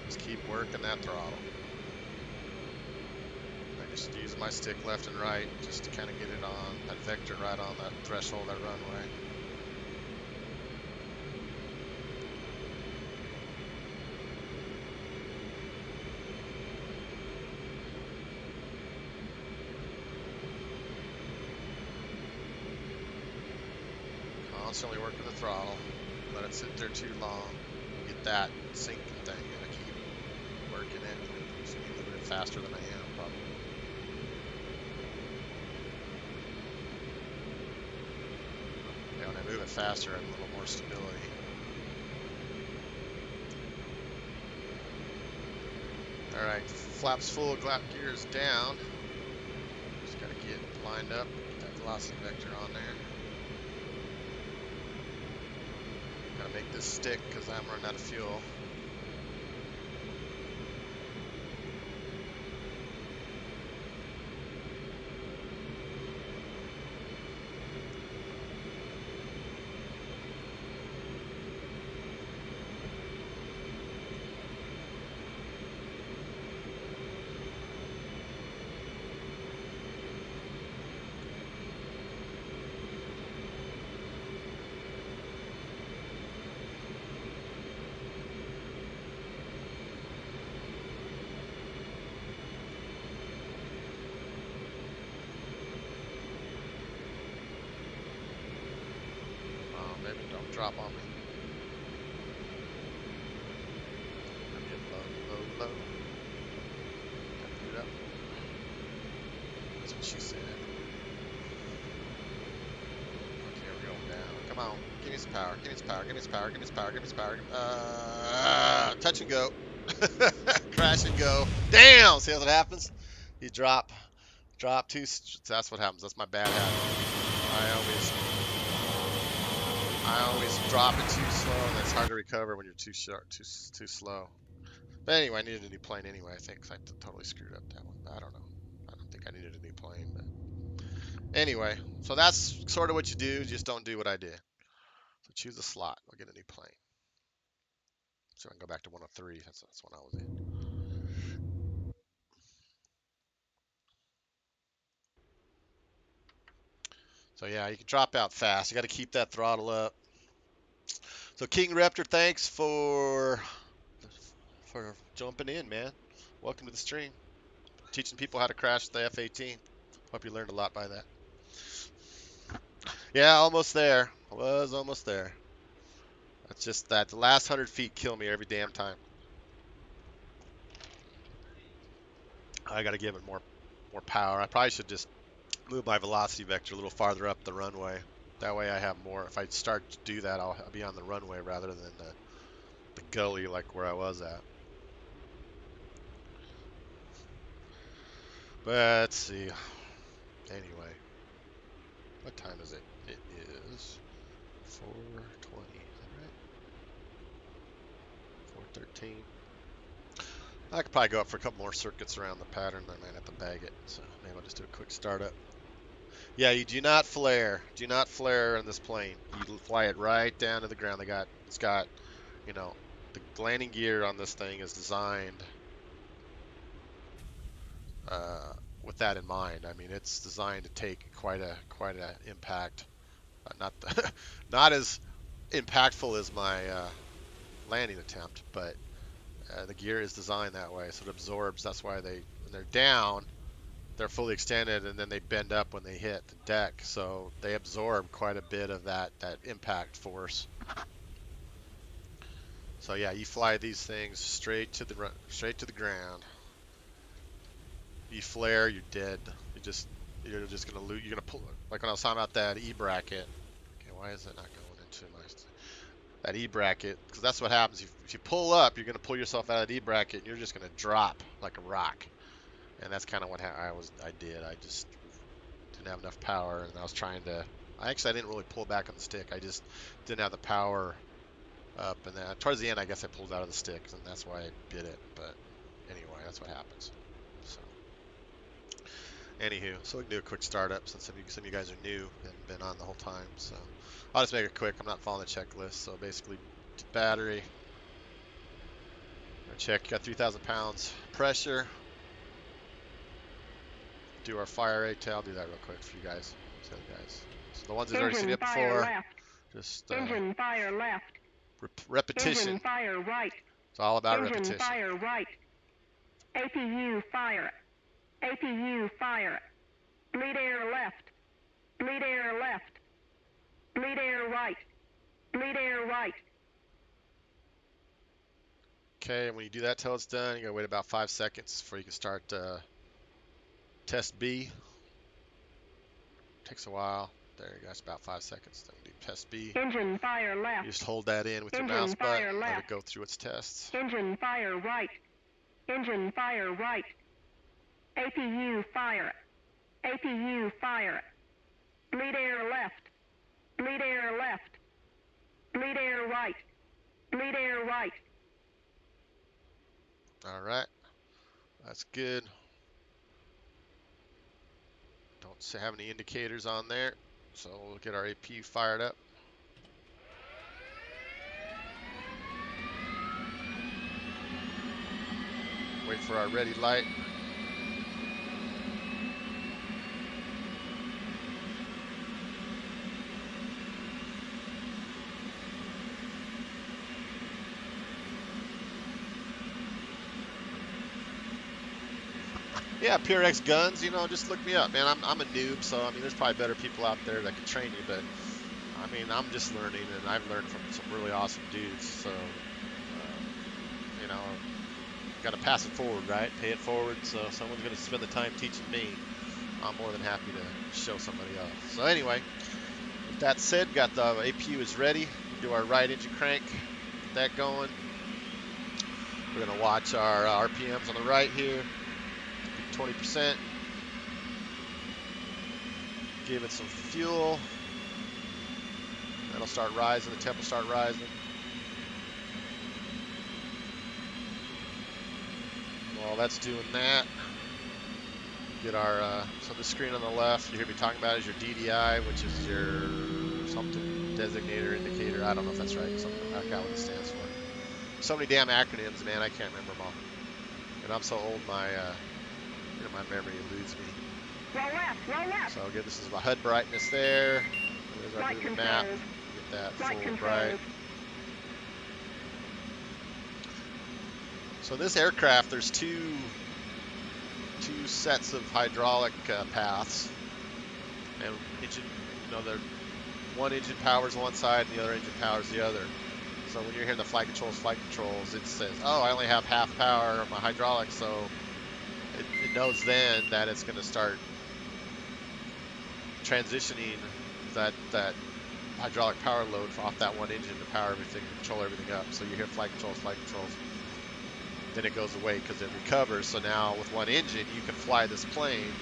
Just keep working that throttle. I just use my stick left and right just to kind of get it on that vector right on that threshold, that runway. Constantly working the throttle. Let it sit there too long. Get that sinking thing. Gotta keep working it. So you're moving it faster than I am, probably. Yeah, when I move it faster, I have a little more stability. Alright, flaps full, glap gears down. Just gotta get lined up, get that velocity vector on there. Gotta make this stick because I'm running out of fuel. Maybe don't drop on me. Low. Gotta boot up. That's what she said. Okay, we're going down. Come on, give me some power. Give me some power. Touch and go. Crash and go. Damn! See how that happens? You drop too. That's what happens. That's my bad habit. I always drop it too slow, and it's hard to recover when you're too slow. But anyway, I needed a new plane anyway. I think I totally screwed up that one. I don't know. I don't think I needed a new plane, but anyway. So that's sort of what you do. Just don't do what I did. So choose a slot. I'll get a new plane. So I can go back to 103. That's one I was in. So yeah, you can drop out fast. You got to keep that throttle up. So King Raptor, thanks for jumping in, man. Welcome to the stream. Teaching people how to crash the F18. Hope you learned a lot by that. Yeah, almost there. I was almost there. It's just that the last 100 feet kill me every damn time. I got to give it more power. I probably should just move my velocity vector a little farther up the runway. That way I have more. If I start to do that, I'll be on the runway rather than the gully like where I was at. But let's see. Anyway, what time is it? It is 4:20. Is that right? 4:13. I could probably go up for a couple more circuits around the pattern. I might have to bag it, so maybe I'll just do a quick startup. Yeah, you do not flare. Do not flare in this plane. You fly it right down to the ground. It's got, you know, the landing gear on this thing is designed with that in mind. I mean, it's designed to take quite a impact. Not as impactful as my landing attempt, but the gear is designed that way, so it absorbs. That's why when they're down, they're fully extended, and then they bend up when they hit the deck, so they absorb quite a bit of that impact force. So yeah, you fly these things straight to the ground. You flare, you're dead. You're just gonna lose. You're gonna pull, like when I was talking about that E bracket. Okay, why is it not going into that E bracket? Because that's what happens. If you pull up, you're gonna pull yourself out of the E bracket, and you're just gonna drop like a rock. And that's kind of what I did. I just didn't have enough power, and I was trying to. I didn't really pull back on the stick. I just didn't have the power up, and then towards the end, I guess I pulled out of the stick, and that's why I bit it. But anyway, that's what happens. So, anywho, so we can do a quick startup since some of you guys are new and been on the whole time. So I'll just make it quick. I'm not following the checklist. So basically, battery. Check. You got 3,000 pounds pressure. Do our fire rate. I'll do that real quick for you guys. So the ones that already seen it before. Left. Just Engine fire left. Repetition. Engine fire right. It's all about Engine repetition. Fire right. APU fire. APU fire. Bleed air left. Bleed air left. Bleed air right. Bleed air right. Okay, and when you do that till it's done, you gotta wait about 5 seconds before you can start test B. Takes a while. There you go. It's about 5 seconds. Then we do test B. Engine fire left. You just hold that in with your mouse button. Let it go through its tests. Engine fire right. Engine fire right. APU fire. APU fire. Bleed air left. Bleed air left. Bleed air right. Bleed air right. All right. That's good. Don't have any indicators on there. So we'll get our APU fired up. Wait for our ready light. Yeah, PureX Guns, you know, just look me up, man. I'm a noob, so I mean, there's probably better people out there that can train you, but I mean, I'm just learning, and I've learned from some really awesome dudes. So, you know, got to pass it forward, right? Pay it forward. So someone's going to spend the time teaching me. I'm more than happy to show somebody else. So anyway, with that said, got the APU is ready. We do our right engine crank, get that going. We're going to watch our RPMs on the right here. 20%. Give it some fuel. That'll start rising. The temp will start rising. While that's doing that, get our, so the screen on the left, you hear me talking about is your DDI, which is your something designator indicator. I don't know if that's right. Something, I forgot what it stands for. So many damn acronyms, man. I can't remember them all. And I'm so old, my my memory eludes me. Roll left, roll left. So again, this is my HUD brightness there. There's our Flight moving controls. map. Get that Flight full controls. bright. So this aircraft, there's two sets of hydraulic paths, and engine, the one engine powers one side and the other engine powers the other. So when you're hearing the flight controls, it says, oh, I only have half power on my hydraulics, so it knows then that it's going to start transitioning that hydraulic power load off that one engine to power everything, control everything up. So you hear flight controls. Then it goes away because it recovers. So now with one engine, you can fly this plane.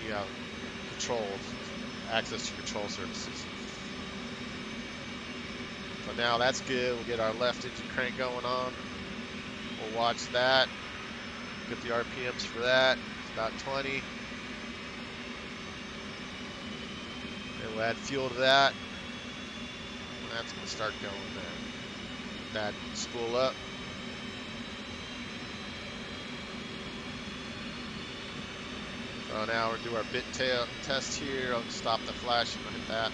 You have access to control services. So now that's good. We'll get our left engine crank going on. We'll watch that. Get the RPMs for that. It's about 20. And we'll add fuel to that. And that's going to start going there. That spool up. So now we're going to do our bit tail test here. I'll stop the flash and hit that.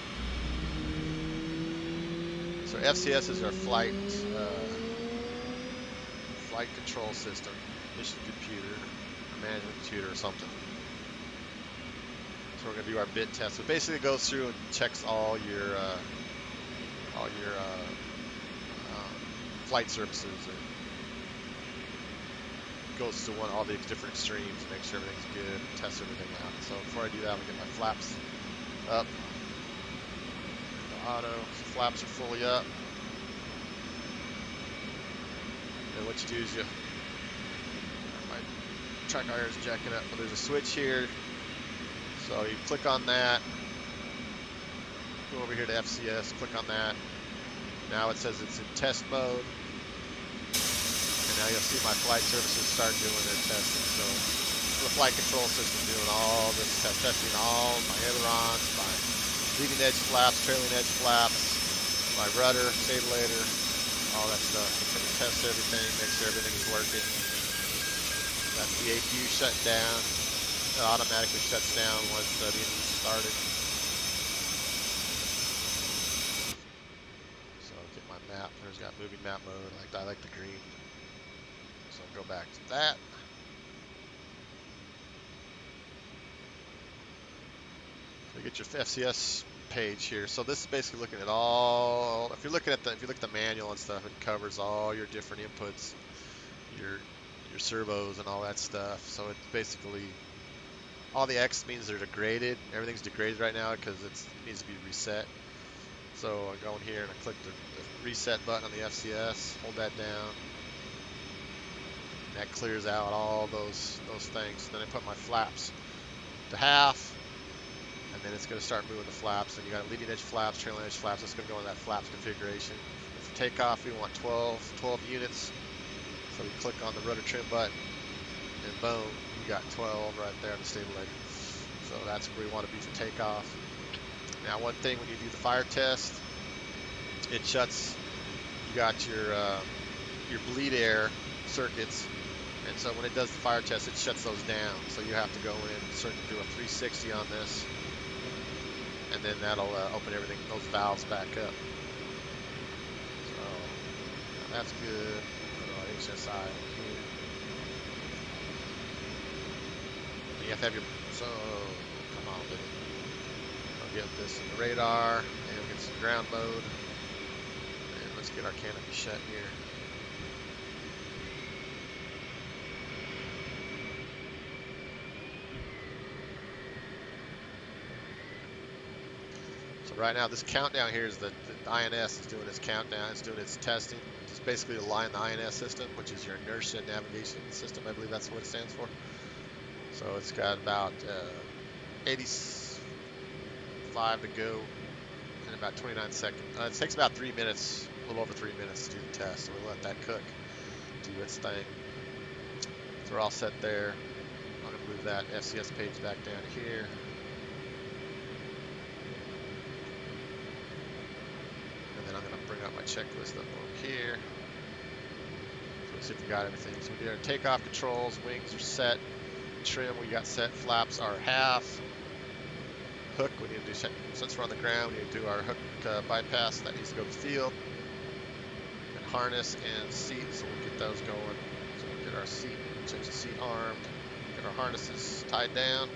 So FCS is our flight control system, mission computer, management computer or something. So we're going to do our bit test. So it basically goes through and checks all your flight services, and goes to all the different extremes to make sure everything's good, and test everything out. So before I do that, I'm going to get my flaps up. The auto flaps are fully up. And what you do is my track iron is jacking up, but there's a switch here. So you click on that, go over here to FCS, click on that. Now it says it's in test mode. And now you'll see my flight services start doing their testing. So the flight control system doing all this testing, all my ailerons, my leading edge flaps, trailing edge flaps, my rudder, stabilizer, all that stuff. So we test everything, make sure everything is working. Got the APU shut down. It automatically shuts down once the engine started. So I'll get my map. There's got moving map mode. I like the green. So I'll go back to that. So you get your FCS page here. So this is basically looking at all. If you look at the manual and stuff, it covers all your different inputs, your servos and all that stuff. So it's basically all the X means they're degraded. Everything's degraded right now because it needs to be reset. So I go in here and I click the reset button on the FCS, hold that down. That clears out all those things. Then I put my flaps to half, and then it's going to start moving the flaps. And you got leading edge flaps, trailing edge flaps. It's going to go in that flaps configuration. For takeoff, we want 12 units. So we click on the rudder trim button, and boom, you got 12 right there on the stabilizer. So that's where we want to be for takeoff. Now, one thing when you do the fire test, it shuts. You got your bleed air circuits. And so when it does the fire test, it shuts those down. So you have to go in and do a 360 on this, and then that'll open everything, those valves back up. So that's good. HSI here. You have to have your, so come on, baby. I'll get this in the radar, and we'll get some ground mode. And let's get our canopy shut here. So So right now, this countdown here is the INS is doing its countdown. It's doing its testing. It's basically align the INS system, which is your inertia navigation system. I believe that's what it stands for. So it's got about 85 to go in about 29 seconds. It takes about 3 minutes, a little over 3 minutes to do the test. So we'll let that cook, do its thing. So we're all set there. I'm going to move that FCS page back down here. And then I'm going to bring up my checklist up over here. So let's see if we got everything. So we did our takeoff controls, wings are set, trim we got set, flaps are half. Hook, we need to do, since we're on the ground, we need to do our hook bypass, that needs to go to the field. And harness and seat, so we'll get those going. So we'll get our seat, change the seat armed, get our harnesses tied down.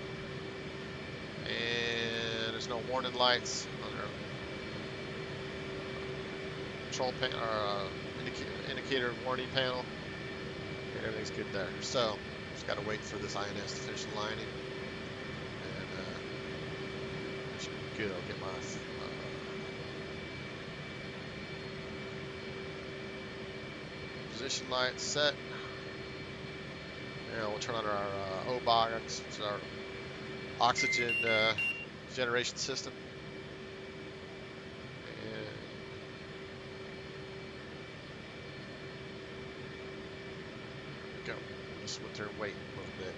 And there's no warning lights on our control panel, our indicator warning panel. And everything's good there. So, just gotta wait for this INS to finish aligning. Good, I'll get my position lights set. And we'll turn on our OBOG, which is our oxygen generation system. And go. Just sit there and wait a little bit.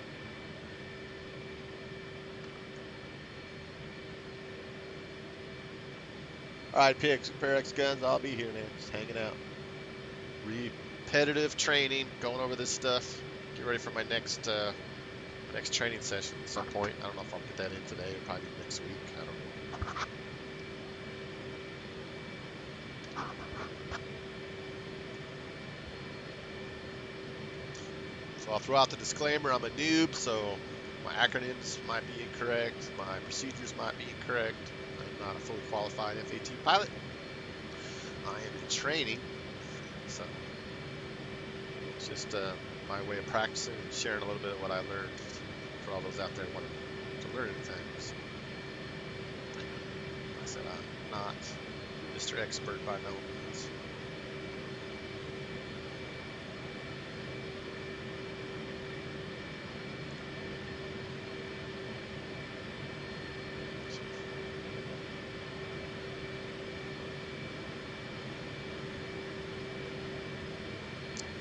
Alright, PRX guns, I'll be here, man. Just hanging out. Repetitive training, going over this stuff. Get ready for my next training session at some point. I don't know if I'll get that in today or probably next week. I don't know. So I'll throw out the disclaimer, I'm a noob, so my acronyms might be incorrect, my procedures might be incorrect. I'm not a fully qualified F18 pilot. I am in training, so it's just my way of practicing and sharing a little bit of what I learned for all those out there wanting to learn anything. So, like I said, I'm not Mr. Expert by no means.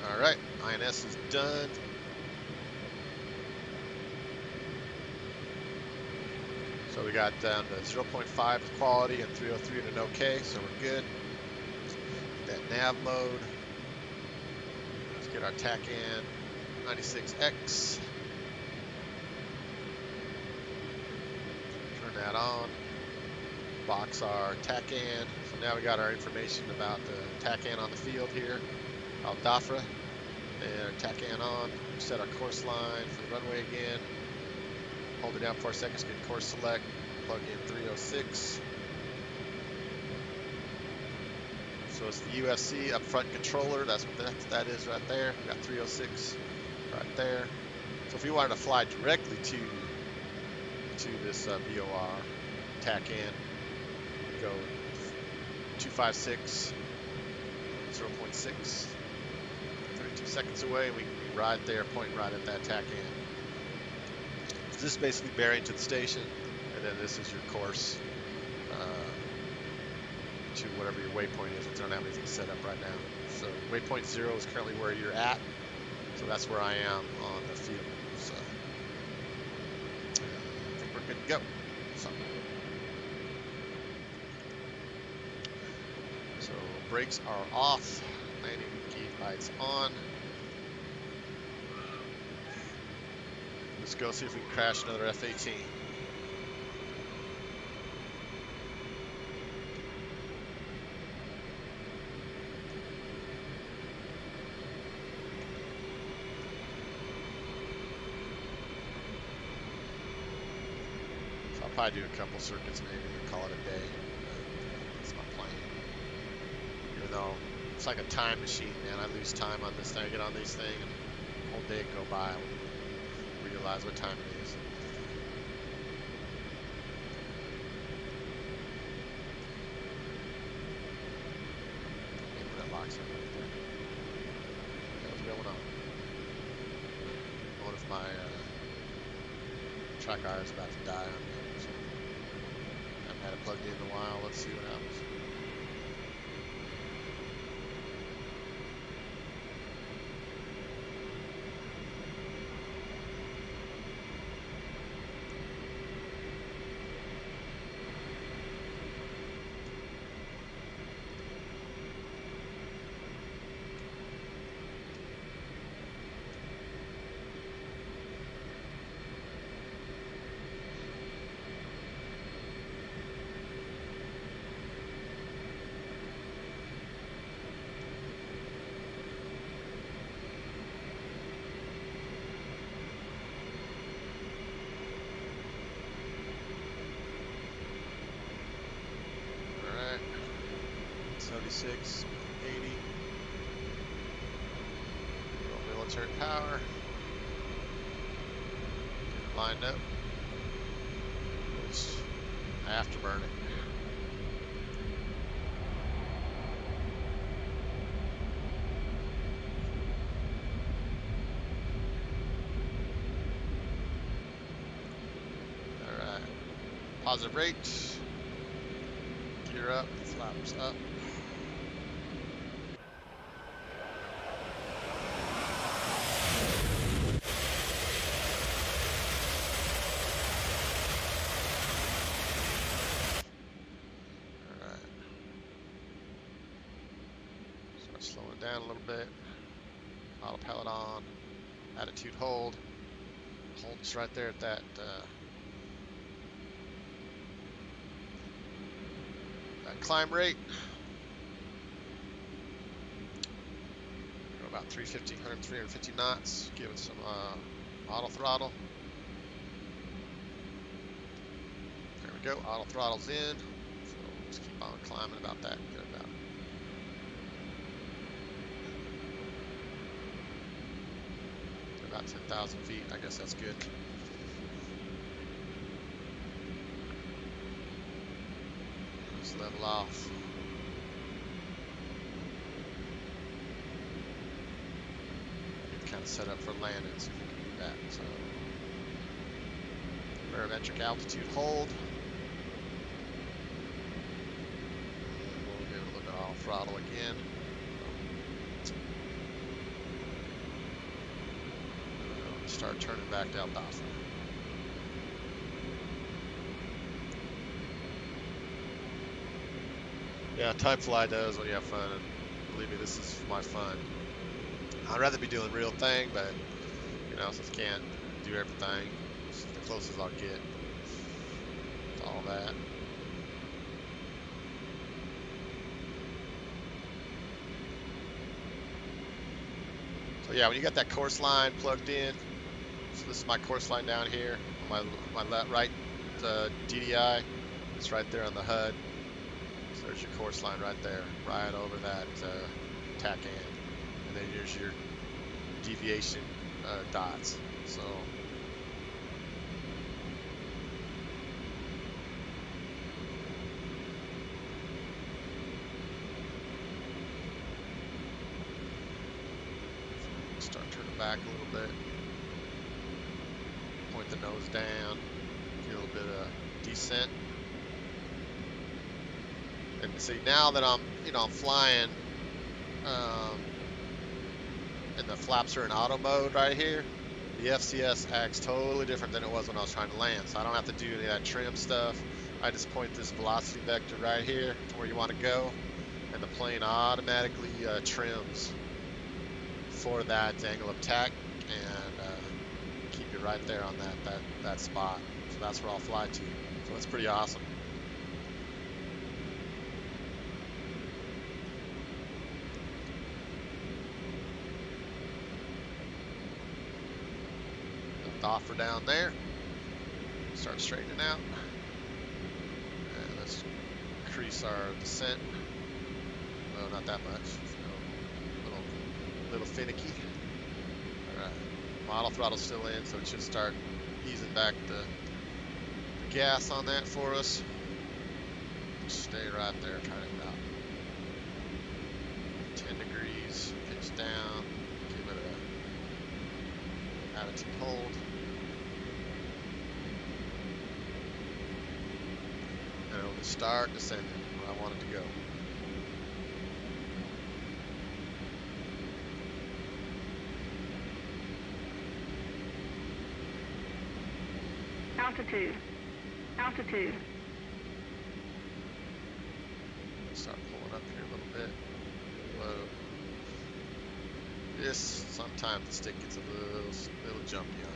Alright, INS is done. So we got down to 0.5 with quality and 303 and an OK, so we're good. Get that nav mode. Let's get our TACAN 96X. Turn that on. Box our TACAN. So now we got our information about the TACAN on the field here. Al Dafra. And our TACAN on. Set our course line for the runway again. Hold it down 4 seconds, get course select. Plug in 306. So it's the UFC up front controller. That's what that is right there. We got 306 right there. So if you wanted to fly directly to this BOR TACAN, you go 256 0.6. 32 seconds away, we can be right there, pointing right at that TACAN. So this is basically bearing to the station, and then this is your course to whatever your waypoint is. I don't have anything set up right now. So waypoint 0 is currently where you're at, so that's where I am on the field. So I think we're good to go. So brakes are off. Landing gear lights on. Let's go see if we can crash another F18. So I'll probably do a couple circuits maybe and call it a day. That's my plan. Even though it's like a time machine, man. I lose time on this thing. I get on these things and the whole day go by. I won't realize what time it is. track IR is about to die on me. So I haven't had it plugged in a while. Let's see what happens. Alright. 76, 80. Little military power. Get it lined up. It's afterburning. Alright. Positive rate. Gear up, flaps up. Alright. Start slowing down a little bit. Autopilot on. Attitude hold. Hold us right there at that climb rate. Go about 350 knots. Give it some auto throttle. There we go. Auto throttle's in. So we'll just keep on climbing about that. Good about 10,000 feet. I guess that's good. Just level off. Get kind of set up for landing, so you can do that. So, barometric altitude hold. We'll give it a little bit of auto throttle again. Start turning back to Alpha. Yeah, type fly does when you have fun, and believe me, this is my fun. I'd rather be doing real thing, but you know, since I can't do everything, it's the closest I'll get to all that. So yeah, when you got that course line plugged in, so this is my course line down here, my right DDI, it's right there on the HUD. So there's your course line right there, right over that tack end. And then here's your deviation dots. So start turning back a little bit. Point the nose down. Get a little bit of descent. And see, now that I'm flying, and the flaps are in auto mode right here, the FCS acts totally different than it was when I was trying to land. So I don't have to do any of that trim stuff. I just point this velocity vector right here to where you want to go, and the plane automatically trims for that angle of attack and keep you right there on that spot. So that's where I'll fly to. So it's pretty awesome. Offer down there. Start straightening out. And let's increase our descent. Well, not that much. So little finicky. Alright. Auto throttle's still in, so it should start easing back the gas on that for us. Stay right there, trying it out. 10 degrees, pitch down, give it a attitude hold. to start descending where I want it to go. Altitude. Altitude. Start pulling up here a little bit. Low. This, sometimes the stick gets a little jumpy on you.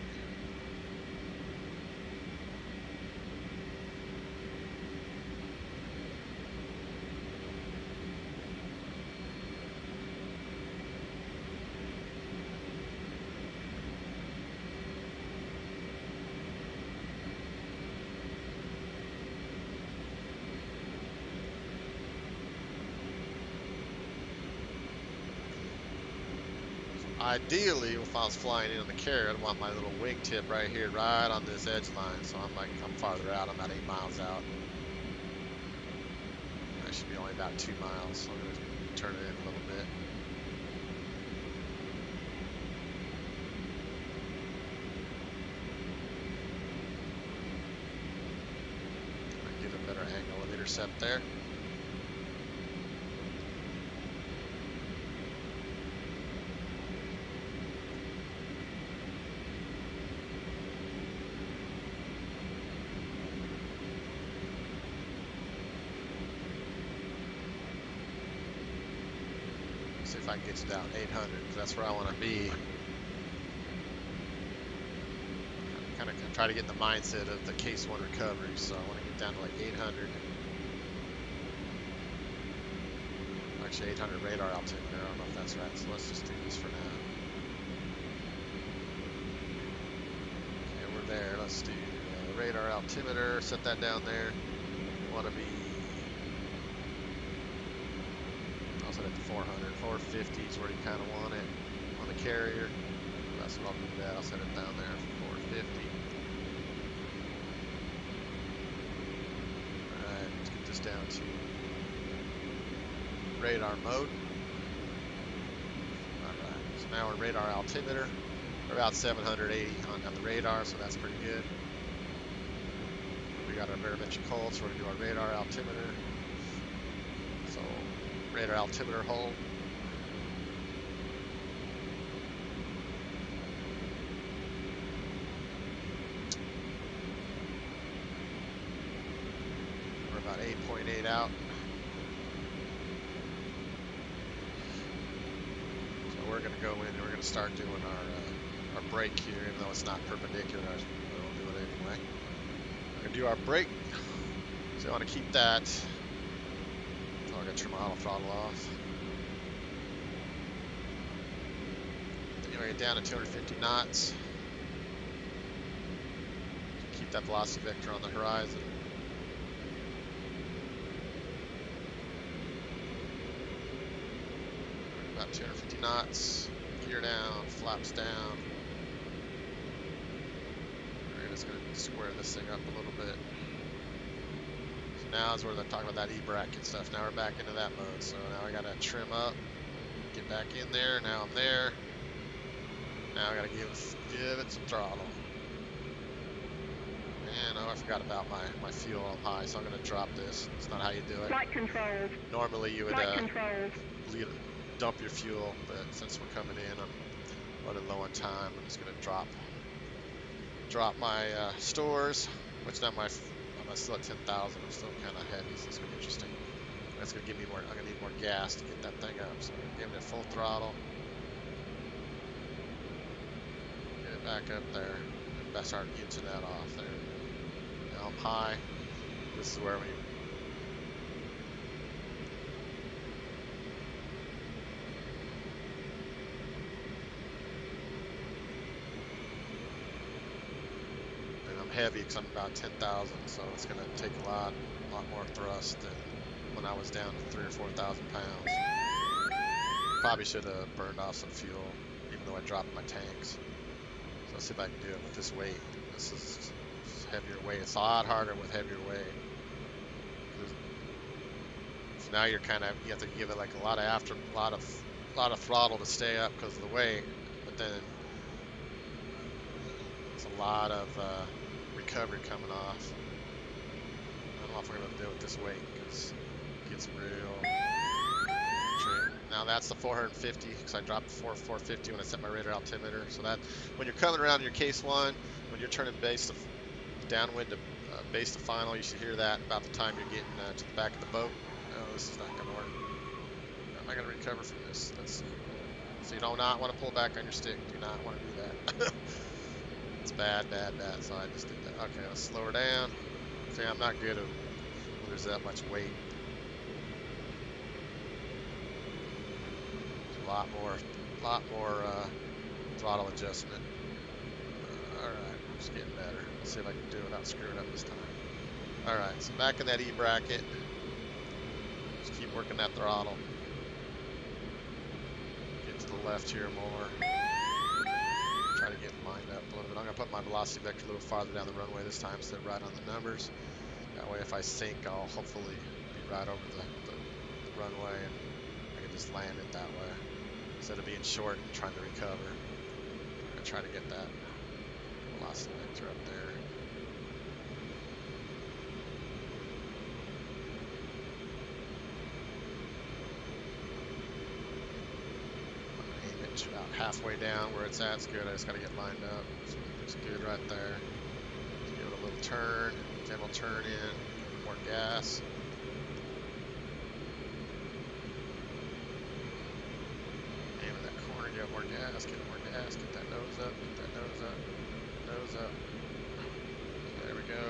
Ideally, if I was flying in on the carrier, I'd want my little wingtip right here, right on this edge line. So I'm farther out. I'm about 8 miles out. I should be only about 2 miles. So I'm going to turn it in a little bit. Get a better angle of intercept there. See if I can get you down 800, because that's where I want to be. Kind of try to get in the mindset of the case one recovery, so I want to get down to like 800. Actually, 800 radar altimeter. I don't know if that's right, so let's just do this for now. Okay, we're there. Let's do radar altimeter. Set that down there. Want to be. I'll set it to 400. 450 is where you kind of want it on the carrier. That's what I'll do that. I'll set it down there for 450. Alright, let's get this down to radar mode. Alright, so now we're radar altimeter. We're about 780 on the radar, so that's pretty good. We got our barometric hold, so we're going to do our radar altimeter. So, radar altimeter hold. We're about 8.8 out. So we're going to go in and we're going to start doing our brake here, even though it's not perpendicular. We'll do it anyway. We're going to do our brake. So I want to keep that. So I'm going to turn my auto throttle off. Then you're going to get down to 250 knots. Keep that velocity vector on the horizon. About 250 knots. Gear down, flaps down. We're just going to square this thing up a little bit. So now is where they're talking about that E-bracket stuff. Now we're back into that mode. So now I got to trim up, get back in there. Now I'm there. Now I got to give it some throttle. And oh, I forgot about my fuel on high, so I'm going to drop this. It's not how you do it. Flight controls. Normally you would Flight controls. dump your fuel, but since we're coming in, I'm running low on time. I'm just going to drop my stores, which now I'm still at 10,000. I'm still kind of heavy, so it's going to be interesting. That's going to give me more. I'm going to need more gas to get that thing up. So I'm going to give it full throttle. Get it back up there. And start getting that off there. Now I'm high. This is where we. Heavy because I'm about 10,000, so it's going to take a lot more thrust than when I was down to 3,000 or 4,000 pounds. Probably should have burned off some fuel, even though I dropped my tanks. So let's see if I can do it with this weight. This is heavier weight. It's a lot harder with heavier weight. So now you have to give it like a lot of throttle to stay up because of the weight, but then it's a lot of recovery coming off. I know if we're going to do it this weight because it gets real tricky. Now that's the 450 because I dropped 450 when I set my radar altimeter. So that when you're coming around your case one, when you're turning base to downwind to base to final, you should hear that about the time you're getting to the back of the boat. Oh, this is not going to work. How am I going to recover from this? Let's see. So you do not want to pull back on your stick. Do not want to do that. It's bad, bad, bad. So I just did that. Okay, let's slow her down. See, I'm not good at when there's that much weight. There's a lot more throttle adjustment. All right, it's getting better. Let's see if I can do it without screwing up this time. All right, so back in that E bracket. Just keep working that throttle. Get to the left here more. Try to get lined up a little bit. I'm going to put my velocity vector a little farther down the runway this time instead of right on the numbers. That way if I sink, I'll hopefully be right over the runway and I can just land it that way. Instead of being short and trying to recover. I'm going to try to get that velocity vector up there. About halfway down where it's at. It's good. I just got to get lined up. So it's good right there. Just give it a little turn. Then we'll turn in. More gas. Aim in that corner. Get more gas. Get more gas. Get that nose up. Get that nose up. Nose up. There we go.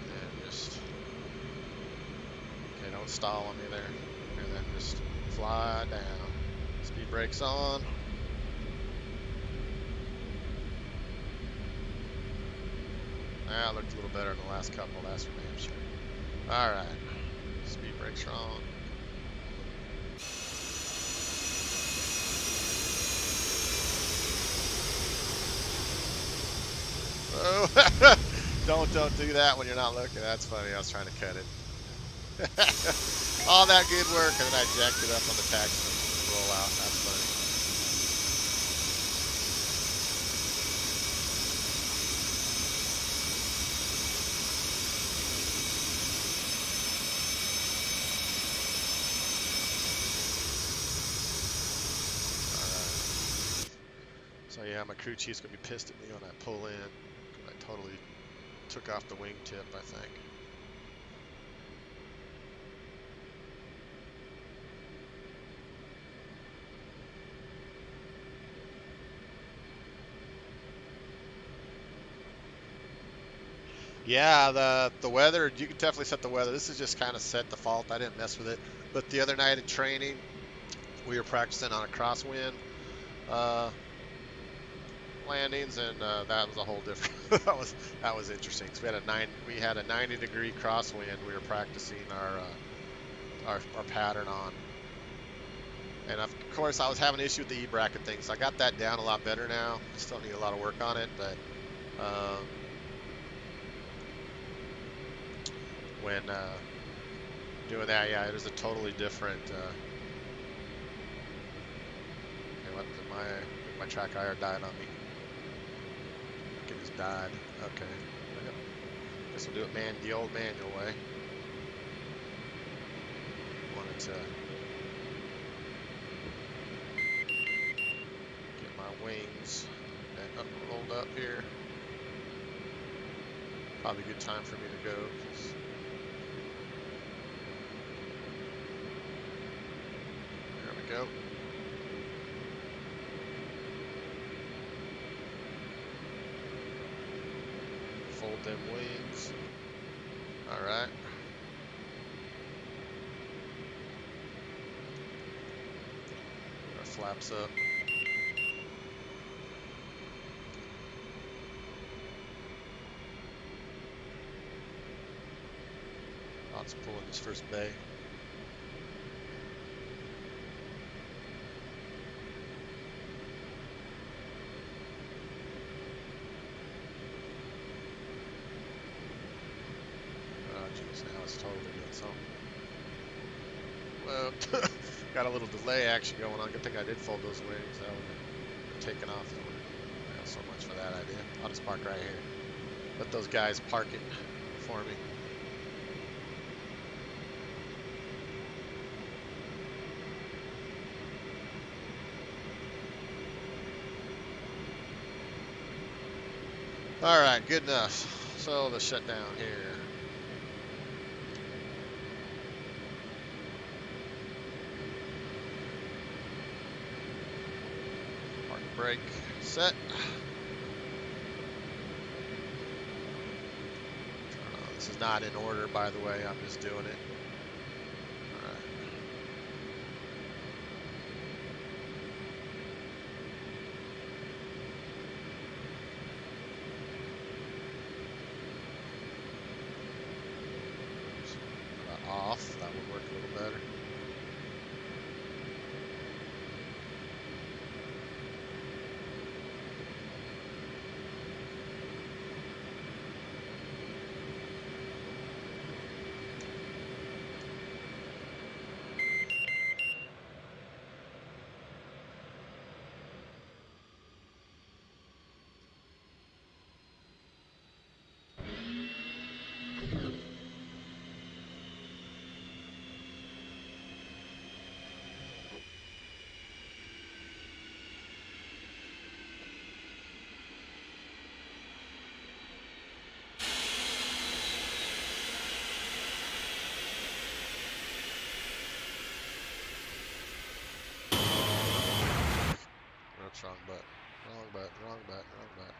And just. Okay, don't stall on me there. And then just fly down. Speed brakes on. That looked a little better in the last couple, that's for damn sure. Alright. Speed brakes are on. Oh, don't do that when you're not looking. That's funny. I was trying to cut it. All that good work, and then I jacked it up on the taxi. Roll out. That's funny. Alright. So yeah, my crew chief's gonna be pissed at me when I pull in. I totally took off the wingtip, I think. Yeah, the weather, you can definitely set the weather. This is just kind of set default. I didn't mess with it. But the other night in training, we were practicing on a crosswind landings, and that was a whole different. that was interesting. So we had a 90-degree crosswind. We were practicing our pattern on, and of course I was having an issue with the E bracket thing. So I got that down a lot better now. I still need a lot of work on it, but. When doing that, yeah, it is a totally different. Okay, what did my track IR died on me? It just died. Okay, guess we'll do it the old manual way. Wanted to get my wings and rolled up here. Probably a good time for me to go. Go. Fold them wings. All right. Our flaps up. Lots of pulling this first bay. Now it's totally doing something. Well, got a little delay action going on. Good thing I did fold those wings. That would have taken off. Well, so much for that idea. I'll just park right here. Let those guys park it for me. All right, good enough. So the shutdown here. Park brake, set. This is not in order, by the way. I'm just doing it. All right. Off. That would work a little better. That's wrong button. Wrong button. Wrong button. Wrong button.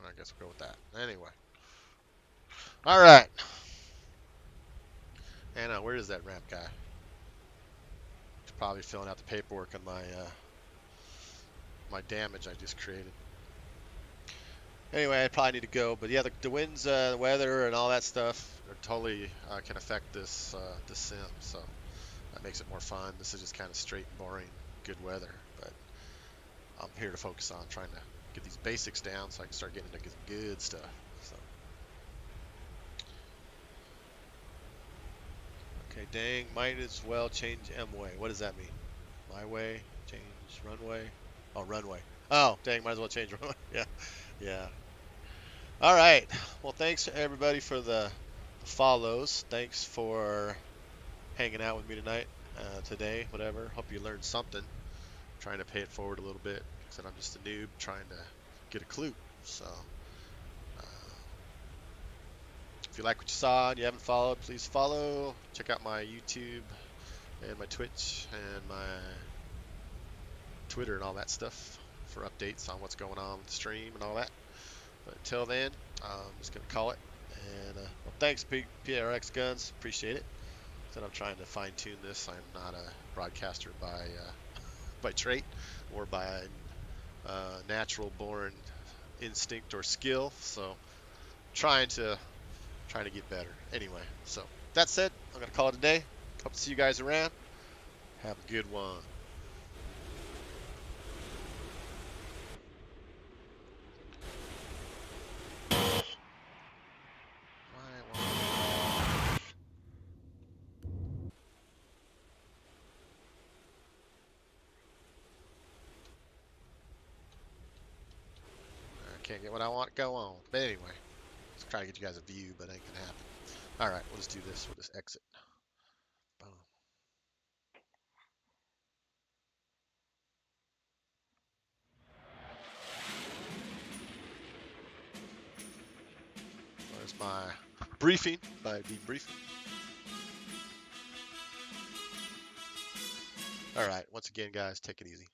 I guess we'll go with that. Anyway. All right. Anna, where is that ramp guy? He's probably filling out the paperwork on my my damage I just created. Anyway, I probably need to go, but yeah, the winds, the weather, and all that stuff are totally can affect this this sim, so that makes it more fun. This is just kind of straight and boring, good weather, but I'm here to focus on trying to get these basics down so I can start getting into good stuff. So. Okay, dang, might as well change M-way. What does that mean? My way, change runway. Oh, runway. Oh, dang, might as well change runway. Yeah, yeah. All right. Well, thanks everybody for the follows. Thanks for hanging out with me tonight, today, whatever. Hope you learned something. I'm trying to pay it forward a little bit because I'm just a noob trying to get a clue. So, if you like what you saw and you haven't followed, please follow. Check out my YouTube and my Twitch and my Twitter and all that stuff for updates on what's going on with the stream and all that. But until then, I'm just going to call it. And well, thanks, PRX Guns. Appreciate it. Said I'm trying to fine tune this. I'm not a broadcaster by trait or by natural born instinct or skill. So trying to get better. Anyway, so that said, I'm going to call it a day. Hope to see you guys around. Have a good one. Can't get what I want, go on. But anyway, let's try to get you guys a view, but it ain't gonna happen. All right, we'll just do this. We'll just exit. Boom. There's my briefing, my debriefing. All right, once again, guys, take it easy.